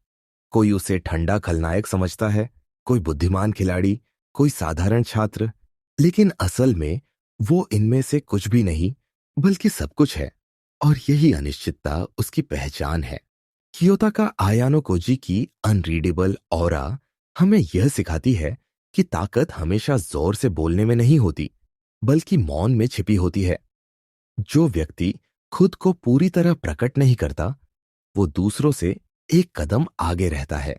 कोई उसे ठंडा खलनायक समझता है, कोई बुद्धिमान खिलाड़ी, कोई साधारण छात्र, लेकिन असल में वो इनमें से कुछ भी नहीं, बल्कि सब कुछ है। और यही अनिश्चितता उसकी पहचान है। कियोता का आयानो कोजी की अनरीडेबल ऑरा हमें यह सिखाती है कि ताकत हमेशा जोर से बोलने में नहीं होती, बल्कि मौन में छिपी होती है। जो व्यक्ति खुद को पूरी तरह प्रकट नहीं करता, वो दूसरों से एक कदम आगे रहता है।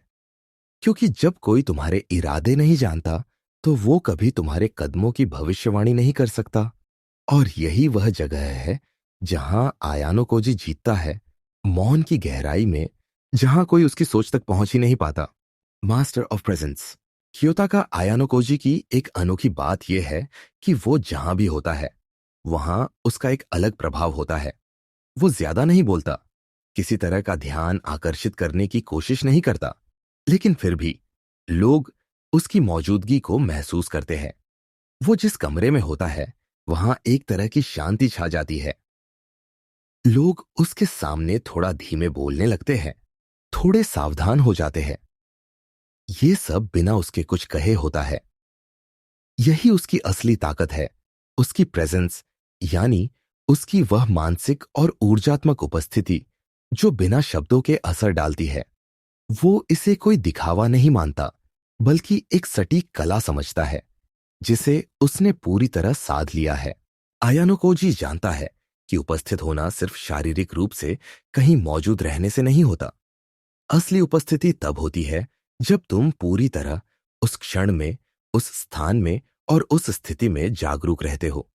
क्योंकि जब कोई तुम्हारे इरादे नहीं जानता तो वो कभी तुम्हारे कदमों की भविष्यवाणी नहीं कर सकता। और यही वह जगह है जहां आयानो कोजी जीतता है, मौन की गहराई में, जहां कोई उसकी सोच तक पहुंच ही नहीं पाता। Master of presence. Kiyotaka Ayanokoji की एक अनोखी बात यह है कि वो जहां भी होता है वहां उसका एक अलग प्रभाव होता है। वो ज्यादा नहीं बोलता, किसी तरह का ध्यान आकर्षित करने की कोशिश नहीं करता, लेकिन फिर भी लोग उसकी मौजूदगी को महसूस करते हैं। वो जिस कमरे में होता है वहां एक तरह की शांति छा जाती है। लोग उसके सामने थोड़ा धीमे बोलने लगते हैं, थोड़े सावधान हो जाते हैं। ये सब बिना उसके कुछ कहे होता है। यही उसकी असली ताकत है, उसकी प्रेजेंस, यानी उसकी वह मानसिक और ऊर्जात्मक उपस्थिति जो बिना शब्दों के असर डालती है। वो इसे कोई दिखावा नहीं मानता, बल्कि एक सटीक कला समझता है जिसे उसने पूरी तरह साध लिया है। आयानोकोजी जानता है कि उपस्थित होना सिर्फ शारीरिक रूप से कहीं मौजूद रहने से नहीं होता। असली उपस्थिति तब होती है जब तुम पूरी तरह उस क्षण में, उस स्थान में और उस स्थिति में जागरूक रहते हो।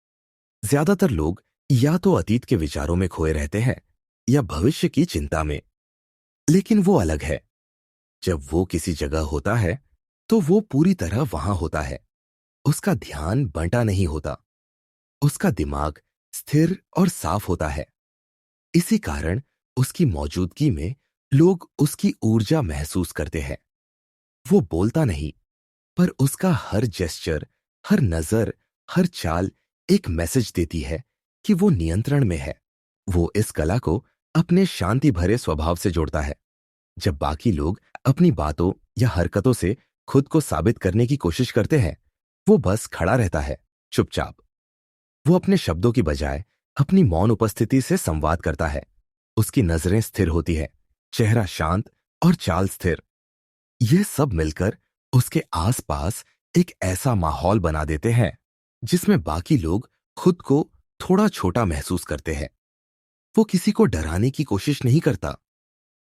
ज्यादातर लोग या तो अतीत के विचारों में खोए रहते हैं या भविष्य की चिंता में, लेकिन वो अलग है। जब वो किसी जगह होता है तो वो पूरी तरह वहां होता है। उसका ध्यान बंटा नहीं होता, उसका दिमाग स्थिर और साफ होता है। इसी कारण उसकी मौजूदगी में लोग उसकी ऊर्जा महसूस करते हैं। वो बोलता नहीं, पर उसका हर जेस्चर, हर नजर, हर चाल एक मैसेज देती है कि वो नियंत्रण में है। वो इस कला को अपने शांति भरे स्वभाव से जोड़ता है। जब बाकी लोग अपनी बातों या हरकतों से खुद को साबित करने की कोशिश करते हैं, वो बस खड़ा रहता है, चुपचाप। वो अपने शब्दों की बजाय अपनी मौन उपस्थिति से संवाद करता है। उसकी नजरें स्थिर होती है, चेहरा शांत और चाल स्थिर। ये सब मिलकर उसके आसपास एक ऐसा माहौल बना देते हैं जिसमें बाकी लोग खुद को थोड़ा छोटा महसूस करते हैं। वो किसी को डराने की कोशिश नहीं करता,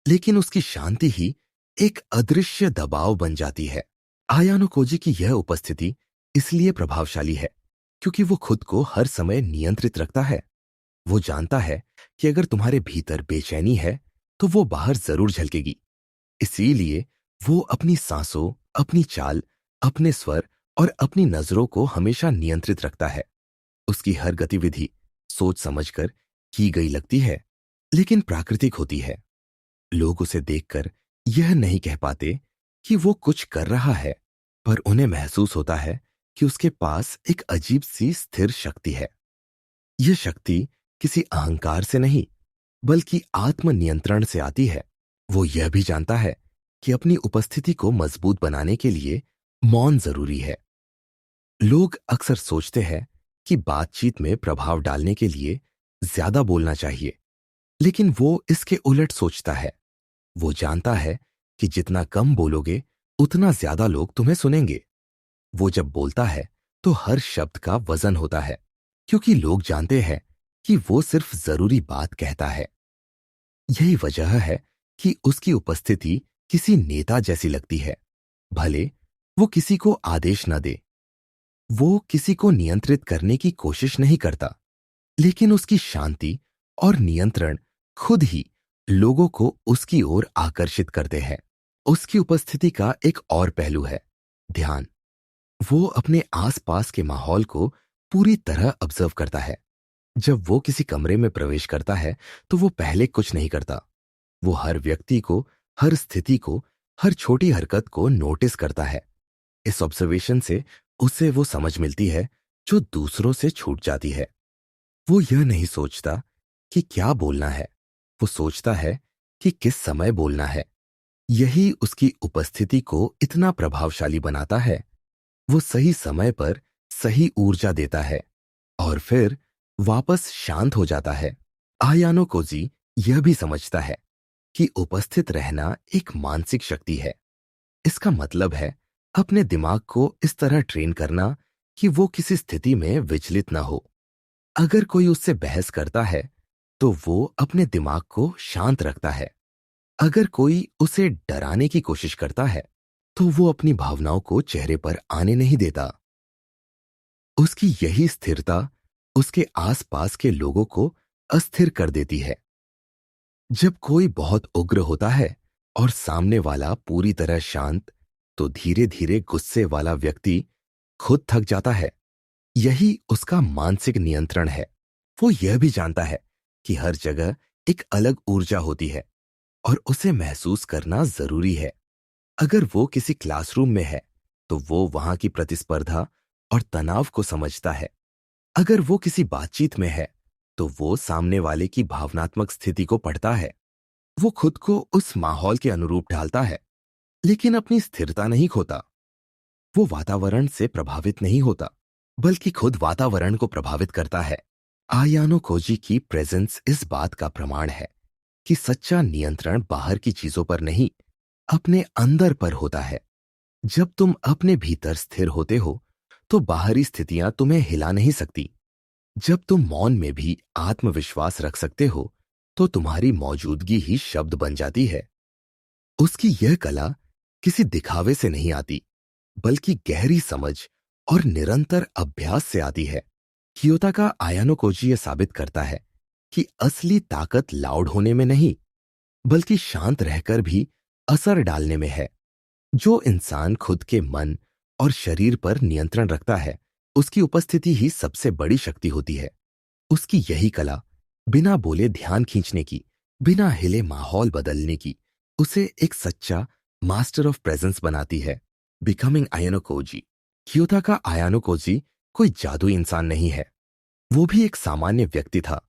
लेकिन उसकी शांति ही एक अदृश्य दबाव बन जाती है। आयानो कोजी की यह उपस्थिति इसलिए प्रभावशाली है क्योंकि वो खुद को हर समय नियंत्रित रखता है। वो जानता है कि अगर तुम्हारे भीतर बेचैनी है तो वो बाहर जरूर झलकेगी। इसीलिए वो अपनी सांसों, अपनी चाल, अपने स्वर और अपनी नजरों को हमेशा नियंत्रित रखता है। उसकी हर गतिविधि सोच समझकर की गई लगती है, लेकिन प्राकृतिक होती है। लोग उसे देखकर यह नहीं कह पाते कि वो कुछ कर रहा है, पर उन्हें महसूस होता है कि उसके पास एक अजीब सी स्थिर शक्ति है। यह शक्ति किसी अहंकार से नहीं, बल्कि आत्मनियंत्रण से आती है। वो यह भी जानता है कि अपनी उपस्थिति को मजबूत बनाने के लिए मौन जरूरी है। लोग अक्सर सोचते हैं कि बातचीत में प्रभाव डालने के लिए ज्यादा बोलना चाहिए, लेकिन वो इसके उलट सोचता है। वो जानता है कि जितना कम बोलोगे उतना ज्यादा लोग तुम्हें सुनेंगे। वो जब बोलता है तो हर शब्द का वजन होता है, क्योंकि लोग जानते हैं कि वो सिर्फ जरूरी बात कहता है। यही वजह है कि उसकी उपस्थिति किसी नेता जैसी लगती है। भले वो किसी को आदेश न दे, वो किसी को नियंत्रित करने की कोशिश नहीं करता, लेकिन उसकी शांति और नियंत्रण खुद ही लोगों को उसकी ओर आकर्षित करते हैं। उसकी उपस्थिति का एक और पहलू है ध्यान। वो अपने आसपास के माहौल को पूरी तरह ऑब्जर्व करता है। जब वो किसी कमरे में प्रवेश करता है तो वो पहले कुछ नहीं करता। वो हर व्यक्ति को, हर स्थिति को, हर छोटी हरकत को नोटिस करता है। इस ऑब्जर्वेशन से उसे वो समझ मिलती है जो दूसरों से छूट जाती है। वो यह नहीं सोचता कि क्या बोलना है, वो सोचता है कि किस समय बोलना है। यही उसकी उपस्थिति को इतना प्रभावशाली बनाता है। वो सही समय पर सही ऊर्जा देता है और फिर वापस शांत हो जाता है। आयानो कोजी यह भी समझता है कि उपस्थित रहना एक मानसिक शक्ति है। इसका मतलब है अपने दिमाग को इस तरह ट्रेन करना कि वो किसी स्थिति में विचलित ना हो। अगर कोई उससे बहस करता है तो वो अपने दिमाग को शांत रखता है। अगर कोई उसे डराने की कोशिश करता है तो वो अपनी भावनाओं को चेहरे पर आने नहीं देता। उसकी यही स्थिरता उसके आसपास के लोगों को अस्थिर कर देती है। जब कोई बहुत उग्र होता है और सामने वाला पूरी तरह शांत, तो धीरे धीरे गुस्से वाला व्यक्ति खुद थक जाता है। यही उसका मानसिक नियंत्रण है। वो यह भी जानता है कि हर जगह एक अलग ऊर्जा होती है और उसे महसूस करना जरूरी है। अगर वो किसी क्लासरूम में है तो वो वहां की प्रतिस्पर्धा और तनाव को समझता है। अगर वो किसी बातचीत में है तो वो सामने वाले की भावनात्मक स्थिति को पढ़ता है। वो खुद को उस माहौल के अनुरूप ढालता है, लेकिन अपनी स्थिरता नहीं खोता। वो वातावरण से प्रभावित नहीं होता, बल्कि खुद वातावरण को प्रभावित करता है। आयानो खोजी की प्रेजेंस इस बात का प्रमाण है कि सच्चा नियंत्रण बाहर की चीजों पर नहीं, अपने अंदर पर होता है। जब तुम अपने भीतर स्थिर होते हो तो बाहरी स्थितियां तुम्हें हिला नहीं सकती। जब तुम मौन में भी आत्मविश्वास रख सकते हो तो तुम्हारी मौजूदगी ही शब्द बन जाती है। उसकी यह कला किसी दिखावे से नहीं आती, बल्कि गहरी समझ और निरंतर अभ्यास से आती है। कियोता का आयानो कोजी यह साबित करता है कि असली ताकत लाउड होने में नहीं, बल्कि शांत रहकर भी असर डालने में है। जो इंसान खुद के मन और शरीर पर नियंत्रण रखता है, उसकी उपस्थिति ही सबसे बड़ी शक्ति होती है। उसकी यही कला बिना बोले ध्यान खींचने की, बिना हिले माहौल बदलने की, उसे एक सच्चा मास्टर ऑफ प्रेजेंस बनाती है। Becoming आयानो Cozi. कियोता का आयानो कोजी कोई जादुई इंसान नहीं है। वो भी एक सामान्य व्यक्ति था,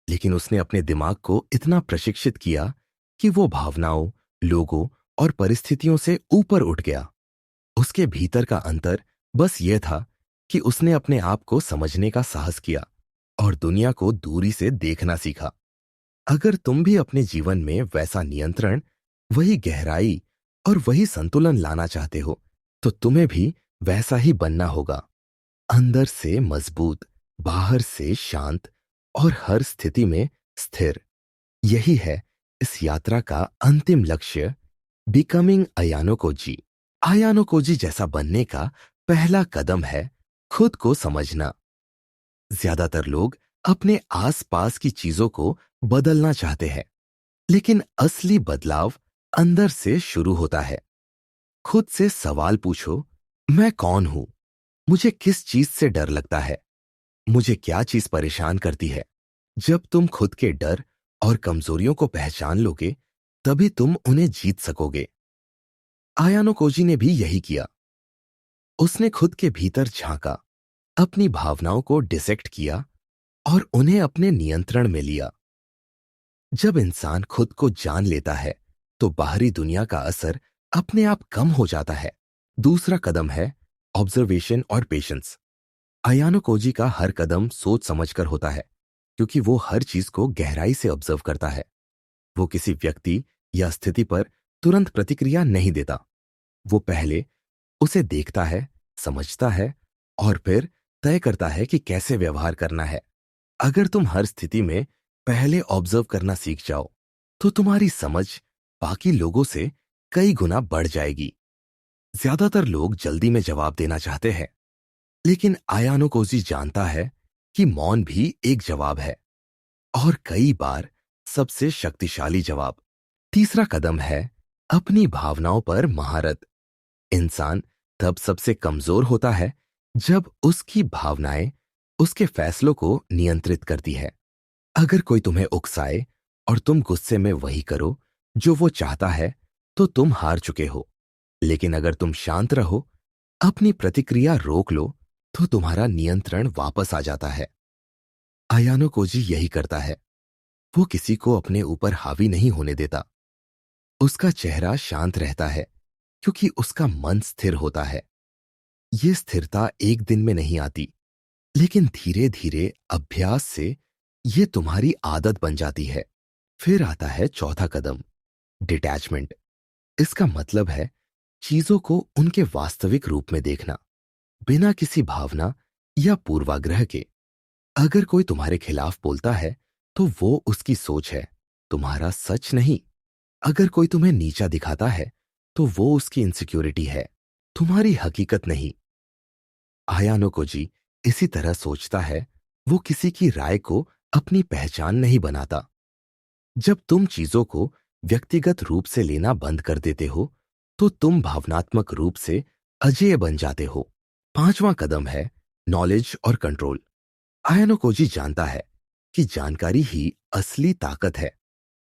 लेकिन उसने अपने दिमाग को इतना प्रशिक्षित किया कि वो भावनाओं, लोगों और परिस्थितियों से ऊपर उठ गया। उसके भीतर का अंतर बस यह था कि उसने अपने आप को समझने का साहस किया और दुनिया को दूरी से देखना सीखा। अगर तुम भी अपने जीवन में वैसा नियंत्रण, वही गहराई और वही संतुलन लाना चाहते हो, तो तुम्हें भी वैसा ही बनना होगा। अंदर से मजबूत, बाहर से शांत और हर स्थिति में स्थिर। यही है इस यात्रा का अंतिम लक्ष्य, becoming Ayano Koji. Ayano Koji जैसा बनने का पहला कदम है खुद को समझना। ज्यादातर लोग अपने आसपास की चीजों को बदलना चाहते हैं, लेकिन असली बदलाव अंदर से शुरू होता है। खुद से सवाल पूछो, मैं कौन हूं? मुझे किस चीज से डर लगता है? मुझे क्या चीज परेशान करती है? जब तुम खुद के डर और कमजोरियों को पहचान लोगे, तभी तुम उन्हें जीत सकोगे। आयानो कोजी ने भी यही किया। उसने खुद के भीतर झांका, अपनी भावनाओं को डिसेक्ट किया और उन्हें अपने नियंत्रण में लिया। जब इंसान खुद को जान लेता है तो बाहरी दुनिया का असर अपने आप कम हो जाता है। दूसरा कदम है ऑब्जर्वेशन और पेशेंस। आयानो कोजी का हर कदम सोच समझकर होता है, क्योंकि वो हर चीज को गहराई से ऑब्जर्व करता है। वो किसी व्यक्ति या स्थिति पर तुरंत प्रतिक्रिया नहीं देता। वो पहले उसे देखता है, समझता है और फिर तय करता है कि कैसे व्यवहार करना है। अगर तुम हर स्थिति में पहले ऑब्जर्व करना सीख जाओ, तो तुम्हारी समझ बाकी लोगों से कई गुना बढ़ जाएगी। ज्यादातर लोग जल्दी में जवाब देना चाहते हैं, लेकिन आयानो कोजी जानता है कि मौन भी एक जवाब है, और कई बार सबसे शक्तिशाली जवाब। तीसरा कदम है अपनी भावनाओं पर महारत। इंसान तब सबसे कमजोर होता है जब उसकी भावनाएं उसके फैसलों को नियंत्रित करती है। अगर कोई तुम्हें उकसाए और तुम गुस्से में वही करो जो वो चाहता है, तो तुम हार चुके हो। लेकिन अगर तुम शांत रहो, अपनी प्रतिक्रिया रोक लो, तो तुम्हारा नियंत्रण वापस आ जाता है। आयानो कोजी यही करता है। वो किसी को अपने ऊपर हावी नहीं होने देता। उसका चेहरा शांत रहता है, क्योंकि उसका मन स्थिर होता है। ये स्थिरता एक दिन में नहीं आती, लेकिन धीरे धीरे अभ्यास से ये तुम्हारी आदत बन जाती है। फिर आता है चौथा कदम, डिटैचमेंट। इसका मतलब है चीजों को उनके वास्तविक रूप में देखना, बिना किसी भावना या पूर्वाग्रह के। अगर कोई तुम्हारे खिलाफ बोलता है तो वो उसकी सोच है, तुम्हारा सच नहीं। अगर कोई तुम्हें नीचा दिखाता है तो वो उसकी इनसिक्योरिटी है, तुम्हारी हकीकत नहीं। आयानो कोजी इसी तरह सोचता है। वो किसी की राय को अपनी पहचान नहीं बनाता। जब तुम चीजों को व्यक्तिगत रूप से लेना बंद कर देते हो, तो तुम भावनात्मक रूप से अजेय बन जाते हो। पांचवां कदम है नॉलेज और कंट्रोल। आयानो कोजी जानता है कि जानकारी ही असली ताकत है,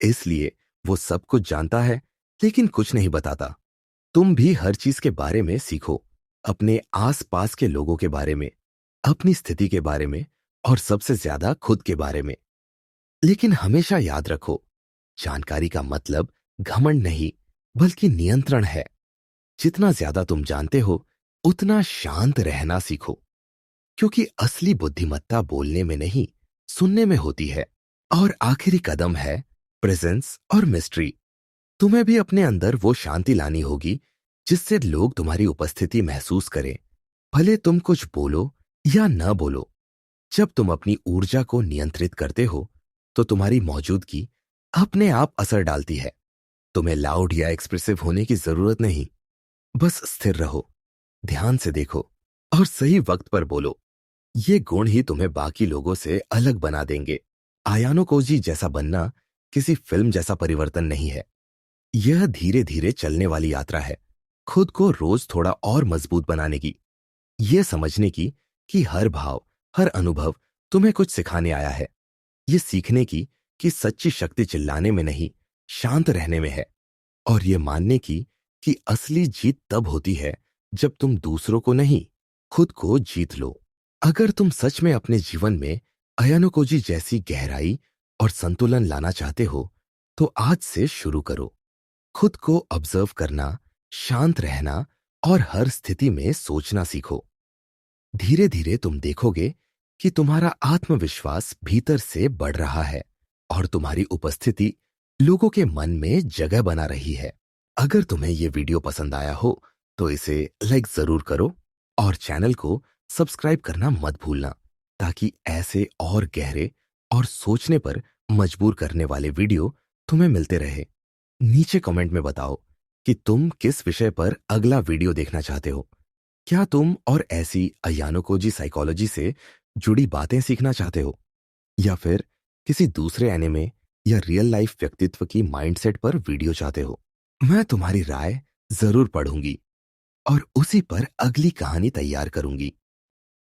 इसलिए वो सब कुछ जानता है लेकिन कुछ नहीं बताता। तुम भी हर चीज के बारे में सीखो, अपने आसपास के लोगों के बारे में, अपनी स्थिति के बारे में और सबसे ज्यादा खुद के बारे में। लेकिन हमेशा याद रखो, जानकारी का मतलब घमंड नहीं बल्कि नियंत्रण है। जितना ज्यादा तुम जानते हो उतना शांत रहना सीखो, क्योंकि असली बुद्धिमत्ता बोलने में नहीं, सुनने में होती है। और आखिरी कदम है प्रेजेंस और मिस्ट्री। तुम्हें भी अपने अंदर वो शांति लानी होगी जिससे लोग तुम्हारी उपस्थिति महसूस करें, भले तुम कुछ बोलो या न बोलो। जब तुम अपनी ऊर्जा को नियंत्रित करते हो तो तुम्हारी मौजूदगी अपने आप असर डालती है। तुम्हें लाउड या एक्सप्रेसिव होने की जरूरत नहीं, बस स्थिर रहो, ध्यान से देखो और सही वक्त पर बोलो। ये गुण ही तुम्हें बाकी लोगों से अलग बना देंगे। आयानो कोजी जैसा बनना किसी फिल्म जैसा परिवर्तन नहीं है, यह धीरे धीरे चलने वाली यात्रा है, खुद को रोज थोड़ा और मजबूत बनाने की, यह समझने की कि हर भाव, हर अनुभव तुम्हें कुछ सिखाने आया है। ये सीखने की कि सच्ची शक्ति चिल्लाने में नहीं, शांत रहने में है। और ये मानने की कि असली जीत तब होती है जब तुम दूसरों को नहीं, खुद को जीत लो। अगर तुम सच में अपने जीवन में अयानो कोजी जैसी गहराई और संतुलन लाना चाहते हो तो आज से शुरू करो। खुद को ऑब्जर्व करना, शांत रहना और हर स्थिति में सोचना सीखो। धीरे धीरे तुम देखोगे कि तुम्हारा आत्मविश्वास भीतर से बढ़ रहा है और तुम्हारी उपस्थिति लोगों के मन में जगह बना रही है। अगर तुम्हें यह वीडियो पसंद आया हो तो इसे लाइक जरूर करो और चैनल को सब्सक्राइब करना मत भूलना, ताकि ऐसे और गहरे और सोचने पर मजबूर करने वाले वीडियो तुम्हें मिलते रहे। नीचे कमेंट में बताओ कि तुम किस विषय पर अगला वीडियो देखना चाहते हो। क्या तुम और ऐसी अयानो कोजी साइकोलॉजी से जुड़ी बातें सीखना चाहते हो, या फिर किसी दूसरे एनिमे या रियल लाइफ व्यक्तित्व की माइंडसेट पर वीडियो चाहते हो? मैं तुम्हारी राय जरूर पढ़ूंगी और उसी पर अगली कहानी तैयार करूंगी।